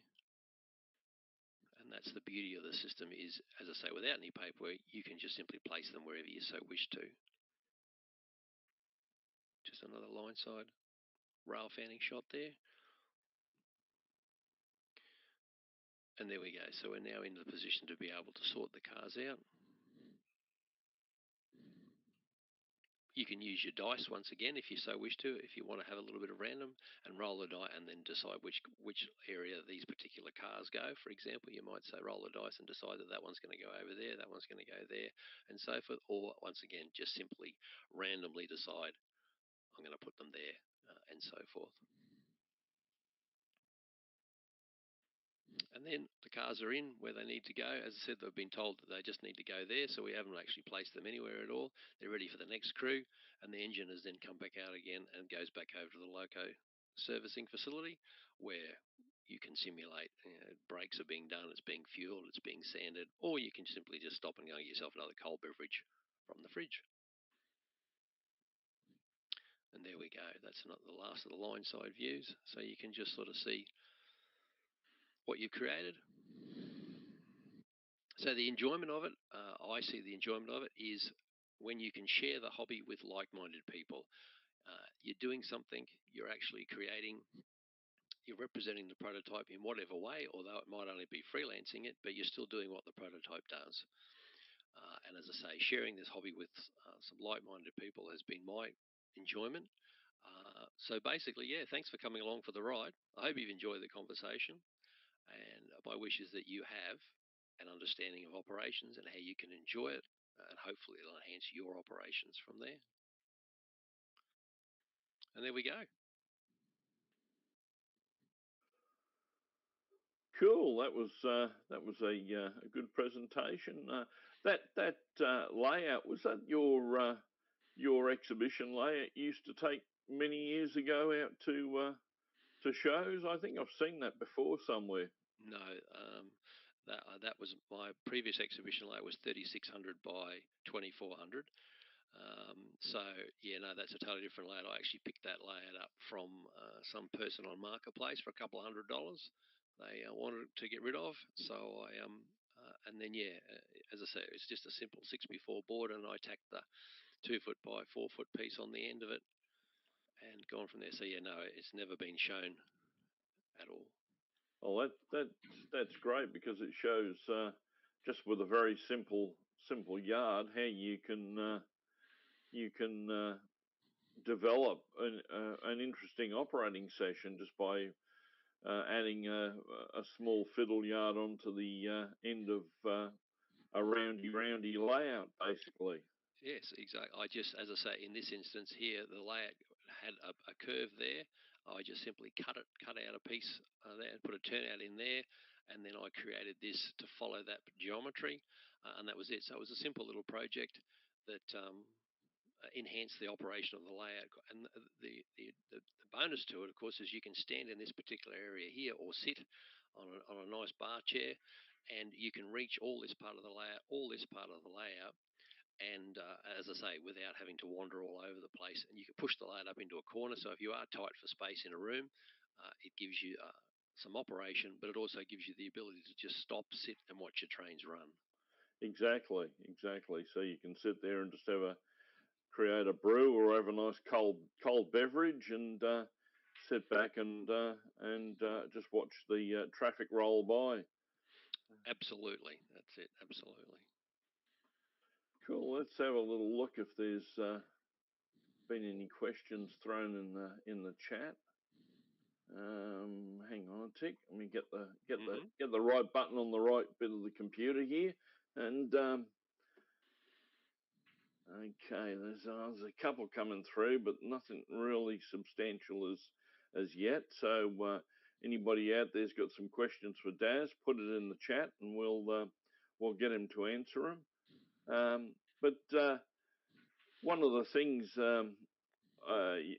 And that's the beauty of the system is, as I say, without any paperwork, you can just simply place them wherever you so wish to. Just another line side rail fanning shot there. And there we go. So we're now in the position to be able to sort the cars out. You can use your dice once again if you so wish to, if you want to have a little bit of random, and roll the die and then decide which area these particular cars go. For example, you might say roll the dice and decide that one's going to go over there, that one's going to go there, and so forth. Or once again, just simply randomly decide I'm going to put them there, and so forth. And then the cars are in where they need to go. As I said, they've been told that they just need to go there, so we haven't actually placed them anywhere at all. They're ready for the next crew, and the engine has then come back out again and goes back over to the loco servicing facility where you can simulate, brakes are being done, it's being fueled, it's being sanded, or you can simply just stop and go get yourself another cold beverage from the fridge. And there we go. That's not the last of the line side views, so you can just sort of see what you've created. So the enjoyment of it, I see the enjoyment of it is when you can share the hobby with like-minded people. You're doing something, you're actually creating, you're representing the prototype in whatever way, although it might only be freelancing it, but you're still doing what the prototype does. And as I say, sharing this hobby with some like-minded people has been my enjoyment. So basically, yeah, thanks for coming along for the ride. I hope you've enjoyed the conversation. And my wish is that you have an understanding of operations and how you can enjoy it, and hopefully it'll enhance your operations from there. And there we go. Cool. That was a good presentation. That layout, was that your exhibition layout you used to take many years ago out to shows? I think I've seen that before somewhere. No, that was my previous exhibition layout was 3600 by 2400. So yeah, no, that's a totally different layout. I actually picked that layout up from some person on Marketplace for a couple of $100. They wanted to get rid of, so I and then yeah, as I say, it's just a simple 6x4 board, and I tacked the 2 foot by 4 foot piece on the end of it, and gone from there. So yeah, no, it's never been shown at all. Well, that's great, because it shows just with a very simple yard how you can develop an interesting operating session just by adding a small fiddle yard onto the end of a roundy layout, basically. Yes, exactly. I just, as I say, in this instance here, the layout had a curve there. I just simply cut out a piece there and put a turnout in there, and then I created this to follow that geometry, and that was it. So it was a simple little project that enhanced the operation of the layout. And the bonus to it, of course, is you can stand in this particular area here or sit on a nice bar chair, and you can reach all this part of the layout, and as I say, without having to wander all over the place. And you can push the layout up into a corner, so if you are tight for space in a room, it gives you some operation, but it also gives you the ability to just stop, sit, and watch your trains run. Exactly. So you can sit there and just create a brew or have a nice cold beverage and sit back and just watch the traffic roll by. Absolutely, that's it. Absolutely. Cool. Let's have a little look if there's been any questions thrown in the chat. Hang on a tick. Let me get the right button on the right bit of the computer here. And okay, there's a couple coming through, but nothing really substantial as yet. So anybody out there's got some questions for Daz, put it in the chat, and we'll get him to answer them. But one of the things,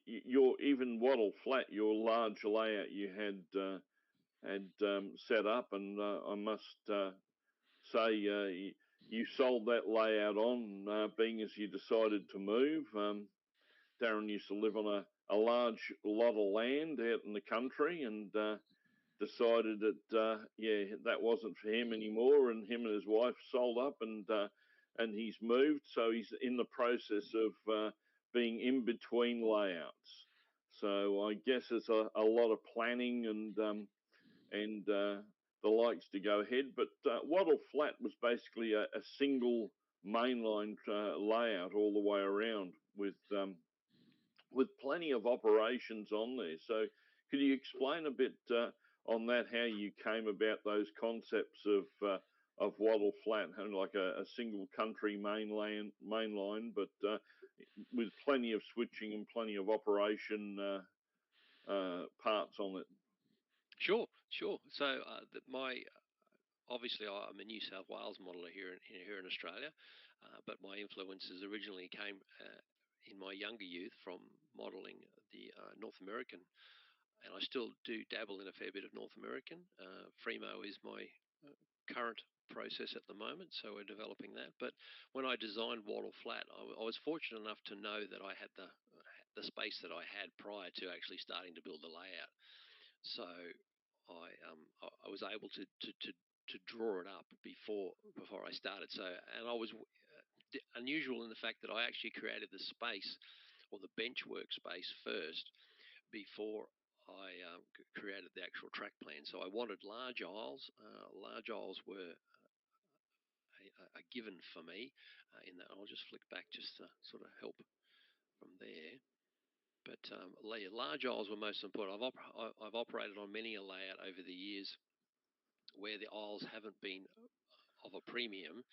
your even Wattle Flat, your large layout you had set up, and I must say you sold that layout on, being as you decided to move. Darren used to live on a large lot of land out in the country, and decided that that wasn't for him anymore, and him and his wife sold up, and he's moved. So he's in the process of being in between layouts. So I guess it's a lot of planning and the likes to go ahead. But Wattle Flat was basically a single mainline layout all the way around with plenty of operations on there. So could you explain a bit on that, how you came about those concepts of Wattle Flat, and like a single country mainline, but with plenty of switching and plenty of operation parts on it? Sure, sure. So my obviously I'm a New South Wales modeller here in Australia, but my influences originally came in my younger youth from modelling the North American, and I still do dabble in a fair bit of North American. Fremo is my current process at the moment, so we're developing that. But when I designed Wattle Flat, I was fortunate enough to know that I had the space that I had prior to actually starting to build the layout. So I was able to draw it up before I started. So, and I was unusual in the fact that I actually created the space or the bench workspace first before I created the actual track plan. So I wanted large aisles. Large aisles were a given for me. In that, I'll just flick back just to sort of help from there. But large aisles were most important. I've operated on many a layout over the years where the aisles haven't been of a premium,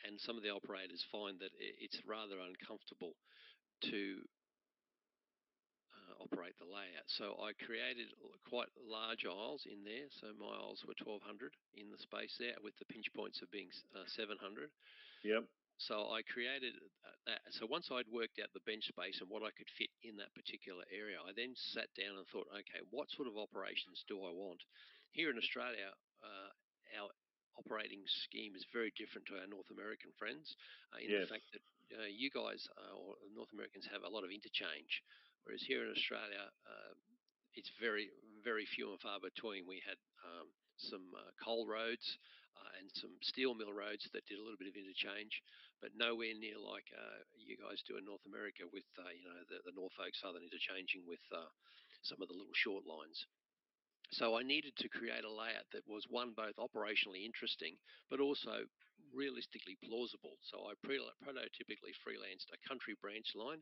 and some of the operators find that it's rather uncomfortable to operate the layout. So I created quite large aisles in there. So my aisles were 1200 in the space there, with the pinch points of being 700. Yep. So I created that. So once I'd worked out the bench space and what I could fit in that particular area, I then sat down and thought, okay, what sort of operations do I want? Here in Australia, our operating scheme is very different to our North American friends in the fact that you guys or North Americans have a lot of interchange, whereas here in Australia, it's very, very few and far between. We had some coal roads and some steel mill roads that did a little bit of interchange, but nowhere near like you guys do in North America with the Norfolk Southern interchanging with some of the little short lines. So I needed to create a layout that was both operationally interesting, but also realistically plausible. So I prototypically freelanced a country branch line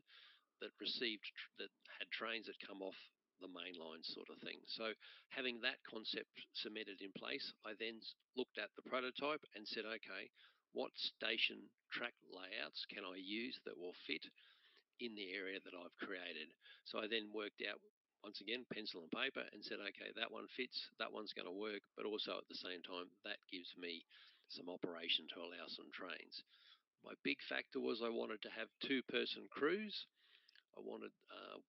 that that had trains that come off the main line, sort of thing. So having that concept cemented in place, I then looked at the prototype and said, okay, what station track layouts can I use that will fit in the area that I've created? So I then worked out, once again, pencil and paper, and said, okay, that one fits, that one's going to work, but also at the same time, that gives me some operation to allow some trains. My big factor was I wanted to have two-person crews. I wanted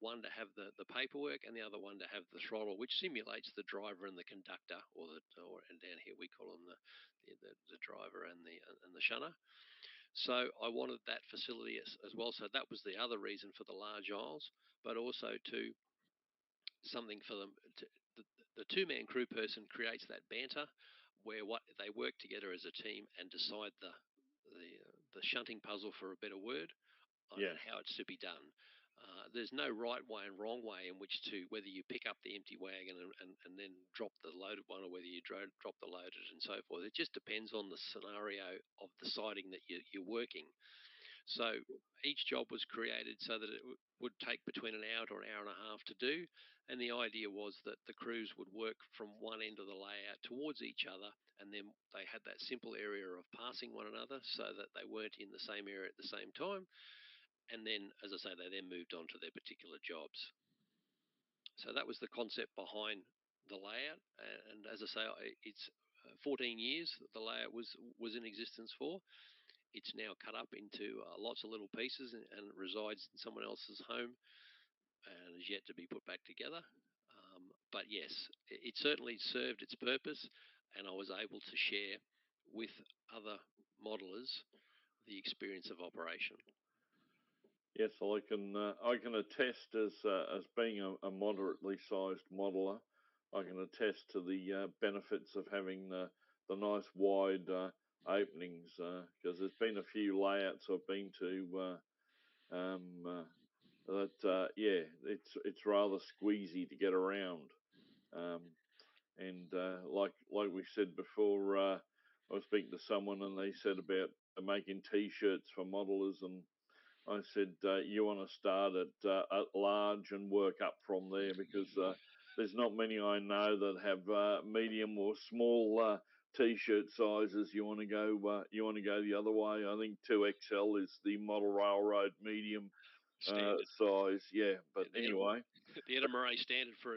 one to have the paperwork and the other one to have the throttle, which simulates the driver and the conductor, and down here we call them the driver and the shunner. So I wanted that facility as well. So that was the other reason for the large aisles, but also to something for them. The two-man crew person creates that banter where they work together as a team and decide the shunting puzzle, for a better word, on how it's to be done. There's no right way and wrong way in which whether you pick up the empty wagon and then drop the loaded one, or whether you drop the loaded and so forth. It just depends on the scenario of the siding that you're working. So each job was created so that it would take between an hour to an hour and a half to do. And the idea was that the crews would work from one end of the layout towards each other, and then they had that simple area of passing one another so that they weren't in the same area at the same time. And then, as I say, they then moved on to their particular jobs. So that was the concept behind the layout. And as I say, it's 14 years that the layout was in existence for. It's now cut up into lots of little pieces and resides in someone else's home and is yet to be put back together. But yes, it certainly served its purpose, and I was able to share with other modelers the experience of operation. Yes, I can attest as being a moderately sized modeler. I can attest to the benefits of having the nice wide openings, because there's been a few layouts I've been to that it's rather squeezy to get around, and like we said before, I was speaking to someone and they said about making T-shirts for modelers, and I said, you want to start at large and work up from there, because there's not many I know that have medium or small T-shirt sizes. You want to go the other way. I think 2XL is the model railroad medium, Standard. size. Yeah, but The anyway. the NMRA standard for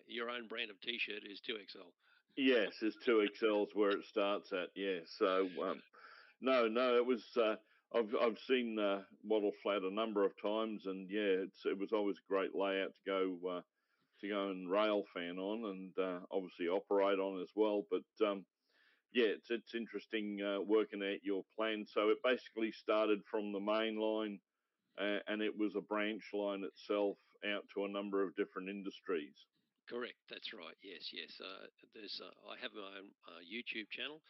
your own brand of T-shirt is 2XL. Yes, it's 2XL's where it starts at. Yeah, so no, it was. I've seen Wattle Flat a number of times, and yeah, it was always a great layout to go and rail fan on, and obviously operate on as well. But yeah, it's interesting working out your plan. So it basically started from the main line, and it was a branch line itself out to a number of different industries. Correct. That's right. Yes. There's I have my own YouTube channel,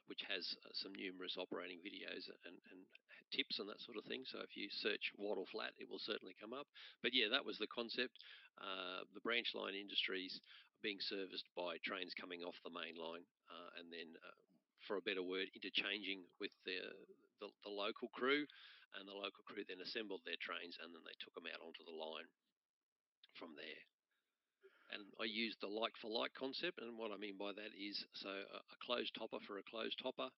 which has some numerous operating videos and tips and that sort of thing. So if you search Wattle Flat, it will certainly come up. But yeah, that was the concept. The branch line industries being serviced by trains coming off the main line, and then, for a better word, interchanging with the local crew, and the local crew then assembled their trains and then they took them out onto the line from there. And I used the like-for-like concept, and what I mean by that is, so a closed hopper for a closed hopper,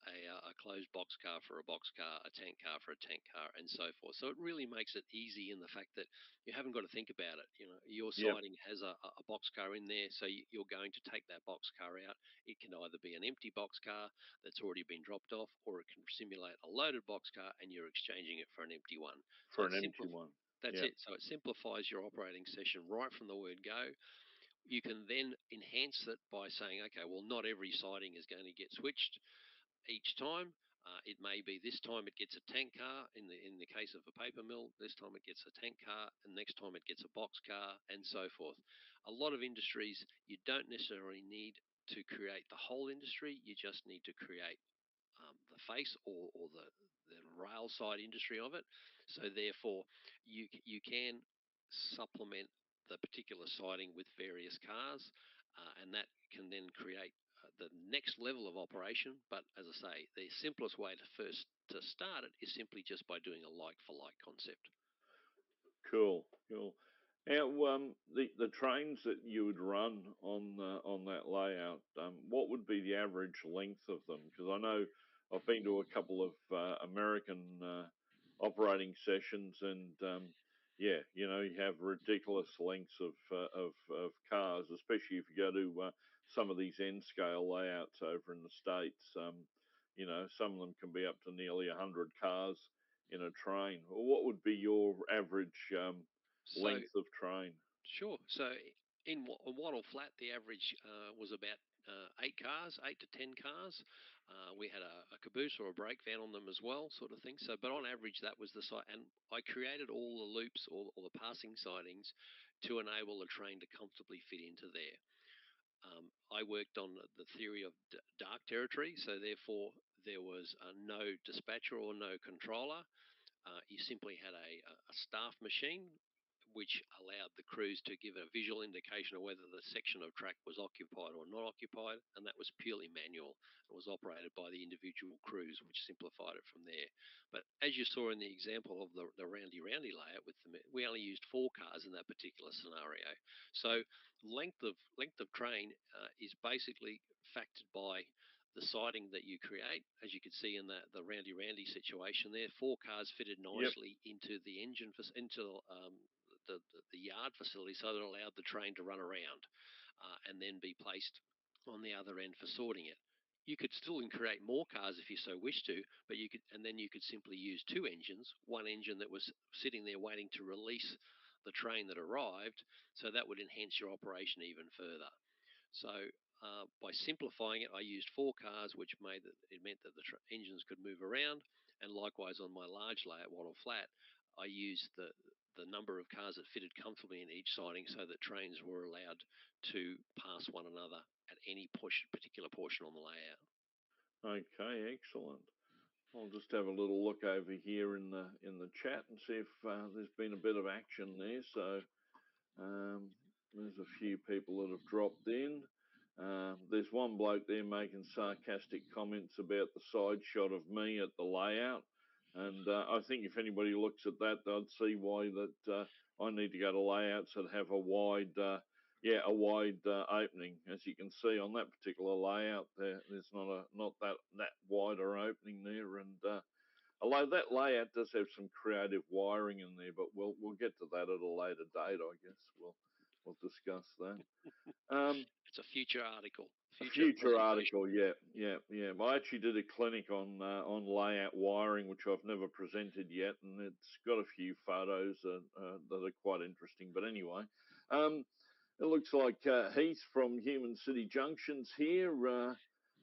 a closed boxcar for a boxcar, a tank car for a tank car, and so forth. So it really makes it easy in the fact that you haven't got to think about it. You know, your Yep. siding has a boxcar in there, so you're going to take that boxcar out. It can either be an empty boxcar that's already been dropped off, or it can simulate a loaded boxcar and you're exchanging it for an empty one. For an empty one. That's Yep. it. So it simplifies your operating session right from the word go. You can then enhance it by saying, okay, well, not every siding is going to get switched each time. It may be this time it gets a tank car in the case of a paper mill. This time it gets a tank car, and next time it gets a box car, and so forth. A lot of industries, you don't necessarily need to create the whole industry. You just need to create the face or the rail side industry of it. So therefore, you can supplement the particular siding with various cars, and that can then create the next level of operation. But as I say, the simplest way to start it is simply just by doing a like for like concept. Cool. Now, the trains that you would run on that layout, what would be the average length of them? Because I know I've been to a couple of American operating sessions, and yeah, you know, you have ridiculous lengths of cars, especially if you go to some of these N scale layouts over in the States. You know, some of them can be up to nearly 100 cars in a train. What would be your average length of train? Sure. So in Wattle Flat, the average was about 8 to 10 cars. We had a caboose or a brake van on them as well, sort of thing. So, but on average, that was the site. And I created all the loops, all the passing sidings, to enable the train to comfortably fit into there. I worked on the theory of dark territory, so therefore there was no dispatcher or no controller. You simply had a staff machine which allowed the crews to give a visual indication of whether the section of track was occupied or not occupied, and that was purely manual. It was operated by the individual crews, which simplified it from there. But as you saw in the example of the roundy layout with we only used 4 cars in that particular scenario. So length of train is basically factored by the siding that you create. As you can see in the roundy situation there, 4 cars fitted nicely into the engine, into the yard facility, so that it allowed the train to run around and then be placed on the other end for sorting it. You could still create more cars if you so wished to, but you could simply use 2 engines, one engine that was sitting there waiting to release the train that arrived, so that would enhance your operation even further. So by simplifying it, I used 4 cars, which meant that the engines could move around, and likewise on my large layout, Wattle Flat, I used the number of cars that fitted comfortably in each siding, so that trains were allowed to pass one another at any particular portion on the layout. Okay, excellent. I'll just have a little look over here in the chat and see if there's been a bit of action there. So there's a few people that have dropped in. There's one bloke there making sarcastic comments about the side shot of me at the layout. And I think if anybody looks at that, they'd see why that I need to go to layouts that have a wide opening. As you can see on that particular layout, there's not that wider opening there, and Although that layout does have some creative wiring in there, but we'll get to that at a later date, I guess. We'll discuss that. It's a future article. A future article, yeah. I actually did a clinic on layout wiring, which I've never presented yet, and it's got a few photos that are quite interesting. But anyway, it looks like Heath from Human City Junction's here,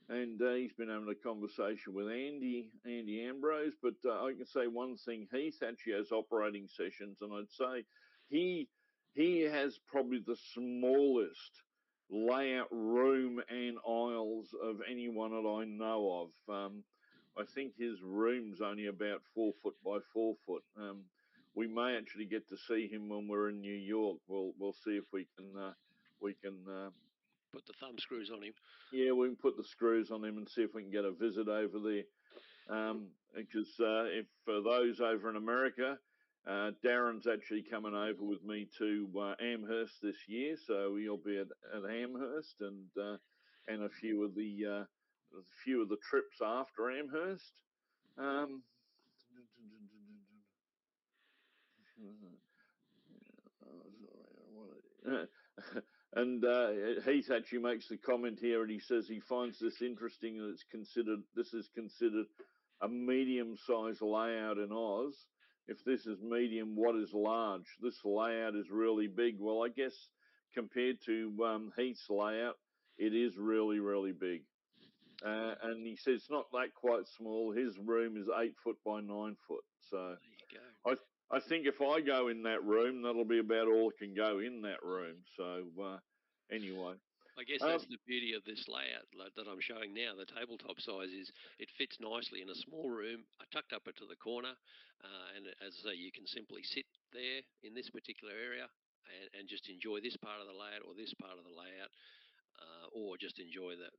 and he's been having a conversation with Andy Ambrose. But I can say one thing: Heath actually has operating sessions, and I'd say he has probably the smallest layout room and aisles of anyone that I know of. I think his room's only about 4 foot by 4 foot. We may actually get to see him when we're in New York. We'll see if we can put the thumb screws on him. Yeah, we can put the screws on him and see if we can get a visit over there. Because if for those over in America, Darren's actually coming over with me to Amherst this year, so he'll be at Amherst and a few of the trips after Amherst. And Heath actually makes the comment here, and he says he finds this interesting, and this is considered a medium-sized layout in Oz. If this is medium, what is large? This layout is really big. Well, I guess compared to Heath's layout, it is really, really big. And he says it's not that quite small. His room is 8 foot by 9 foot. So there you go. I think if I go in that room, that'll be about all that can go in that room. So anyway. I guess that's the beauty of this layout that I'm showing now. The tabletop size is it fits nicely in a small room. I tucked up it to the corner, and as I say, you can simply sit there in this particular area and just enjoy this part of the layout or this part of the layout, or just enjoy that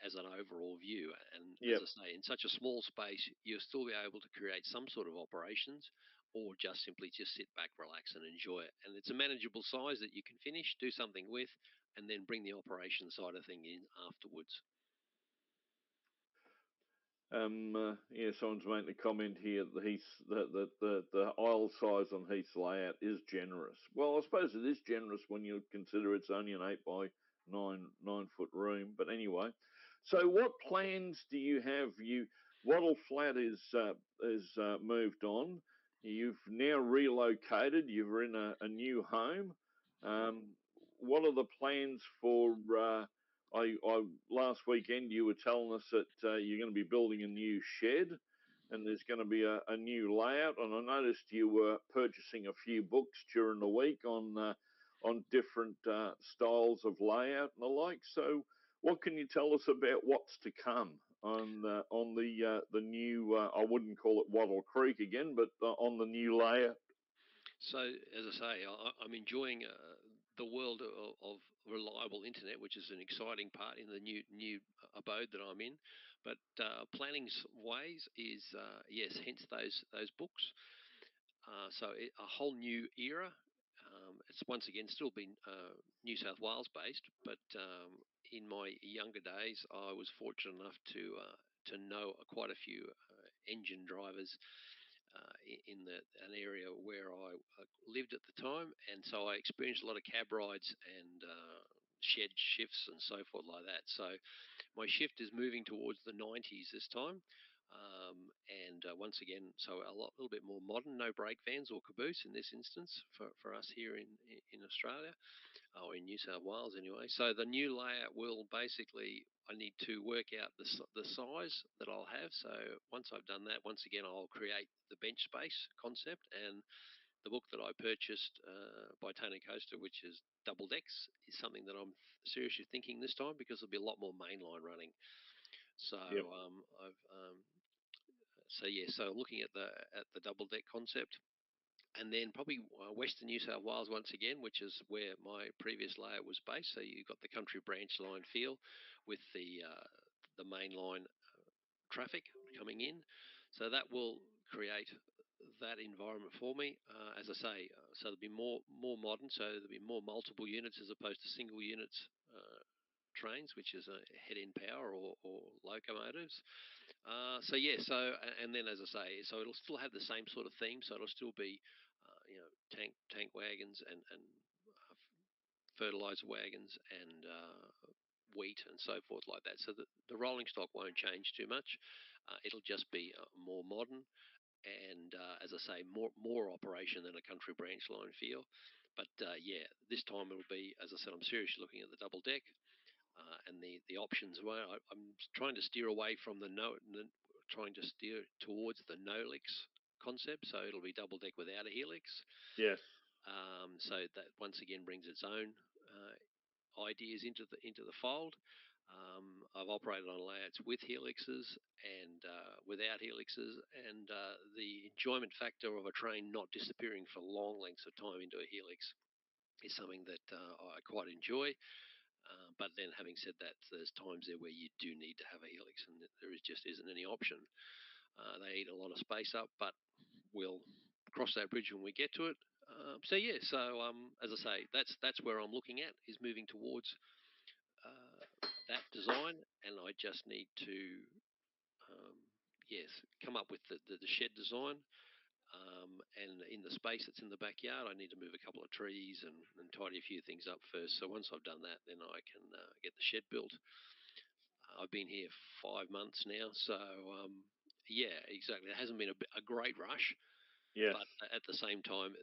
as an overall view. And as I say, in such a small space, you'll still be able to create some sort of operations, or just simply just sit back, relax, and enjoy it. And it's a manageable size that you can finish, do something with, and then bring the operation side of thing in afterwards. Someone's making a comment here that the aisle size on Heath's layout is generous. Well, I suppose it is generous when you consider it's only an 8 by 9 foot room. But anyway, so what plans do you have? Wattle Flat is moved on. You've now relocated. You're in a new home. What are the plans for? I last weekend you were telling us that you're going to be building a new shed, and there's going to be a new layout. And I noticed you were purchasing a few books during the week on different styles of layout and the like. So, what can you tell us about what's to come on the new? I wouldn't call it Wattle Creek again, but on the new layout. So, as I say, I'm enjoying the world of reliable internet, which is an exciting part in the new abode that I'm in. But planning ways is yes, hence those books. So a whole new era. It's once again still been New South Wales based, but in my younger days, I was fortunate enough to know quite a few engine drivers in an area where I lived at the time, and so I experienced a lot of cab rides and shed shifts and so forth like that. So my shift is moving towards the 90s this time, and once again, so a little bit more modern, no brake vans or caboose in this instance for us here in Australia. Or in New South Wales anyway. So the new layout will basically, I need to work out the size that I'll have. So once I've done that, once again, I'll create the bench space concept. And the book that I purchased by Tony Coaster, which is Double Decks, is something that I'm seriously thinking this time, because there'll be a lot more mainline running. So so looking at the double deck concept. And then probably Western New South Wales once again, which is where my previous layout was based. So you've got the country branch line feel with the main line traffic coming in. So that will create that environment for me. As I say, so there'll be more modern. So there'll be more multiple units as opposed to single units trains, which is head-end power or locomotives. And then as I say, so it'll still have the same sort of theme. So it'll still be, tank wagons and fertilizer wagons and wheat and so forth like that. So the rolling stock won't change too much. It'll just be more modern and, as I say, more operation than a country branch line feel. But this time it'll be, as I said, I'm seriously looking at the double deck and the options. Well, I'm trying to steer away from trying to steer towards the Nolix concept. So it'll be double deck without a helix. Yes. So that once again brings its own ideas into the fold. I've operated on layouts with helixes and without helixes, and the enjoyment factor of a train not disappearing for long lengths of time into a helix is something that I quite enjoy. But then, having said that, there's times there where you do need to have a helix, and there just isn't any option. They eat a lot of space up, but we'll cross that bridge when we get to it. As I say, that's where I'm looking at, is moving towards that design, and I just need to come up with the shed design. And in the space that's in the backyard, I need to move a couple of trees and tidy a few things up first. So once I've done that, then I can get the shed built. I've been here 5 months now, so exactly. It hasn't been a great rush, Yes. but at the same time,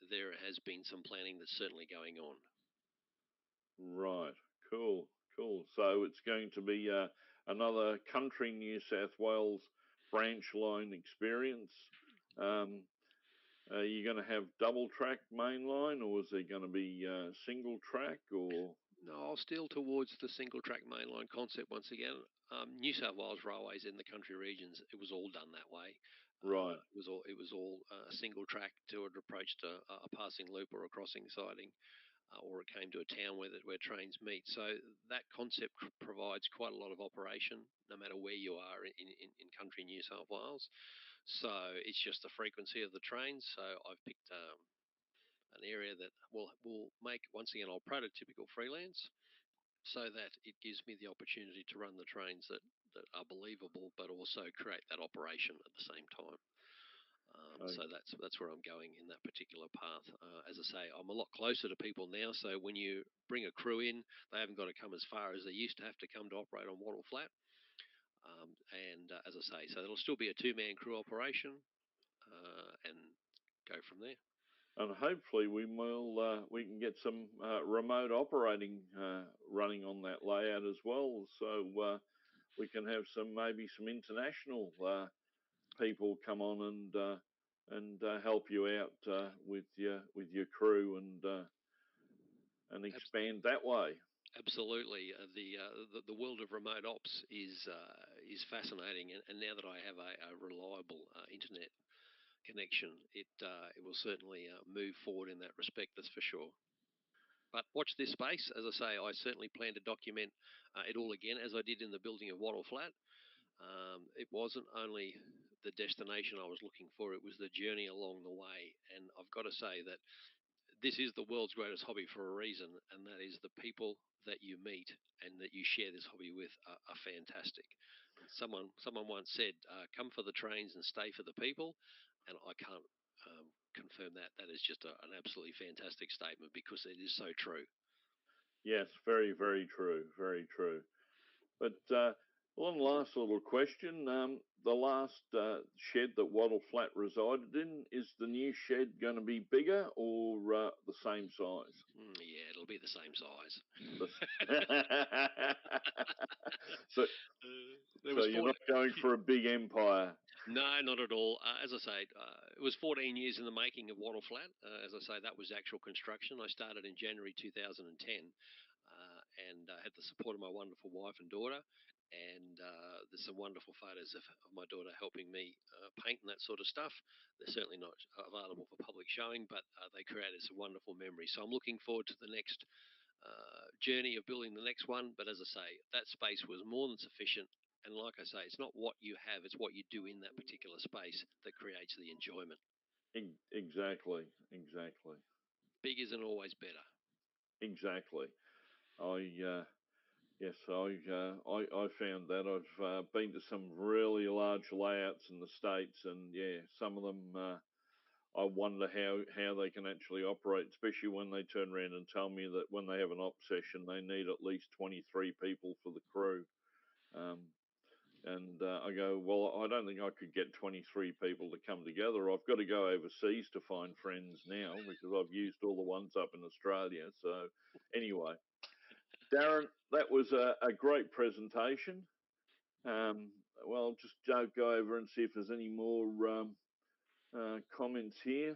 there has been some planning that's certainly going on. Right. Cool. So it's going to be another country New South Wales branch line experience. Are you going to have double track mainline, or is there going to be single track, or? No, I'll steer towards the single track mainline concept once again. New South Wales Railways in the country regions, it was all done that way. Right. It was all a single track to an approach to a passing loop or a crossing siding, or it came to a town where trains meet. So that concept provides quite a lot of operation, no matter where you are in country New South Wales. So it's just the frequency of the trains. So I've picked an area that will make, once again, I'll prototypical freelance, so that it gives me the opportunity to run the trains that are believable, but also create that operation at the same time. So that's where I'm going in that particular path. As I say, I'm a lot closer to people now. So when you bring a crew in, they haven't got to come as far as they used to have to come to operate on Wattle Flat. As I say, so it'll still be a 2-man crew operation, and go from there. And hopefully we can get some remote operating running on that layout as well. So we can have maybe some international people come on and help you out with your crew and expand that way. Absolutely, the world of remote ops is fascinating, and now that I have a reliable internet connection, it will certainly move forward in that respect. That's for sure. But watch this space. As I say, I certainly plan to document it all again, as I did in the building of Wattle Flat. It wasn't only the destination I was looking for, it was the journey along the way. And I've got to say that this is the world's greatest hobby for a reason, and that is the people that you meet and that you share this hobby with are fantastic. And someone once said, come for the trains and stay for the people. And I can't confirm that. That is just an absolutely fantastic statement, because it is so true. Yes, very, very true. Very true. But one last little question. The last shed that Wattle Flat resided in, is the new shed going to be bigger or the same size? Yeah, it'll be the same size. So you're not going for a big empire? No, not at all. As I say, it was 14 years in the making of Wattle Flat. As I say, that was actual construction. I started in January 2010, and had the support of my wonderful wife and daughter. And there's some wonderful photos of my daughter helping me paint and that sort of stuff. They're certainly not available for public showing, but they created some wonderful memories. So I'm looking forward to the next journey of building the next one. But as I say, that space was more than sufficient. And like I say, it's not what you have, it's what you do in that particular space that creates the enjoyment. Exactly. Big isn't always better. Exactly. I Yes, I found that. I've been to some really large layouts in the States, and yeah, some of them I wonder how they can actually operate, especially when they turn around and tell me that when they have an op session, they need at least 23 people for the crew. And I go, well, I don't think I could get 23 people to come together. I've got to go overseas to find friends now because I've used all the ones up in Australia. So anyway, Darren, that was a great presentation. Well, I'll just go over and see if there's any more comments here.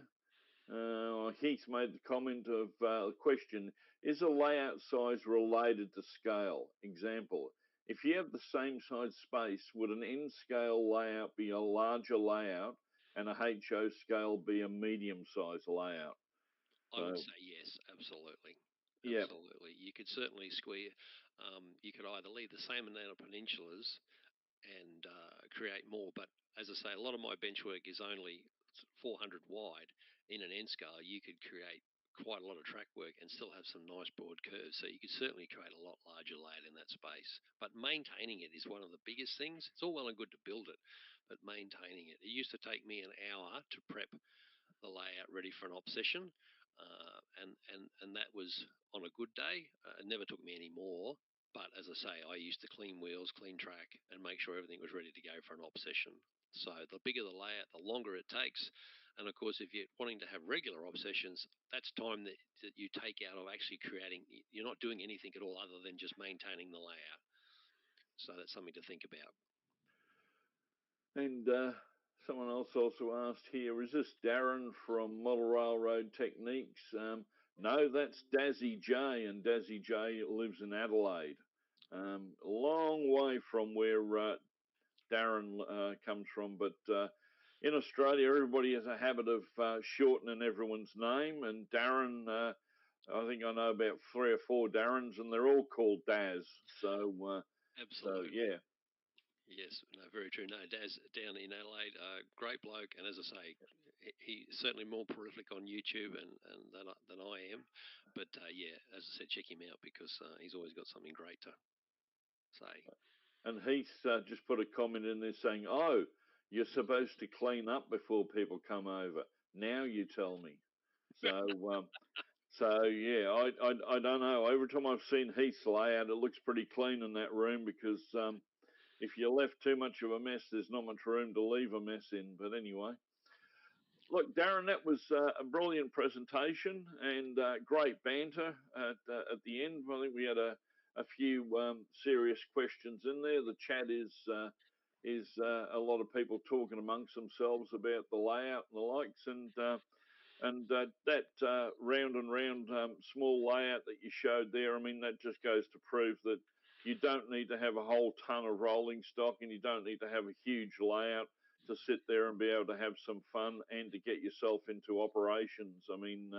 Heath made the comment of the question, is a layout size related to scale? Example, if you have the same size space, would an N scale layout be a larger layout and a HO scale be a medium size layout? I would say yes, absolutely. Yeah. Absolutely. You could certainly square, you could either leave the same amount of peninsulas and create more. But as I say, a lot of my bench work is only 400 wide. In an N scale, you could create quite a lot of track work and still have some nice broad curves. So you could certainly create a lot larger layout in that space. But maintaining it is one of the biggest things. It's all well and good to build it, but maintaining it. It used to take me an hour to prep the layout ready for an op session. And that was on a good day. It never took me any more. But as I say, I used to clean wheels, clean track, and make sure everything was ready to go for an op session. So the bigger the layout, the longer it takes. And of course, if you're wanting to have regular op sessions, that's time that you take out of actually creating. You're not doing anything at all other than just maintaining the layout. So that's something to think about. And someone else also asked here, is this Darren from Model Railroad Techniques? No, that's Dazzy J, and Dazzy J lives in Adelaide. A long way from where Darren comes from, but in Australia, everybody has a habit of shortening everyone's name, and Darren, I think I know about 3 or 4 Darrens, and they're all called Daz. So, Absolutely. So yeah. Yes, no, very true. No, Daz down in Adelaide, great bloke, and as I say, he's certainly more prolific on YouTube and than I am. But yeah, as I said, check him out because he's always got something great to say. And Heath just put a comment in there saying, "Oh, you're supposed to clean up before people come over. Now you tell me." So, so yeah, I don't know. Every time I've seen Heath's layout, it looks pretty clean in that room because if you left too much of a mess, there's not much room to leave a mess in. But anyway, look, Darren, that was a brilliant presentation and great banter at the end. I think we had a few serious questions in there. The chat is a lot of people talking amongst themselves about the layout and the likes, and that round and round small layout that you showed there, I mean, that just goes to prove that you don't need to have a whole ton of rolling stock and you don't need to have a huge layout to sit there and be able to have some fun and to get yourself into operations. I mean,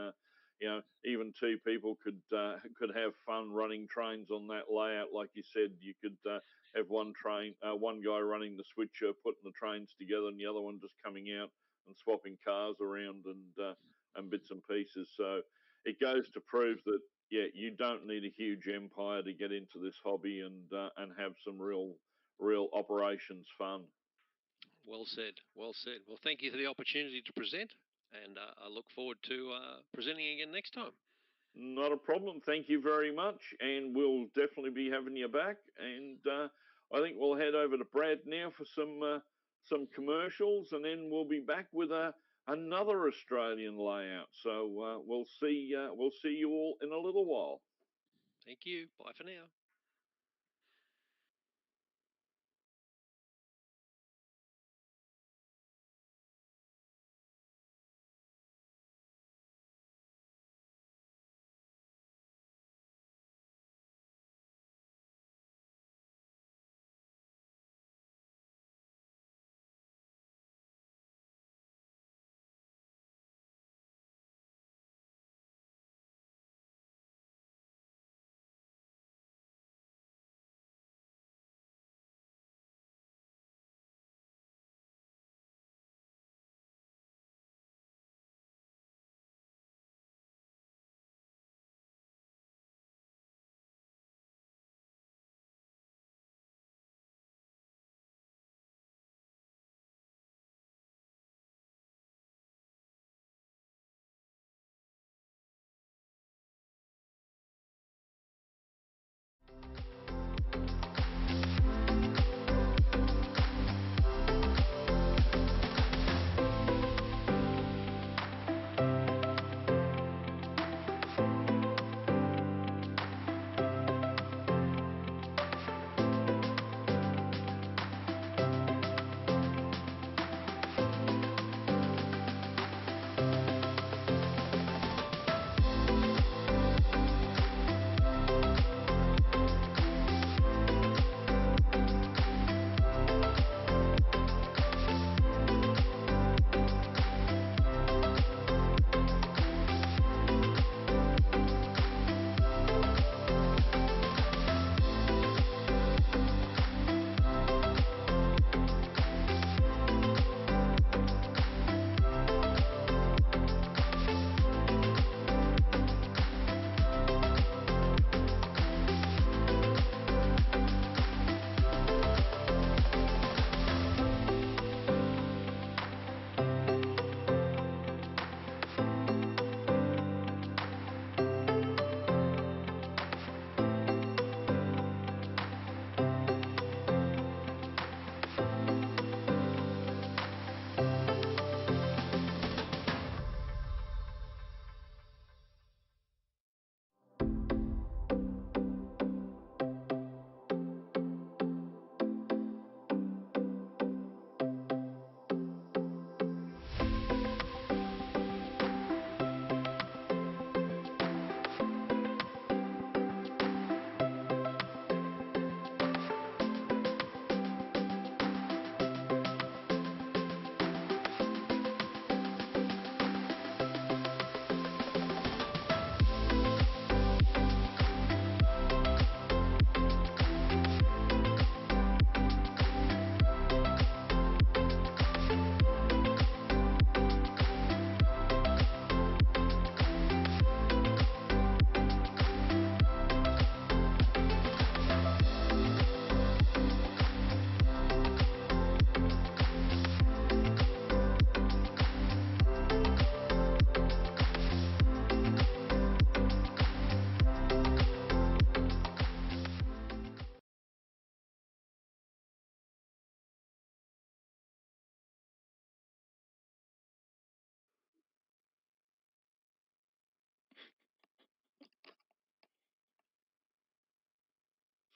even 2 people could have fun running trains on that layout. Like you said, you could have one guy running the switcher, putting the trains together, and the other one just coming out and swapping cars around and bits and pieces. So it goes to prove that you don't need a huge empire to get into this hobby and have some real operations fun. Well said. Well said. Well, thank you for the opportunity to present, and I look forward to presenting again next time. Not a problem. Thank you very much, and we'll definitely be having you back. And I think we'll head over to Brad now for some commercials, and then we'll be back with another Australian layout. So we'll see you all in a little while. Thank you. Bye for now.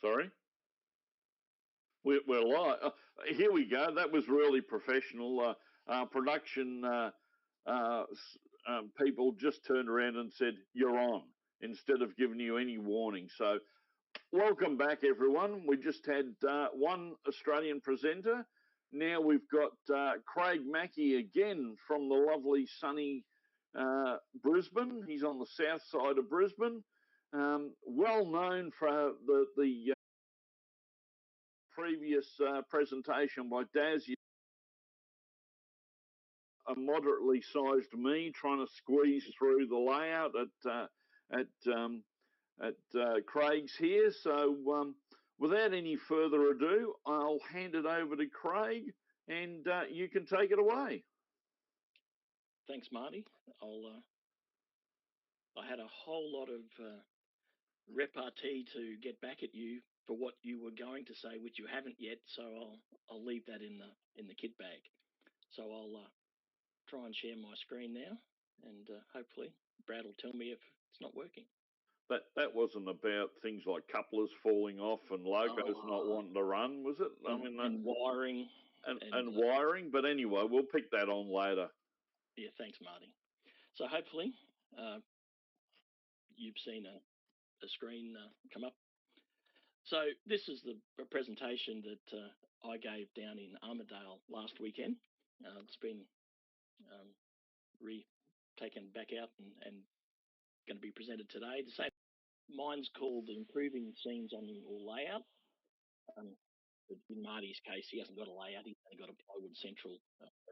Sorry? We're live. Here we go. That was really professional. Production people just turned around and said, "You're on," instead of giving you any warning. So welcome back, everyone. We just had one Australian presenter. Now we've got Craig Mackie again from the lovely sunny Brisbane. He's on the south side of Brisbane. Well known for the previous presentation by Daz. A moderately sized me trying to squeeze through the layout at Craig's here. So without any further ado, I'll hand it over to Craig, and you can take it away. Thanks, Marty. I had a whole lot of repartee to get back at you for what you were going to say, which you haven't yet. So I'll leave that in the kit bag. So I'll try and share my screen now, and hopefully Brad will tell me if it's not working. That wasn't about things like couplers falling off and logos not wanting to run, was it? And wiring. And wiring, but anyway, we'll pick that on later. Yeah, thanks, Marty. So hopefully you've seen a screen come up. So this is the presentation that I gave down in Armidale last weekend. It's been taken back out and going to be presented today. The same. Mine's called Improving Scenes on Your Layout. In Marty's case, he hasn't got a layout. He's only got a plywood central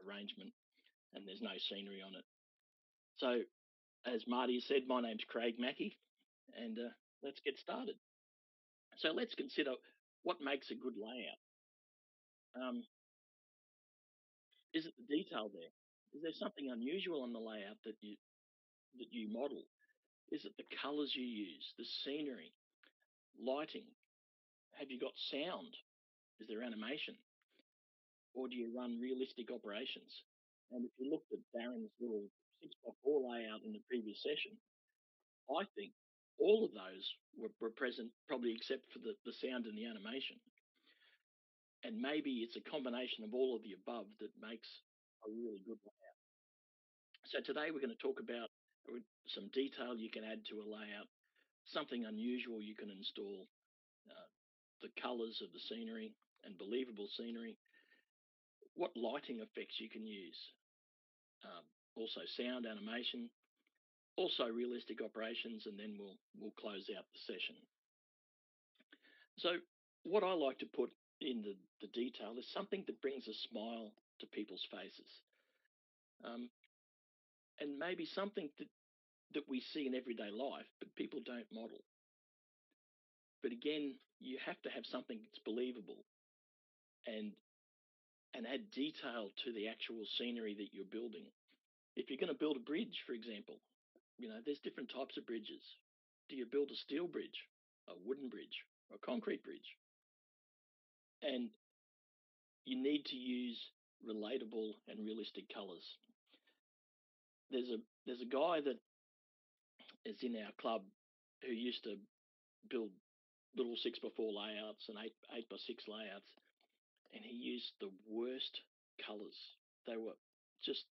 arrangement, and there's no scenery on it. So, as Marty said, my name's Craig Mackie, and let's get started. So let's consider what makes a good layout. Is it the detail there? Is there something unusual on the layout that you model? Is it the colours you use, the scenery, lighting, Have you got sound? Is there animation? Or do you run realistic operations? And if you looked at Darren's little 6x4 layout in the previous session, I think all of those were present, probably except for the sound and the animation. And maybe it's a combination of all of the above that makes a really good layout. So today we're going to talk about some detail you can add to a layout, something unusual you can install, the colors of the scenery and believable scenery, what lighting effects you can use, also sound, animation, also realistic operations, and then we'll close out the session. So what I like to put in the detail is something that brings a smile to people's faces, and maybe something that we see in everyday life, but people don't model. But again, you have to have something that's believable and add detail to the actual scenery that you're building. If you're going to build a bridge, for example, there's different types of bridges. Do you build a steel bridge, a wooden bridge, or a concrete bridge? And you need to use relatable and realistic colors. There's a guy that is in our club who used to build little 6x4 layouts and 8x6 layouts, and he used the worst colors. They were just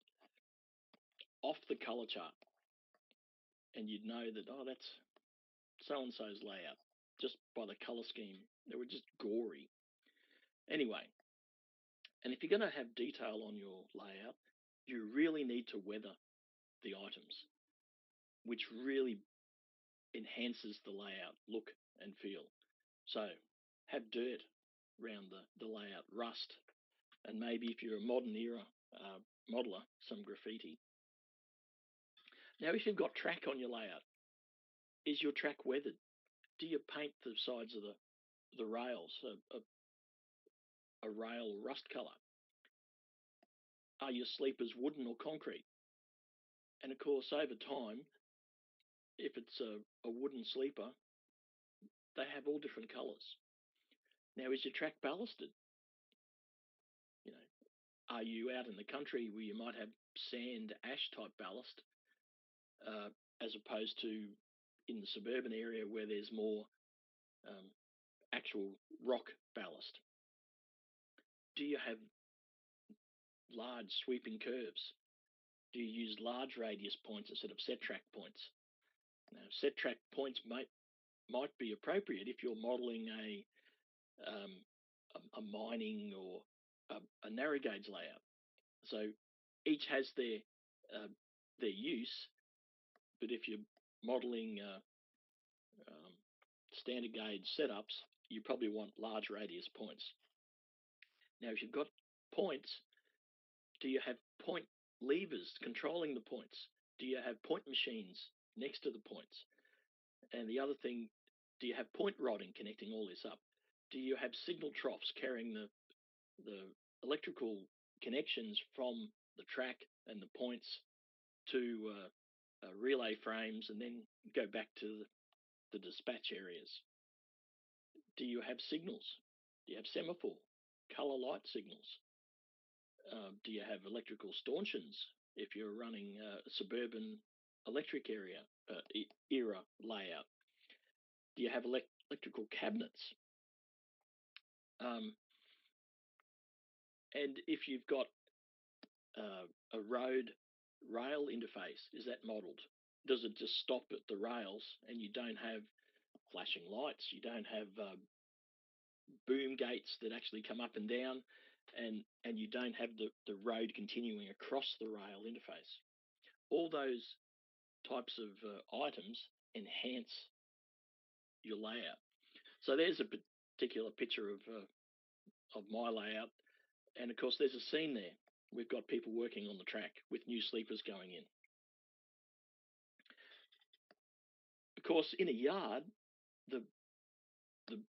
off the color chart, and you'd know that, oh, that's so and so's layout just by the color scheme. They were just gory. Anyway, and if you're going to have detail on your layout, you really need to weather the items, which really enhances the layout look and feel. So have dirt around the layout, rust, and maybe if you're a modern era modeler, some graffiti. Now, if you've got track on your layout, is your track weathered? Do you paint the sides of the rails a rail rust color? Are your sleepers wooden or concrete? And of course, over time, if it's a wooden sleeper, they have all different colors. Now, is your track ballasted? Are you out in the country where you might have sand, ash type ballast, as opposed to in the suburban area where there's more actual rock ballast? Do you have large sweeping curves? Do you use large radius points instead of set track points? Now, set track points might be appropriate if you're modeling a mining or a narrow gauge layout. So each has their use, but if you're modeling standard gauge setups, you probably want large radius points. Now, if you've got points, do you have point levers controlling the points? Do you have point machines next to the points? And the other thing, do you have point rodding connecting all this up? Do you have signal troughs carrying the electrical connections from the track and the points to relay frames and then go back to the dispatch areas? Do you have signals? Do you have semaphore, color light signals? Do you have electrical stanchions if you're running a suburban electric era layout? Do you have electrical cabinets? And if you've got a road rail interface, is that modeled? Does it just stop at the rails and you don't have flashing lights? You don't have boom gates that actually come up and down, and you don't have the road continuing across the rail interface? All those types of items enhance your layout. So there's a particular picture of my layout, and of course there's a scene there. We've got people working on the track with new sleepers going in. Of course, in a yard, the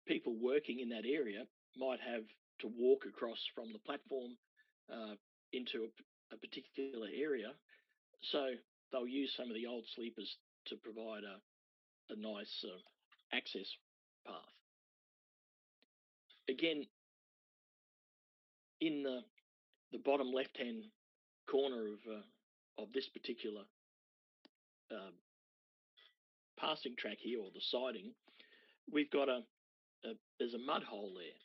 people working in that area might have to walk across from the platform into a particular area, so they'll use some of the old sleepers to provide a nice access path. again, in the bottom left-hand corner of this particular passing track here, or the siding, we've got there's a mud hole there.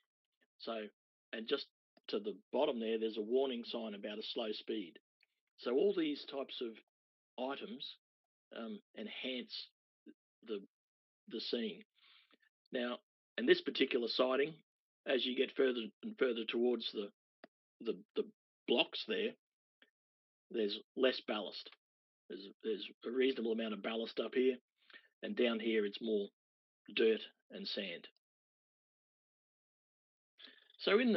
So, and just to the bottom there, there's a warning sign about a slow speed. So all these types of items enhance the scene. Now, and this particular siding, as you get further and further towards the blocks there, there's less ballast. There's a reasonable amount of ballast up here, and down here it's more dirt and sand. So in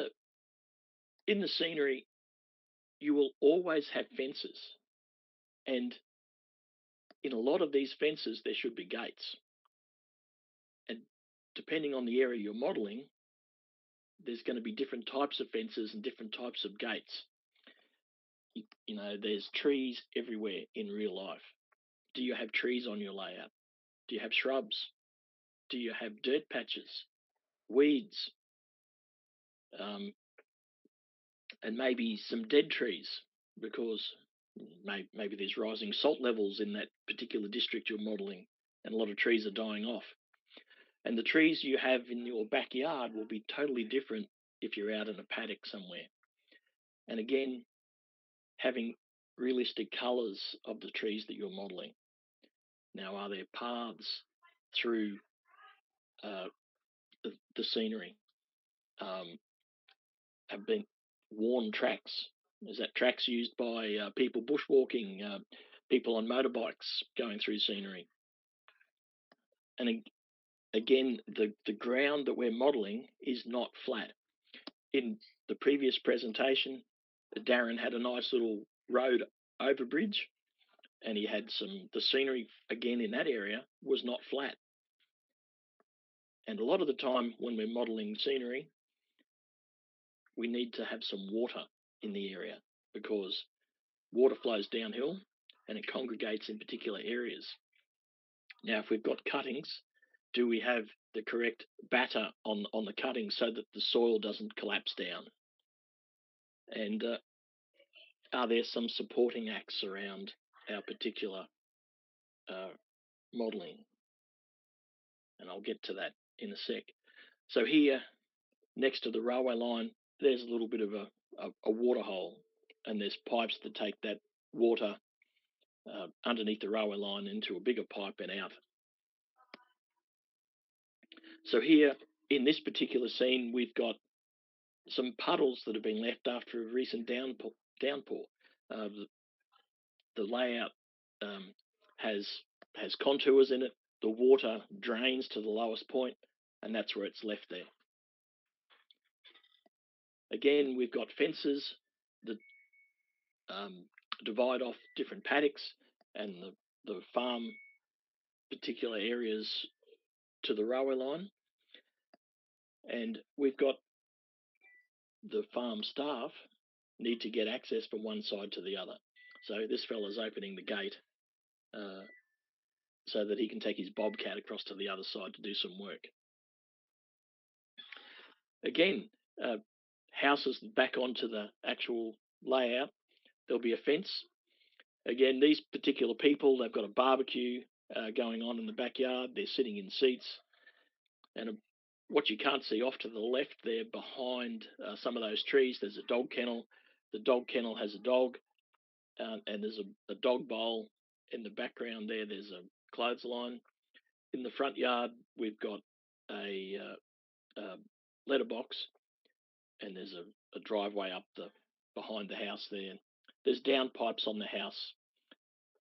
the scenery, you will always have fences, and in a lot of these fences there should be gates. And depending on the area you're modelling, there's going to be different types of fences and different types of gates. You know, there's trees everywhere in real life. Do you have trees on your layout? Do you have shrubs? Do you have dirt patches, weeds, and maybe some dead trees, because maybe there's rising salt levels in that particular district you're modelling, and a lot of trees are dying off. And the trees you have in your backyard will be totally different if you're out in a paddock somewhere. And again, having realistic colours of the trees that you're modelling. Now, are there paths through the scenery? Have been worn tracks? Is that tracks used by people bushwalking, people on motorbikes going through scenery? And again, the ground that we're modelling is not flat. In the previous presentation, Darren had a nice little road overbridge, and he had the scenery again in that area was not flat. And a lot of the time when we're modelling scenery, we need to have some water in the area, because water flows downhill and it congregates in particular areas. Now, if we've got cuttings, do we have the correct batter on the cuttings so that the soil doesn't collapse down? And are there some supporting acts around our particular modelling? And I'll get to that in a sec. So here, next to the railway line, there's a little bit of a water hole, and there's pipes that take that water underneath the railway line into a bigger pipe and out. So here, in this particular scene, we've got some puddles that have been left after a recent downpour. The layout has contours in it. The water drains to the lowest point, and that's where it's left there. Again, we've got fences that divide off different paddocks and the farm particular areas to the railway line. And we've got the farm staff need to get access from one side to the other. So this fella's opening the gate so that he can take his bobcat across to the other side to do some work. Again, houses back onto the actual layout, there'll be a fence. Again, these particular people, they've got a barbecue going on in the backyard. They're sitting in seats. And what you can't see off to the left there behind some of those trees, there's a dog kennel. The dog kennel has a dog, and there's a dog bowl in the background there. There's a clothesline. In the front yard, we've got a letterbox, and there's a driveway up behind the house there. There's downpipes on the house,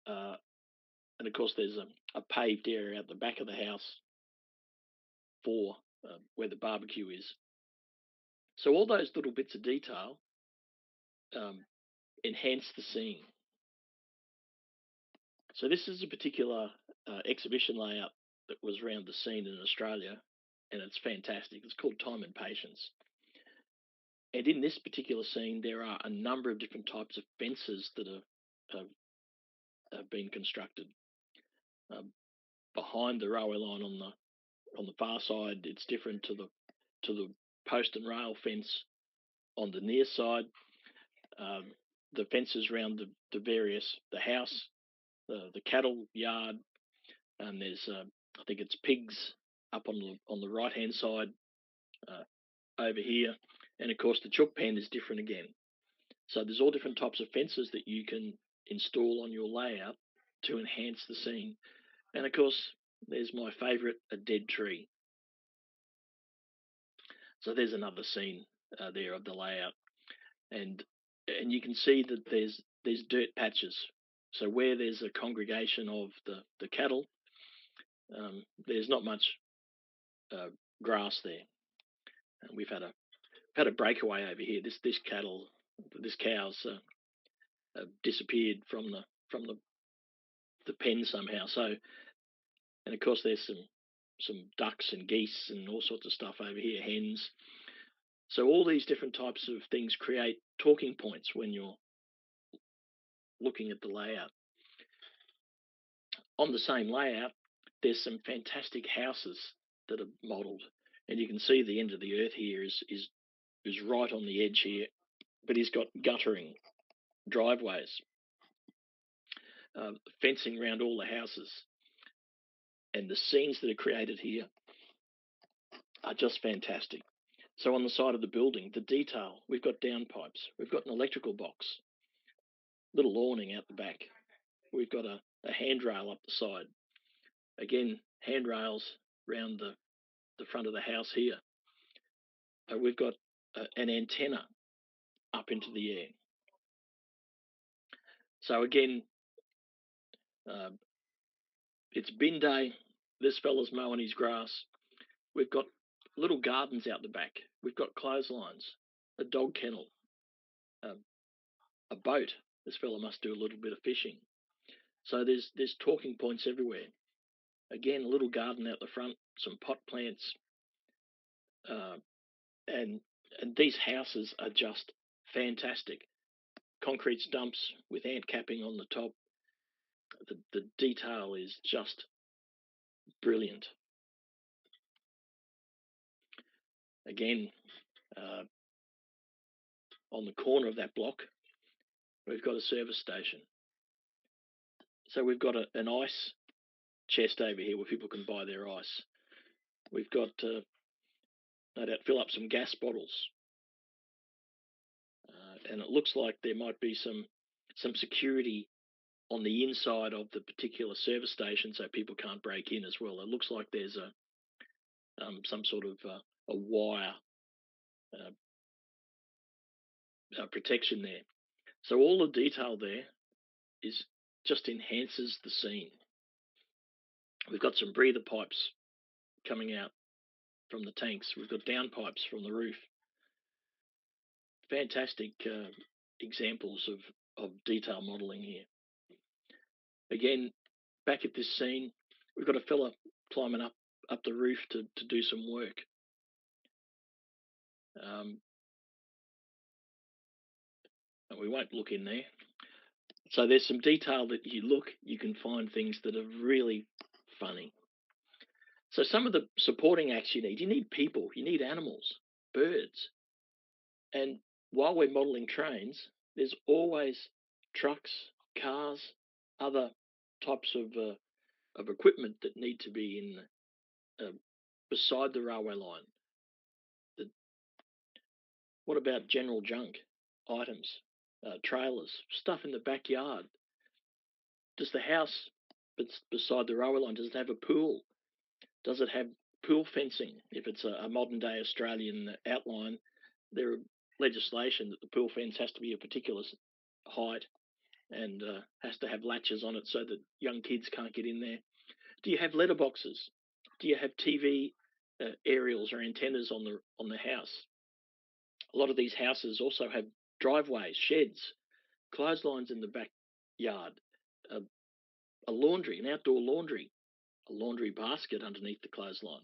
and of course there's a paved area at the back of the house for where the barbecue is. So all those little bits of detail enhance the scene. So this is a particular exhibition layout that was around the scene in Australia, and it's fantastic. It's called Time and Patience. And in this particular scene, there are a number of different types of fences that have been constructed. Behind the railway line on the far side, it's different to the post and rail fence on the near side, the fences around the house, the cattle yard, and there's I think it's pigs up on the right hand side over here, and of course the chook pen is different again. So there's all different types of fences that you can install on your layout to enhance the scene. And of course, there's my favourite, a dead tree. So there's another scene there of the layout, and you can see that there's dirt patches. So where there's a congregation of the cattle, there's not much grass there. And we've had a breakaway over here. This cow's disappeared from the pen somehow. So, and of course there's some ducks and geese and all sorts of stuff over here, hens. So all these different types of things create talking points when you're looking at the layout. On the same layout, there's some fantastic houses that are modelled, and you can see the end of the earth here is right on the edge here, but he's got guttering driveways, fencing around all the houses, and the scenes that are created here are just fantastic. So on the side of the building, the detail, we've got downpipes, we've got an electrical box, little awning out the back, we've got a handrail up the side, again handrails around the front of the house here. We've got an antenna up into the air. So again, it's bin day. This fella's mowing his grass. We've got little gardens out the back. We've got clotheslines, a dog kennel, a boat. This fella must do a little bit of fishing. So there's talking points everywhere. Again, a little garden out the front, some pot plants, and these houses are just fantastic. Concrete stumps with ant capping on the top. The detail is just brilliant. Again, on the corner of that block, we've got a service station. So we've got an ice chest over here where people can buy their ice. We've got, no doubt, fill up some gas bottles. And it looks like there might be some security on the inside of the particular service station so people can't break in as well. It looks like there's some sort of a wire protection there. So all the detail there is just enhances the scene. We've got some breather pipes coming out from the tanks. We've got downpipes from the roof. Fantastic examples of detail modelling here. Again, back at this scene, we've got a fella climbing up the roof to do some work. And we won't look in there. So there's some detail that you can find things that are really funny. So some of the supporting acts you need people, you need animals, birds. And while we're modelling trains, there's always trucks, cars, other types of equipment that need to be in beside the railway line. What about general junk items, trailers, stuff in the backyard? Does the house beside the railway line, does it have a pool? Does it have pool fencing? If it's a modern day Australian outline, there are legislation that the pool fence has to be a particular height and has to have latches on it so that young kids can't get in there. Do you have letterboxes? Do you have TV aerials or antennas on the house? A lot of these houses also have driveways, sheds, clotheslines in the backyard, a laundry, an outdoor laundry, a laundry basket underneath the clothesline.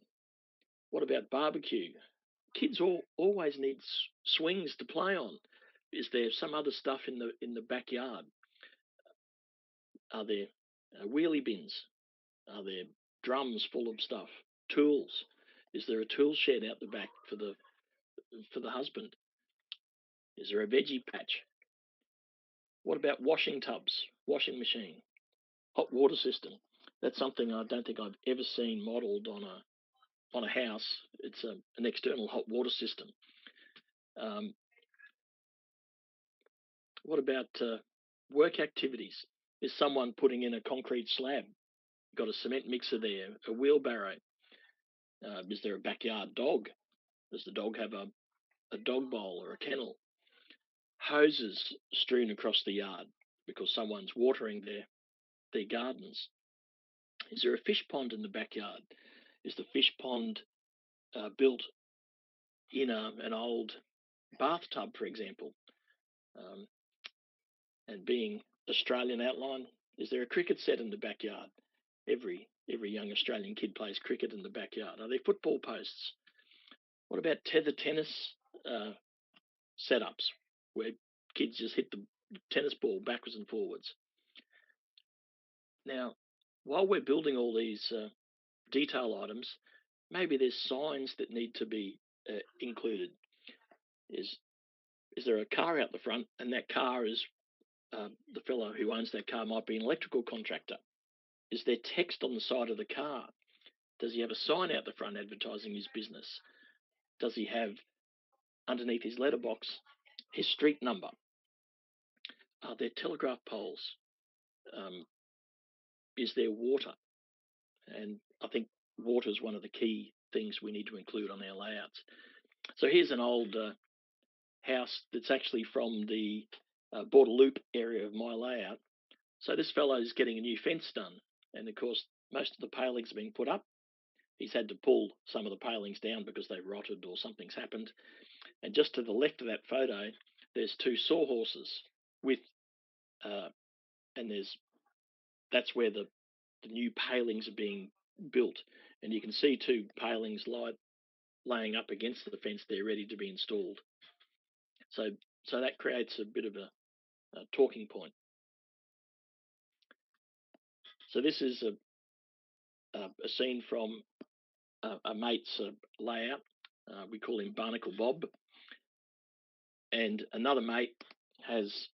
What about barbecue? Kids always need swings to play on. Is there some other stuff in the backyard? Are there wheelie bins? Are there drums full of stuff? Tools? Is there a tool shed out the back for the for the husband? Is there a veggie patch? What about washing tubs, washing machine, hot water system? That's something I don't think I've ever seen modelled on a house. It's an external hot water system. What about work activities? Is someone putting in a concrete slab? Got a cement mixer there, a wheelbarrow? Is there a backyard dog? Does the dog have a dog bowl or a kennel? Hoses strewn across the yard because someone's watering their gardens. Is there a fish pond in the backyard? Is the fish pond built in an old bathtub, for example? And being Australian outline, is there a cricket set in the backyard? Every young Australian kid plays cricket in the backyard. Are there football posts? What about tether tennis setups where kids just hit the tennis ball backwards and forwards? Now, while we're building all these detail items, maybe there's signs that need to be included. Is there a car out the front, and that car is the fellow who owns that car might be an electrical contractor? Is there text on the side of the car? Does he have a sign out the front advertising his business? Does he have underneath his letterbox his street number? Are there telegraph poles? Is there water? And I think water is one of the key things we need to include on our layouts. So here's an old house that's actually from the Border Loop area of my layout. So this fellow is getting a new fence done. And of course, most of the palings are being put up. He's had to pull some of the palings down because they rotted or something's happened. And just to the left of that photo, there's two sawhorses with, and that's where the new palings are being built. And you can see two palings laying up against the fence there, ready to be installed. So that creates a bit of a talking point. So this is a scene from a mate's layout. We call him Barnacle Bob. And another mate has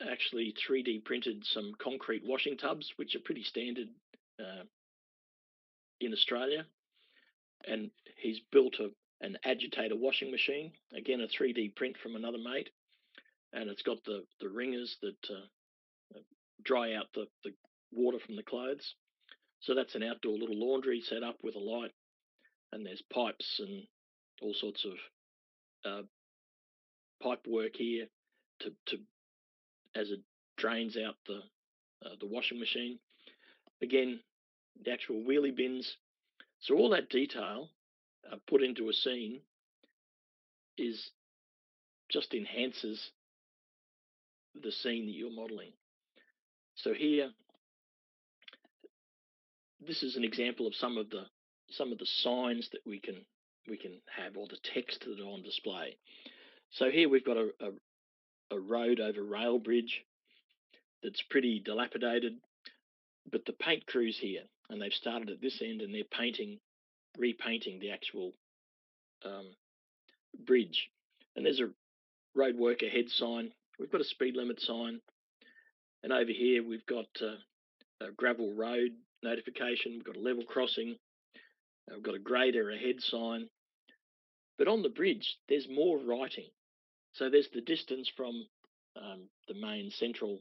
actually 3D printed some concrete washing tubs, which are pretty standard in Australia. And he's built an agitator washing machine, again a 3D print from another mate. And it's got the ringers that dry out the water from the clothes. So that's an outdoor little laundry set up with a light, and there's pipes and all sorts of pipe work here to as it drains out the washing machine. Again, the actual wheelie bins. So all that detail put into a scene just enhances the scene that you're modelling. So here, this is an example of some of the signs that we can have, or the text that are on display. So here we've got a road over rail bridge that's pretty dilapidated, but the paint crew's here, and they've started at this end, and they're repainting the actual bridge. And there's a road work ahead sign. We've got a speed limit sign, and over here we've got a gravel road notification. We've got a level crossing. We've got a grader ahead sign. But on the bridge, there's more writing. So there's the distance from the main central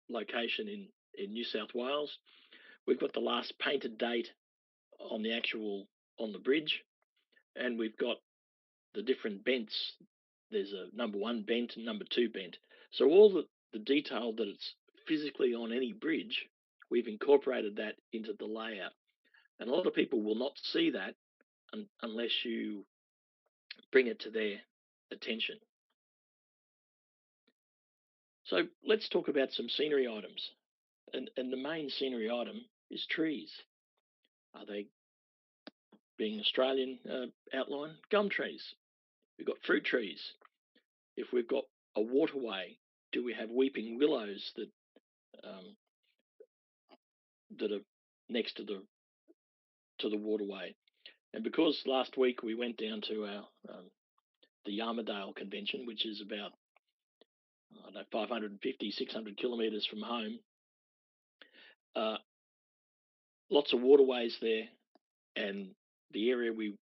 location in New South Wales. We've got the last painted date on the bridge, and we've got the different bents. There's a number 1 bent and number 2 bent. So all the detail that it's physically on any bridge, we've incorporated that into the layout. And a lot of people will not see that unless you bring it to their attention. So let's talk about some scenery items. And the main scenery item is trees. Are they, being Australian outline, gum trees? We've got fruit trees. If we've got a waterway, do we have weeping willows that are next to the waterway? And because last week we went down to our the Yarmerdale convention, which is about 550, 600 kilometres from home, lots of waterways there, and the area we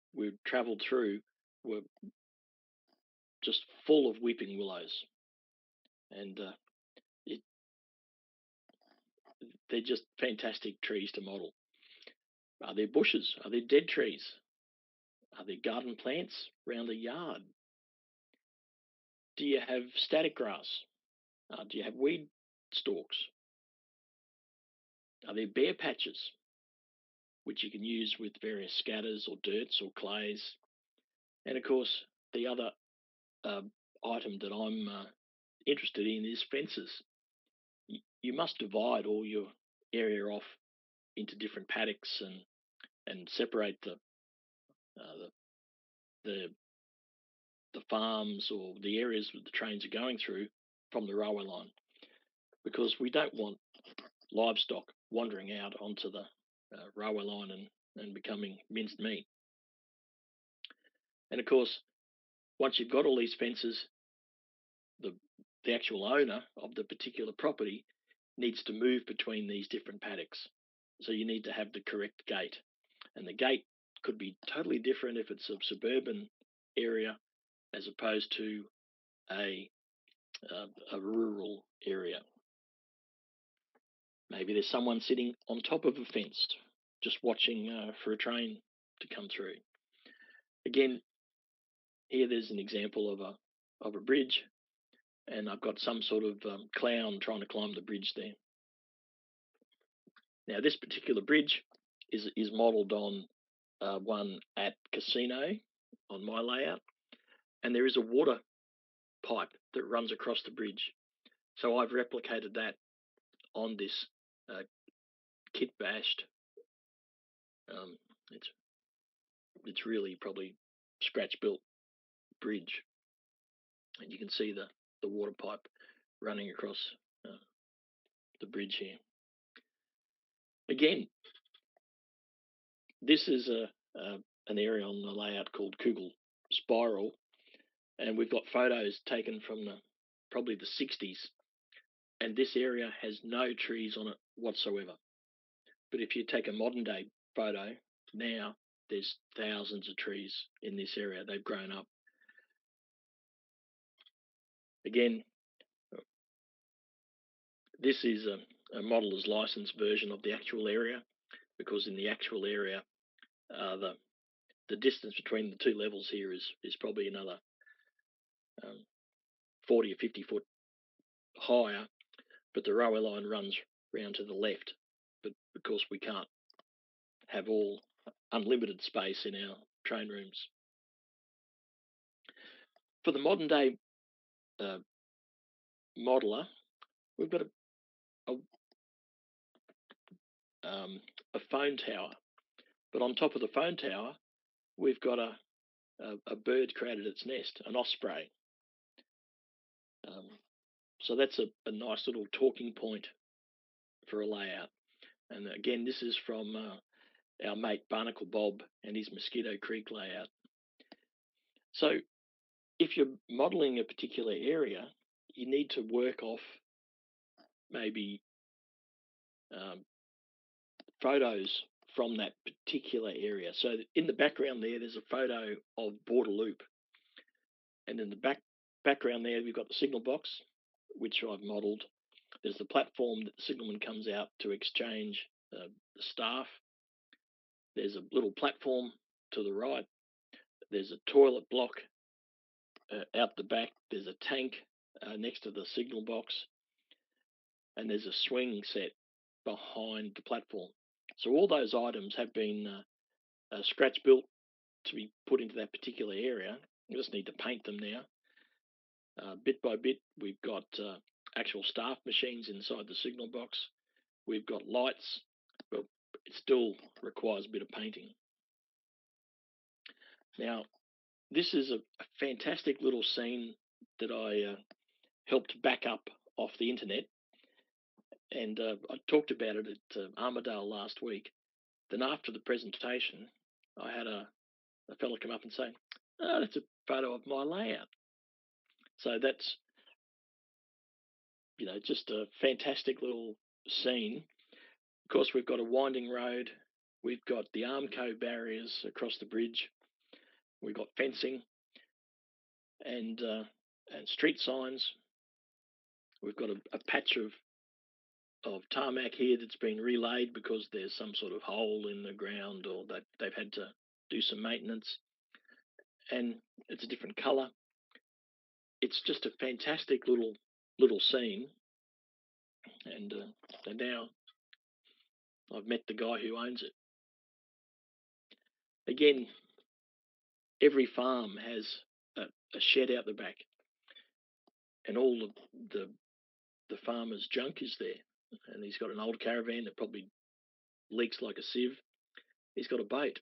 travelled through were just full of weeping willows, and they're just fantastic trees to model. Are there bushes? Are there dead trees? Are there garden plants around the yard? Do you have static grass? Do you have weed stalks? Are there bare patches, which you can use with various scatters or dirts or clays? And of course, the other item that I'm interested in is fences. You must divide all your area off into different paddocks and separate the farms or the areas that the trains are going through from the railway line, because we don't want livestock wandering out onto the railway line and becoming minced meat. And of course, once you've got all these fences, the actual owner of the particular property needs to move between these different paddocks. So you need to have the correct gate. And the gate could be totally different if it's a suburban area as opposed to a rural area. Maybe there's someone sitting on top of a fence just watching for a train to come through. Again, here there's an example of a bridge, and I've got some sort of clown trying to climb the bridge there. Now, this particular bridge is modelled on one at Casino on my layout, and there is a water pipe that runs across the bridge. So I've replicated that on this kit bashed. It's really probably scratch built bridge, and you can see the water pipe running across the bridge here. Again, this is an area on the layout called Kugel Spiral, and we've got photos taken from probably the 60s, and this area has no trees on it whatsoever. But if you take a modern day photo now, there's thousands of trees in this area. They've grown up. Again, this is a modeller's license version of the actual area, because in the actual area, the distance between the two levels here is probably another 40 or 50 foot higher, but the railway line runs round to the left. But because we can't have all unlimited space in our train rooms. For the modern day modeller, we've got a phone tower, but on top of the phone tower, we've got a bird created its nest, an osprey. So that's a nice little talking point for a layout. And again, this is from our mate Barnacle Bob and his Mosquito Creek layout. So if you're modelling a particular area, you need to work off maybe photos from that particular area. So in the background there's a photo of Border Loop. And in the background there, we've got the signal box, which I've modelled. There's the platform that the signalman comes out to exchange the staff. There's a little platform to the right. There's a toilet block out the back. There's a tank next to the signal box. And there's a swing set behind the platform. So all those items have been scratch built to be put into that particular area. You just need to paint them now. Bit by bit, we've got actual staff machines inside the signal box. We've got lights, but it still requires a bit of painting. Now, this is a fantastic little scene that I helped back up off the internet, and I talked about it at Armidale last week. Then after the presentation, I had a a fella come up and say, "Oh, that's a photo of my layout." So that's, just a fantastic little scene. Of course, we've got a winding road. We've got the Armco barriers across the bridge. We've got fencing and street signs. We've got a patch of tarmac here that's been relayed because there's some sort of hole in the ground, or that they've had to do some maintenance. And it's a different colour. It's just a fantastic little scene. And now I've met the guy who owns it. Again, every farm has a shed out the back, and all the farmer's junk is there. And he's got an old caravan that probably leaks like a sieve. He's got a boat.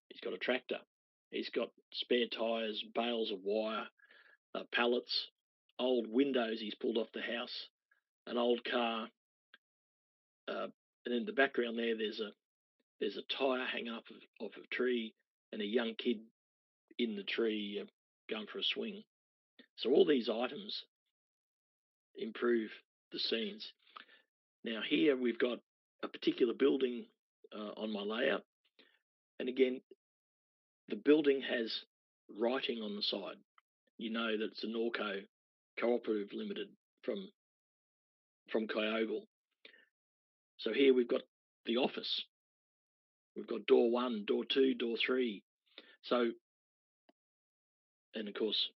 He's got a tractor. He's got spare tyres, bales of wire, pallets, old windows he's pulled off the house, an old car, and in the background there's a tyre hanging up off a tree, and a young kid in the tree going for a swing. So all these items improve the scenes. Now here we've got a particular building on my layout, and again, the building has writing on the side. You know that it's a Norco Cooperative Limited from Kyogle. So here we've got the office. We've got door 1, door 2, door 3. So, and of course,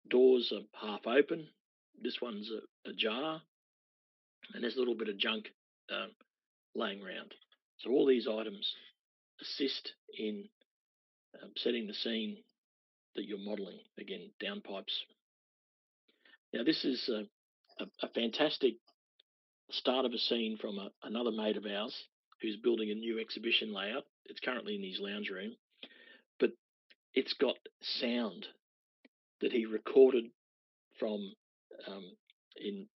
doors are half open. This one's ajar, and there's a little bit of junk laying around. So all these items assist in setting the scene that you're modelling. Again, downpipes. Now this is a fantastic start of a scene from another mate of ours who's building a new exhibition layout. It's currently in his lounge room, but it's got sound that he recorded from in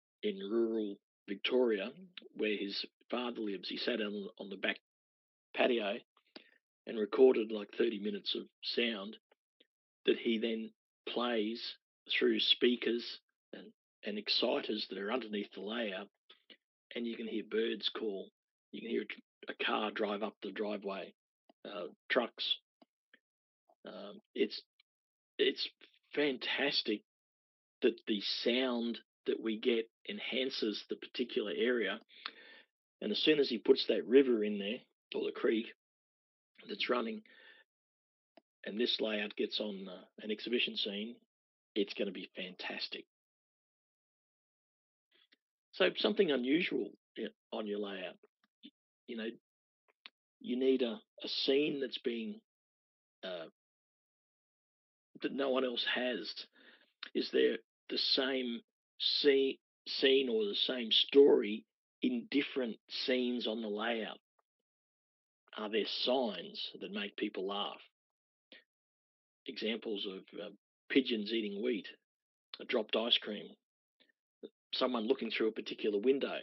rural Victoria, where his father lives. He sat on the back patio and recorded like 30 minutes of sound that he then plays through speakers and exciters that are underneath the layout, and you can hear birds call. You can hear a car drive up the driveway, trucks. It's fantastic that the sound that we get enhances the particular area. And as soon as he puts that river in there, or the creek that's running, and this layout gets on an exhibition scene, it's going to be fantastic. So something unusual on your layout. You need a scene that's being that no one else has. Is there the same scene or the same story in different scenes on the layout? Are there signs that make people laugh? Examples of pigeons eating wheat, a dropped ice cream, someone looking through a particular window,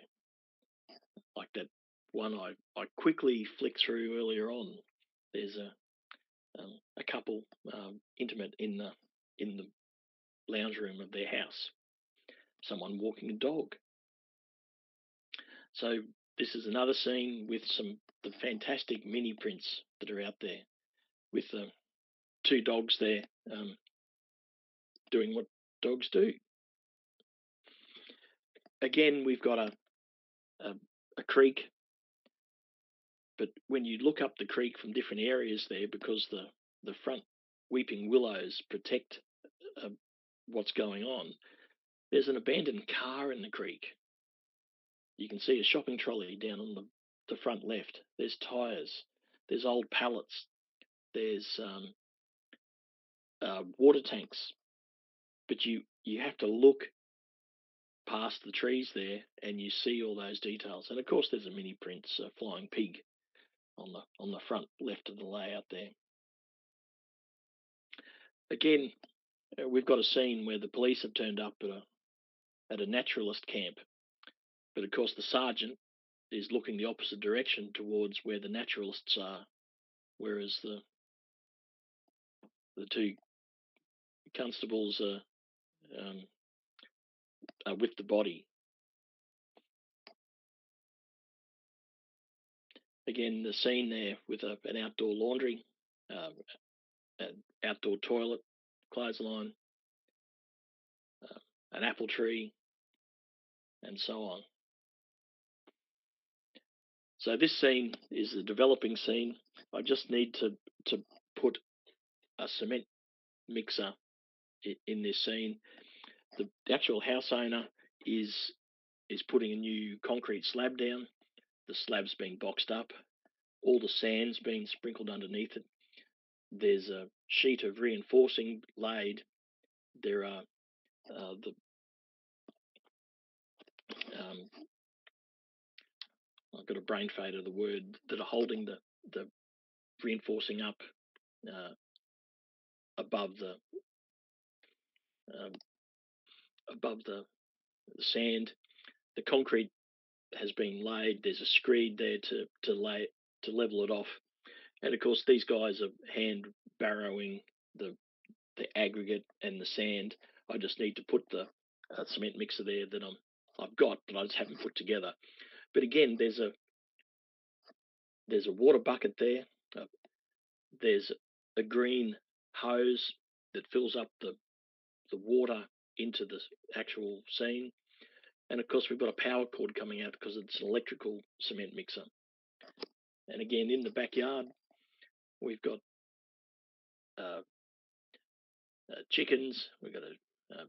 like that one I quickly flicked through earlier on. There's a couple intimate in the lounge room of their house. Someone walking a dog. So this is another scene with the fantastic mini prints that are out there, with two dogs there doing what dogs do. Again, we've got a creek, but when you look up the creek from different areas there, because the front weeping willows protect what's going on, there's an abandoned car in the creek. You can see a shopping trolley down on the front left. There's tyres. There's old pallets. There's water tanks. But you have to look past the trees there, and you see all those details. And of course, there's a mini prints, a flying pig on the front left of the layout there. Again, we've got a scene where the police have turned up at a naturalist camp, but of course the sergeant is looking the opposite direction towards where the naturalists are, whereas the two constables are with the body. Again, the scene there with an outdoor laundry, an outdoor toilet, clothesline, an apple tree, and so on. So this scene is the developing scene. I just need to put a cement mixer in this scene. The actual house owner is putting a new concrete slab down. The slab's been boxed up. All the sand's been sprinkled underneath it. There's a sheet of reinforcing laid. There are I've got a brain fade of the word, that are holding the reinforcing up above the sand. The concrete has been laid. There's a screed there to level it off. And of course, these guys are hand barrowing the aggregate and the sand. I just need to put the cement mixer there that I've got, but I just haven't put together. But again, there's a water bucket there. There's a green hose that fills up the water into the actual scene. And of course, we've got a power cord coming out because it's an electrical cement mixer. And again, in the backyard, we've got chickens. We've got a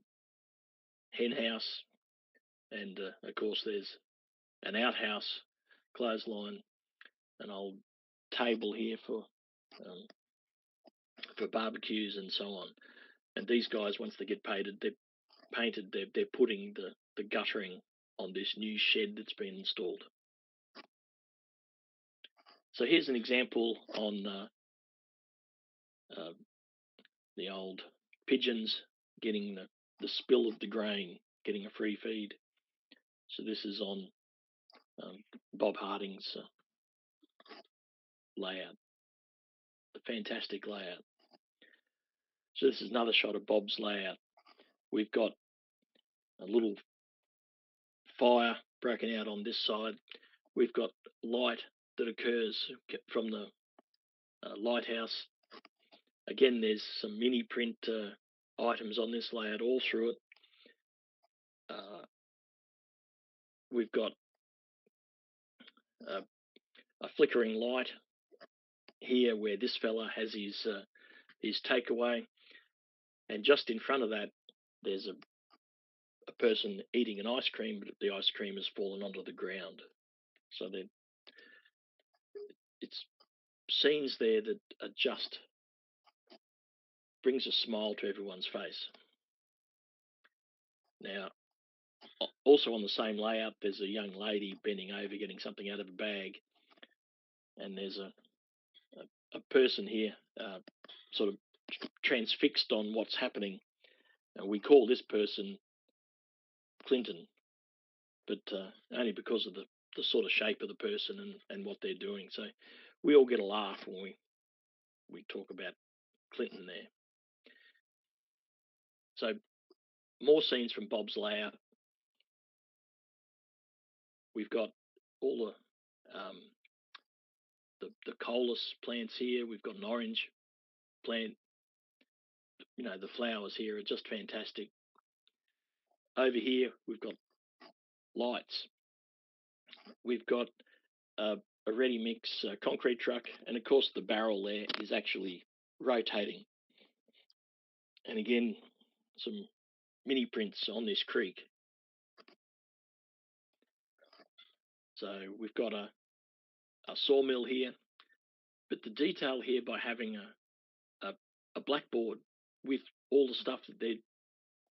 hen house, and of course, there's an outhouse, clothesline, an old table here for barbecues and so on. And these guys, once they get painted, they're putting the guttering on this new shed that's been installed. So here's an example on the old pigeons getting the spill of the grain, getting a free feed. So this is on Bob Harding's layout, a fantastic layout. So this is another shot of Bob's layout. We've got a little fire broken out on this side. We've got light that occurs from the lighthouse. Again, there's some mini print items on this layout all through it. We've got a flickering light here where this fella has his takeaway, and just in front of that there's a person eating an ice cream, but the ice cream has fallen onto the ground. So it's scenes there that are just brings a smile to everyone's face. Now, also on the same layout, there's a young lady bending over getting something out of a bag, and there's a person here sort of transfixed on what's happening. And we call this person Clinton, but only because of the sort of shape of the person and what they're doing. So we all get a laugh when we talk about Clinton there. So more scenes from Bob's layout. We've got all the colas plants here. We've got an orange plant. You know, the flowers here are just fantastic. Over here, we've got lights. We've got a ready mix concrete truck, and of course the barrel there is actually rotating. And again, some mini prints on this creek. So we've got a sawmill here, but the detail here by having a blackboard with all the stuff that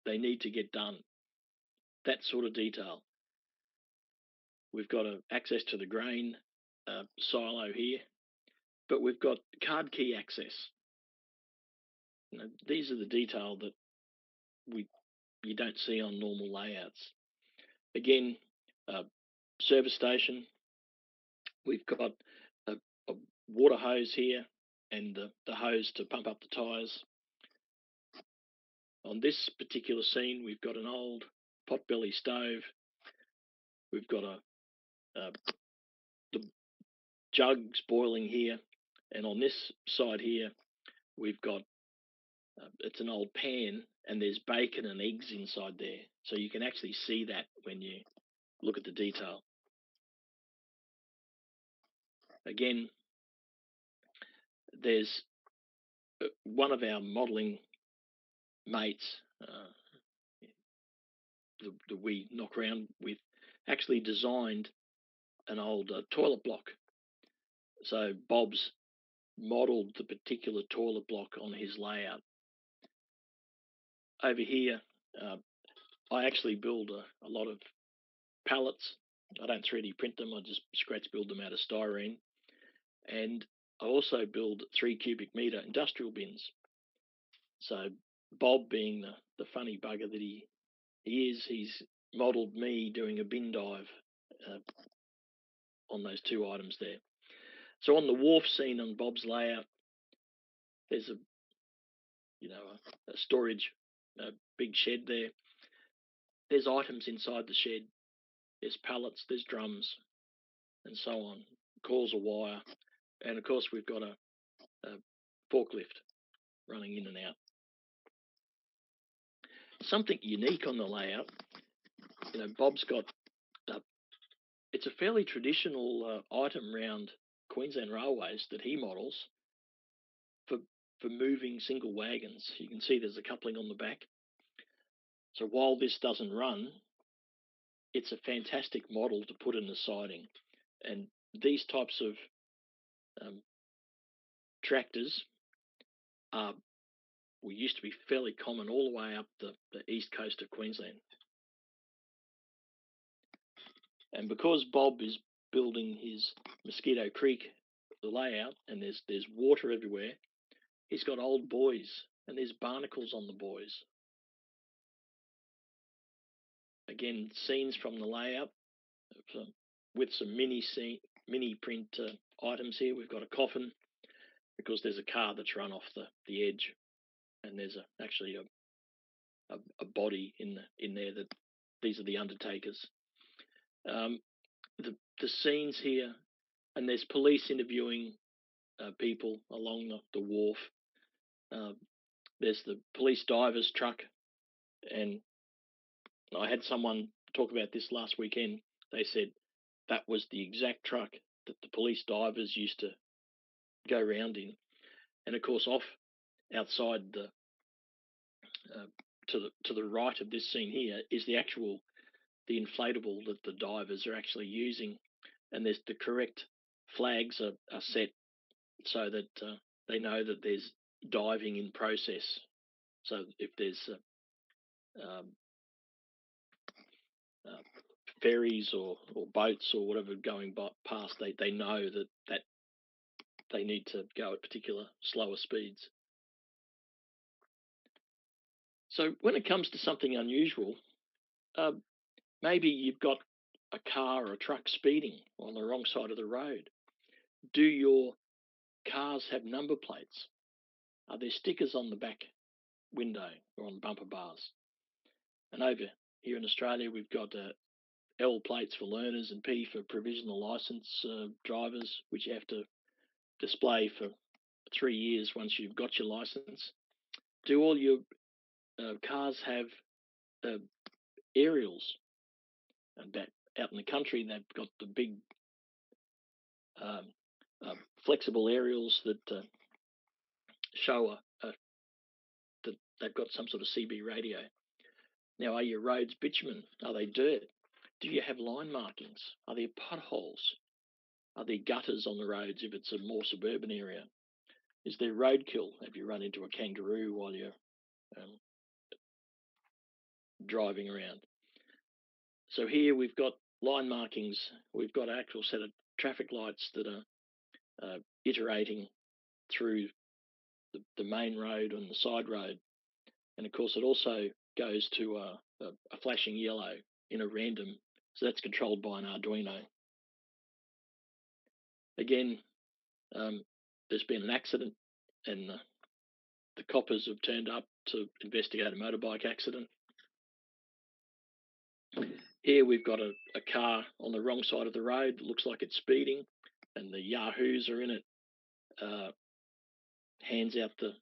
they need to get done, that sort of detail. We've got access to the grain silo here, but we've got card key access. You know, these are the detail that you don't see on normal layouts. Again, service station. We've got a water hose here and the hose to pump up the tyres. On this particular scene, we've got an old potbelly stove. We've got the jugs boiling here, and on this side here, we've got it's an old pan, and there's bacon and eggs inside there. So you can actually see that when you look at the detail. Again, there's one of our modelling mates that we knock around with actually designed an old toilet block. So Bob's modelled the particular toilet block on his layout. Over here, I actually build a lot of pallets. I don't 3D print them, I just scratch build them out of styrene. And I also build 3 cubic metre industrial bins. So Bob, being the funny bugger that he is, he's modelled me doing a bin dive on those 2 items there. So on the wharf scene on Bob's layout, there's a storage, big shed there. There's items inside the shed. There's pallets, there's drums, and so on. Coils of wire, and of course we've got a forklift running in and out. Something unique on the layout, Bob's got it's a fairly traditional item around Queensland Railways that he models for moving single wagons. You can see there's a coupling on the back. So while this doesn't run, it's a fantastic model to put in the siding. And these types of tractors used to be fairly common all the way up the east coast of Queensland. And because Bob is building his Mosquito Creek layout, and there's water everywhere, he's got old buoys, and there's barnacles on the buoys. Again, scenes from the layout with some mini print items here. We've got a coffin because there's a car that's run off the edge, and there's actually a body in there that these are the undertakers. The scenes here, and there's police interviewing people along the wharf. There's the police divers truck, and I had someone talk about this last weekend. They said that was the exact truck that the police divers used to go around in. And of course, off outside to the right of this scene here is the inflatable that the divers are actually using, and there's the correct flags are set so that they know that there's diving in process. So if there's ferries or boats or whatever going past, they know that they need to go at particular slower speeds. So when it comes to something unusual, maybe you've got a car or a truck speeding on the wrong side of the road. Do your cars have number plates? Are there stickers on the back window or on bumper bars? And over here in Australia, we've got L plates for learners and P for provisional licence drivers, which you have to display for 3 years once you've got your licence. Do all your cars have aerials? And that out in the country, they've got the big flexible aerials that show that they've got some sort of CB radio. Now, are your roads bitumen? Are they dirt? Do you have line markings? Are there potholes? Are there gutters on the roads if it's a more suburban area? Is there roadkill? Have you run into a kangaroo while you're driving around? So here we've got line markings. We've got an actual set of traffic lights that are iterating through the main road and the side road. And of course, it also goes to a flashing yellow in a random, so that's controlled by an Arduino. Again, there's been an accident, and the coppers have turned up to investigate a motorbike accident. Here we've got a car on the wrong side of the road that looks like it's speeding, and the yahoos are in it, hands out the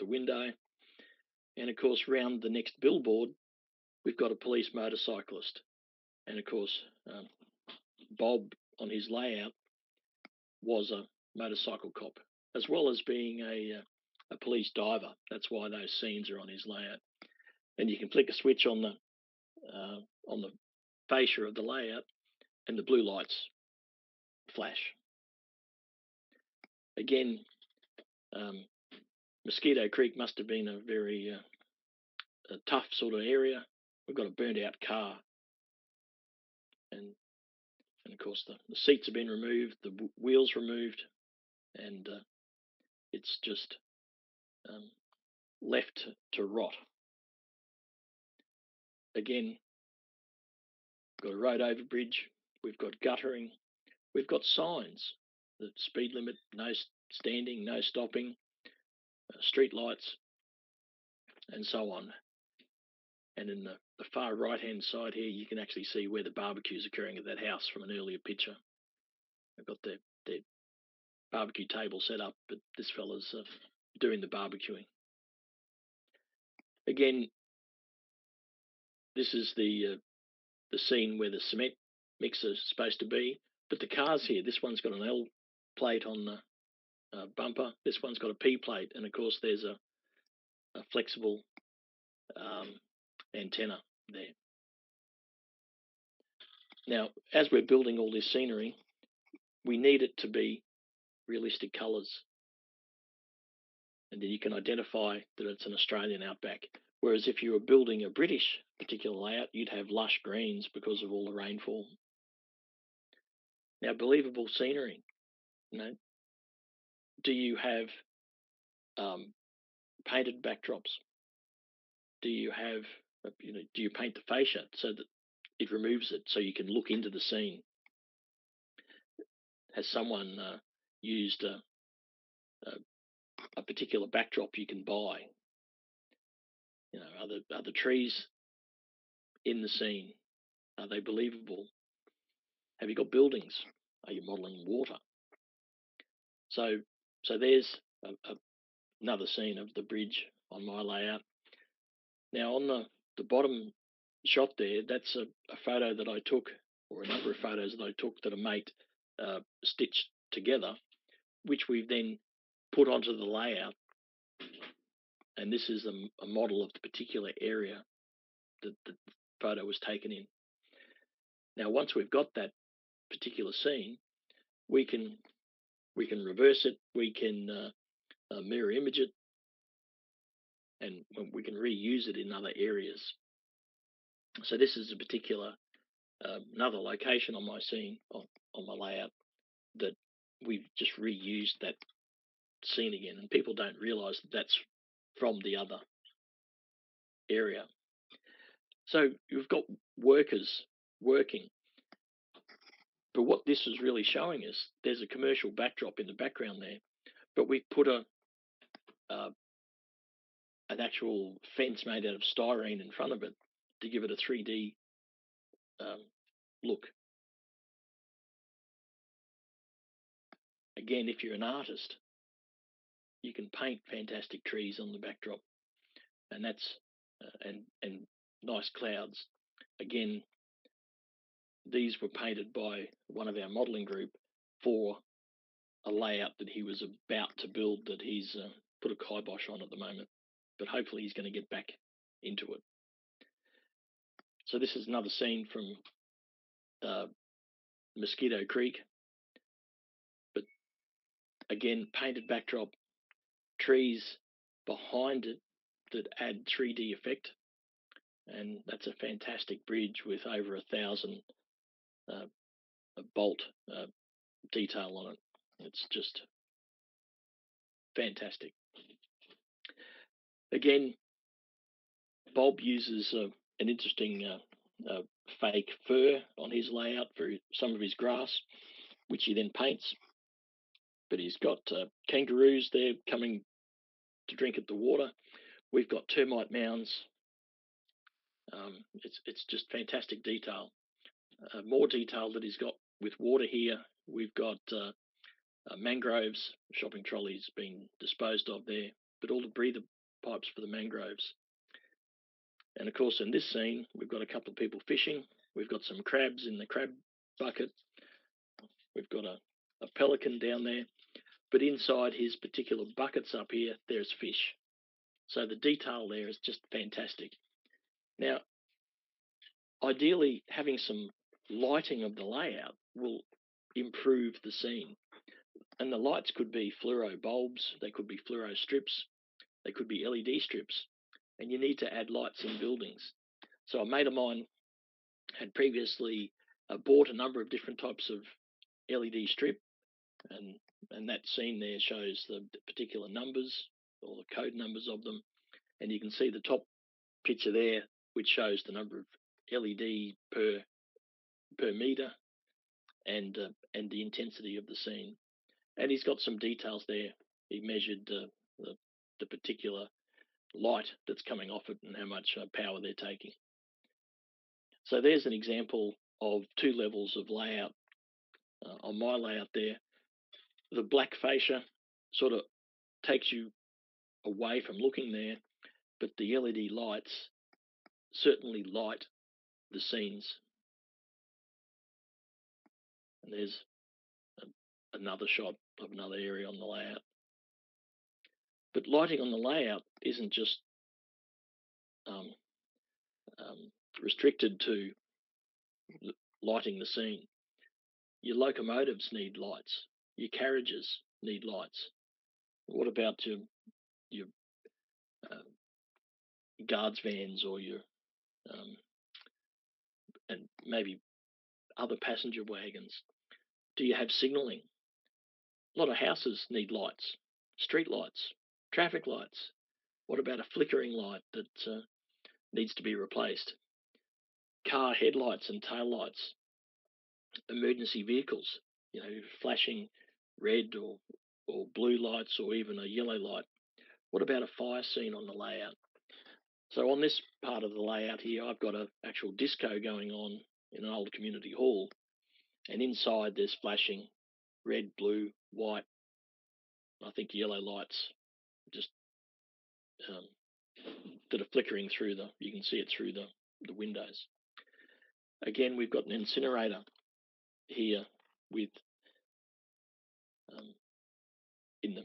window. And of course, round the next billboard, we've got a police motorcyclist. And of course, Bob on his layout was a motorcycle cop, as well as being a police diver. That's why those scenes are on his layout. And you can flick a switch on the fascia of the layout, and the blue lights flash. Again, Mosquito Creek must have been a very a tough sort of area. We've got a burnt out car, and of course the seats have been removed, the wheels removed, and it's just left to rot. Again, we've got a road overbridge, we've got guttering, we've got signs, the speed limit, no standing, no stopping, street lights, and so on. And in the far right-hand side here, you can actually see where the barbecue is occurring at that house from an earlier picture. They've got their barbecue table set up, but this fella's doing the barbecuing. Again, this is the scene where the cement mixer is supposed to be, but the car's here. This one's got an L plate on the bumper. This one's got a P plate, and of course there's a flexible antenna there. Now, as we're building all this scenery, we need it to be realistic colours, and then you can identify that it's an Australian outback. Whereas if you were building a British particular layout, you'd have lush greens because of all the rainfall. Now, believable scenery. Do you have painted backdrops? Do you have, do you paint the fascia so that it removes it so you can look into the scene? Has someone used a particular backdrop you can buy? Are the trees in the scene? Are they believable? Have you got buildings? Are you modelling water? So there's another scene of the bridge on my layout. Now on the bottom shot there, that's a photo that I took, or a number of photos that I took that a mate stitched together, which we've then put onto the layout. And this is a model of the particular area that the photo was taken in. Now, once we've got that particular scene, we can reverse it, we can mirror image it, and we can reuse it in other areas. So this is a particular another location on my scene, on my layout, that we've just reused that scene again, and people don't realise that that's from the other area. So you've got workers working, but what this is really showing us, there's a commercial backdrop in the background there, but we've put an actual fence made out of styrene in front of it to give it a 3D look. Again, if you're an artist, you can paint fantastic trees on the backdrop, and that's and nice clouds. Again, these were painted by one of our modelling group for a layout that he was about to build, that he's put a kibosh on at the moment, but hopefully he's going to get back into it. So this is another scene from Mosquito Creek, but again, painted backdrop, trees behind it that add 3D effect, and that's a fantastic bridge with over 1,000 bolt detail on it. It's just fantastic. Again, Bob uses an interesting fake fur on his layout for some of his grass, which he then paints. But he's got kangaroos there coming to drink at the water. We've got termite mounds. It's just fantastic detail. More detail that he's got with water here. We've got mangroves, shopping trolleys being disposed of there, but all the breather pipes for the mangroves. And of course, in this scene, we've got a couple of people fishing. We've got some crabs in the crab bucket. We've got a pelican down there. But inside his particular buckets up here, there's fish. So the detail there is just fantastic. Now, ideally, having some lighting of the layout will improve the scene. And the lights could be fluoro bulbs, they could be fluoro strips, they could be LED strips. And you need to add lights in buildings. So a mate of mine had previously bought a number of different types of LED strip, and that scene there shows the particular numbers or the code numbers of them. And you can see the top picture there, which shows the number of LED per meter and the intensity of the scene. And he's got some details there. He measured the particular light that's coming off it and how much power they're taking. So there's an example of two levels of layout. On my layout there, the black fascia sort of takes you away from looking there, but the LED lights certainly light the scenes. And there's another shot of another area on the layout. But lighting on the layout isn't just restricted to lighting the scene. Your locomotives need lights. Your carriages need lights. What about your guards vans or your and maybe other passenger wagons? Do you have signalling? A lot of houses need lights, street lights, traffic lights. What about a flickering light that needs to be replaced? Car headlights and tail lights, emergency vehicles, flashing red or blue lights or even a yellow light. What about a fire scene on the layout? So on this part of the layout here, I've got an actual disco going on in an old community hall, and inside there's flashing red, blue, white, I think yellow lights, just that are flickering through you can see it through the windows. Again, we've got an incinerator here with in the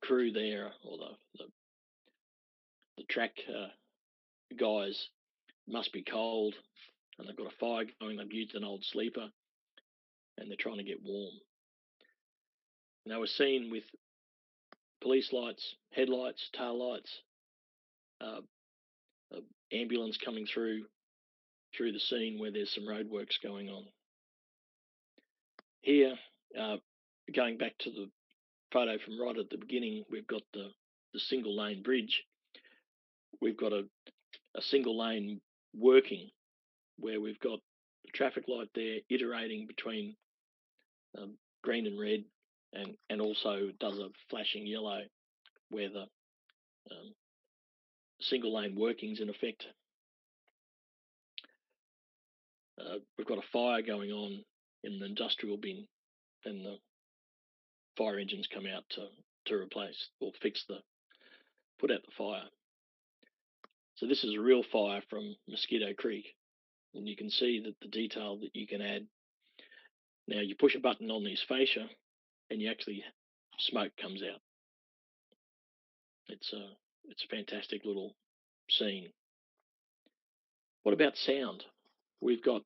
crew there, or the track guys must be cold, and they've got a fire going. They've used an old sleeper, and they're trying to get warm. Now we're seen with police lights, headlights, tail lights, ambulance coming through the scene where there's some roadworks going on. Here, going back to the photo from right at the beginning, we've got the single lane bridge. We've got a single lane working where we've got the traffic light there iterating between green and red, and also does a flashing yellow where the single lane working's in effect. We've got a fire going on in the industrial bin, and the fire engines come out to replace or put out the fire. So this is a real fire from Mosquito Creek, and you can see that the detail that you can add. Now you push a button on these fascia, and smoke comes out. It's a fantastic little scene. What about sound? We've got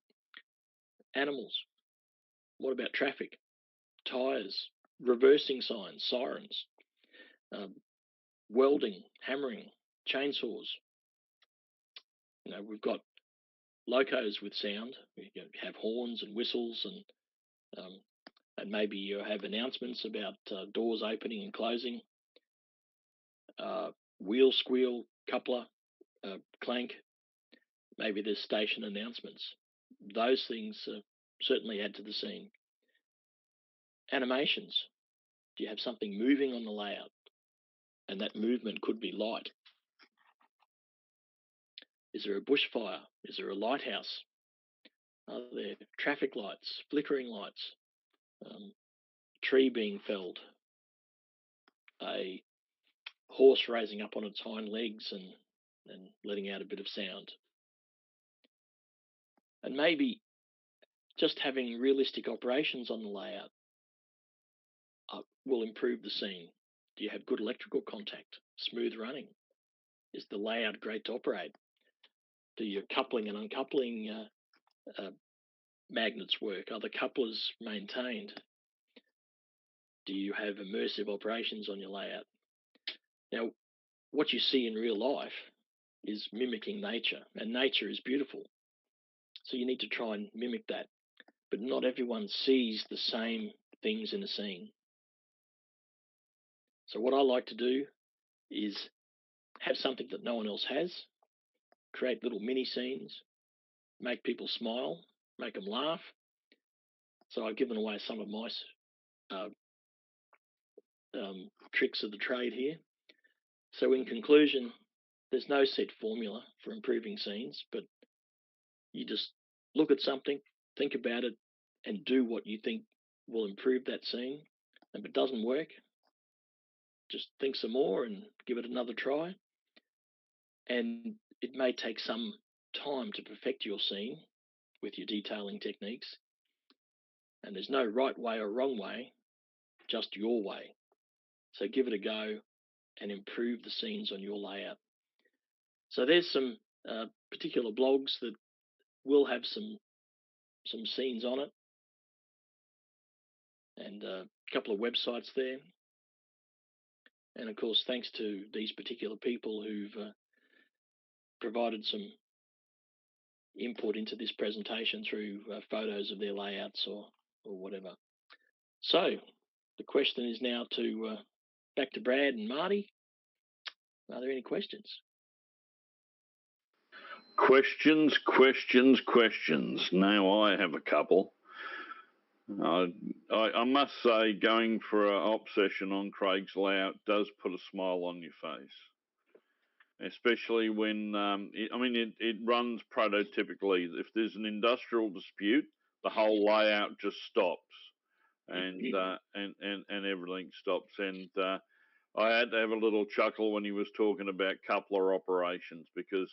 animals. What about traffic? Tires, reversing signs, sirens, welding, hammering, chainsaws. We've got locos with sound. We have horns and whistles, and maybe you have announcements about doors opening and closing. Wheel squeal, coupler, clank. Maybe there's station announcements. Those things certainly add to the scene. Animations. Do you have something moving on the layout? and that movement could be light. Is there a bushfire? Is there a lighthouse? Are there traffic lights, flickering lights, tree being felled, a horse raising up on its hind legs and letting out a bit of sound? And maybe just having realistic operations on the layout will improve the scene. Do you have good electrical contact? Smooth running? Is the layout great to operate? Do your coupling and uncoupling magnets work? Are the couplers maintained? Do you have immersive operations on your layout? Now, what you see in real life is mimicking nature, and nature is beautiful. So you need to try and mimic that. But not everyone sees the same things in a scene. So what I like to do is have something that no one else has, create little mini scenes, make people smile, make them laugh. So I've given away some of my tricks of the trade here. So in conclusion, there's no set formula for improving scenes, but you just look at something, think about it, and do what you think will improve that scene. And if it doesn't work, just think some more and give it another try. And it may take some time to perfect your scene with your detailing techniques. And there's no right way or wrong way, just your way. So give it a go and improve the scenes on your layout. So there's some particular blogs that will have some scenes on it, and a couple of websites there. And of course, thanks to these particular people who've provided some input into this presentation through photos of their layouts or whatever. So the question is now to back to Brad and Marty. Are there any questions? Questions. Now I have a couple. I must say, going for an op session on Craig's layout does put a smile on your face, especially when it runs prototypically. If there's an industrial dispute, the whole layout just stops, and everything stops. And I had to have a little chuckle when he was talking about coupler operations, because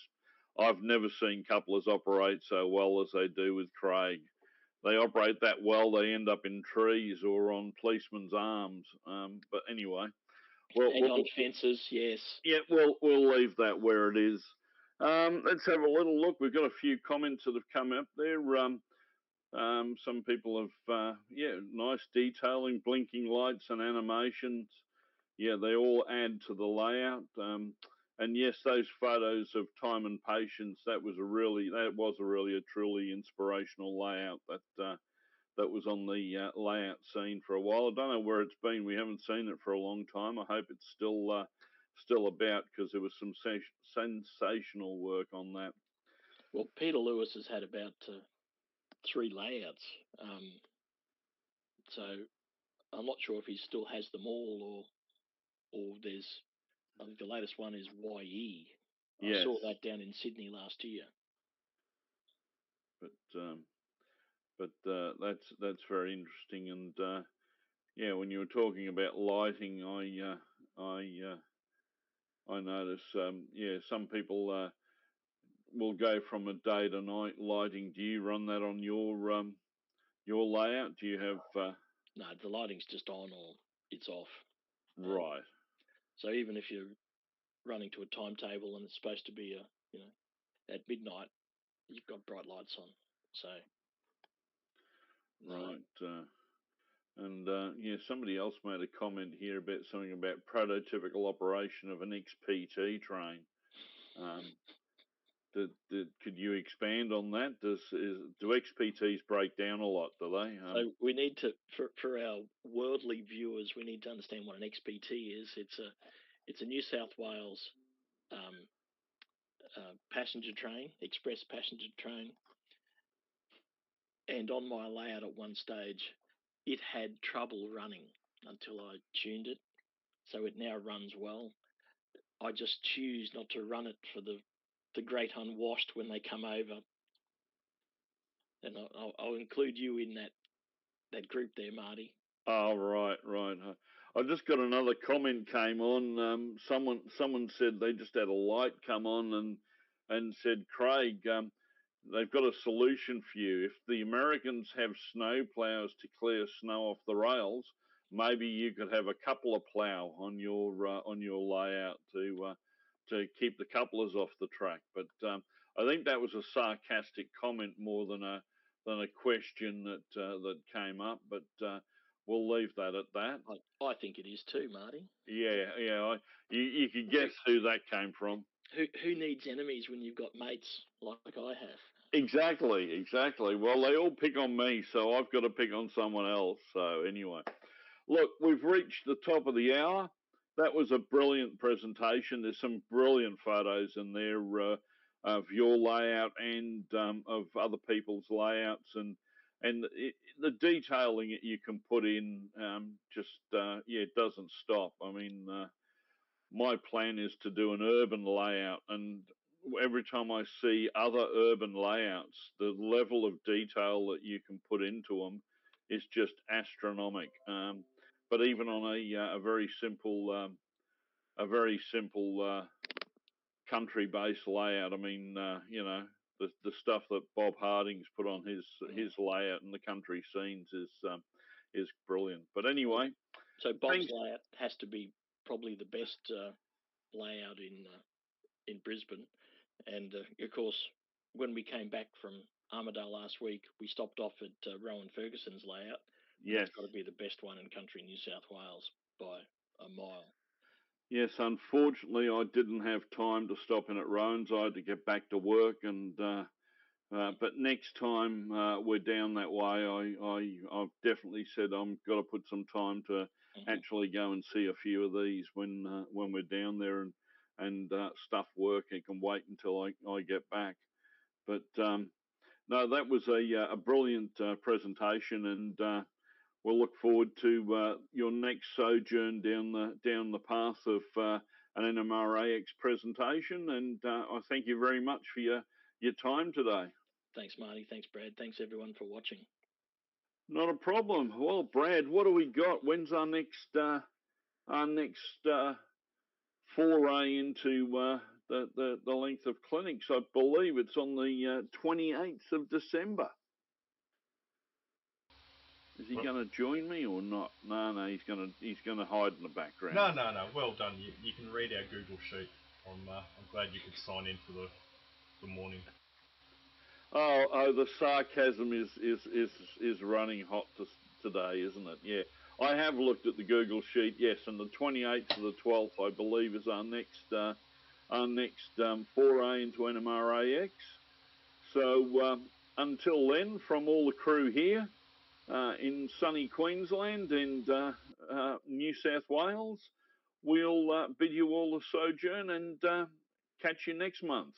I've never seen couplers operate so well as they do with Craig. They operate that well, they end up in trees or on policemen's arms. But anyway, and on fences, yes. Yeah, we'll leave that where it is. Let's have a little look. We've got a few comments that have come up there. Some people have, nice detailing, blinking lights and animations. Yeah, they all add to the layout. And yes, those photos of time and patience, that was a really a truly inspirational layout that was on the layout scene for a while. I don't know where it's been. We haven't seen it for a long time. I hope it's still about, because there was some sensational work on that. Well, Peter Lewis has had about 3 layouts. So I'm not sure if he still has them all, or there's, I think the latest one is YE. Yes. I saw that down in Sydney last year. But that's very interesting. And when you were talking about lighting, I notice some people will go from a day to night lighting. Do you run that on your layout? Do you have? No, the lighting's just on or it's off. Right. So even if you're running to a timetable and it's supposed to be at midnight, you've got bright lights on. So. Right. Somebody else made a comment here about something about prototypical operation of an XPT train. Could you expand on that? Do XPTs break down a lot? Do they? So we need to, for our worldly viewers, we need to understand what an XPT is. It's a New South Wales passenger train, express passenger train. And on my layout at one stage, it had trouble running until I tuned it. So it now runs well. I just choose not to run it for the great unwashed when they come over. And I'll include you in that group there, Marty. Oh, right. I just got another comment came on. Someone said they just had a light come on and said, Craig, they've got a solution for you. If the Americans have snow plows to clear snow off the rails, maybe you could have a coupler plow on your layout to keep the couplers off the track. But I think that was a sarcastic comment more than a question that came up. But we'll leave that at that. I think it is too, Marty. Yeah. You could guess who that came from. Who needs enemies when you've got mates like I have? Exactly. Well, they all pick on me, so I've got to pick on someone else. So anyway, look, we've reached the top of the hour. That was a brilliant presentation. There's some brilliant photos in there of your layout and of other people's layouts, and the detailing that you can put in it doesn't stop. I mean, my plan is to do an urban layout, and every time I see other urban layouts, the level of detail that you can put into them is just astronomical. But even on a very simple country-based layout, I mean, the stuff that Bob Harding's put on his layout and the country scenes is brilliant. But anyway, so Bob's layout has to be probably the best layout in Brisbane, and of course, when we came back from Armidale last week, we stopped off at Rowan Ferguson's layout. Yes, it's got to be the best one in country New South Wales by a mile. Yes, unfortunately, I didn't have time to stop in at Rowan's. I had to get back to work, and but next time we're down that way, I've definitely said I'm got to put some time to actually go and see a few of these when we're down there, and stuff work. It can wait until I get back. But no, that was a brilliant presentation, and we'll look forward to your next sojourn down the path of an NMRAx presentation. And I thank you very much for your time today. Thanks, Marty. Thanks, Brad. Thanks, everyone, for watching. Not a problem. Well, Brad, what do we got? When's our next foray into the length of clinics? I believe it's on the 28th of December. Is he going to join me or not? No, he's going to hide in the background. No. Well done. You can read our Google sheet. I'm glad you could sign in for the morning. Oh, the sarcasm is running hot today, isn't it? Yeah, I have looked at the Google sheet. Yes, and the 28th to the 12th, I believe, is our next foray into NMRAx. So until then, from all the crew here in sunny Queensland and New South Wales, we'll bid you all a sojourn and catch you next month.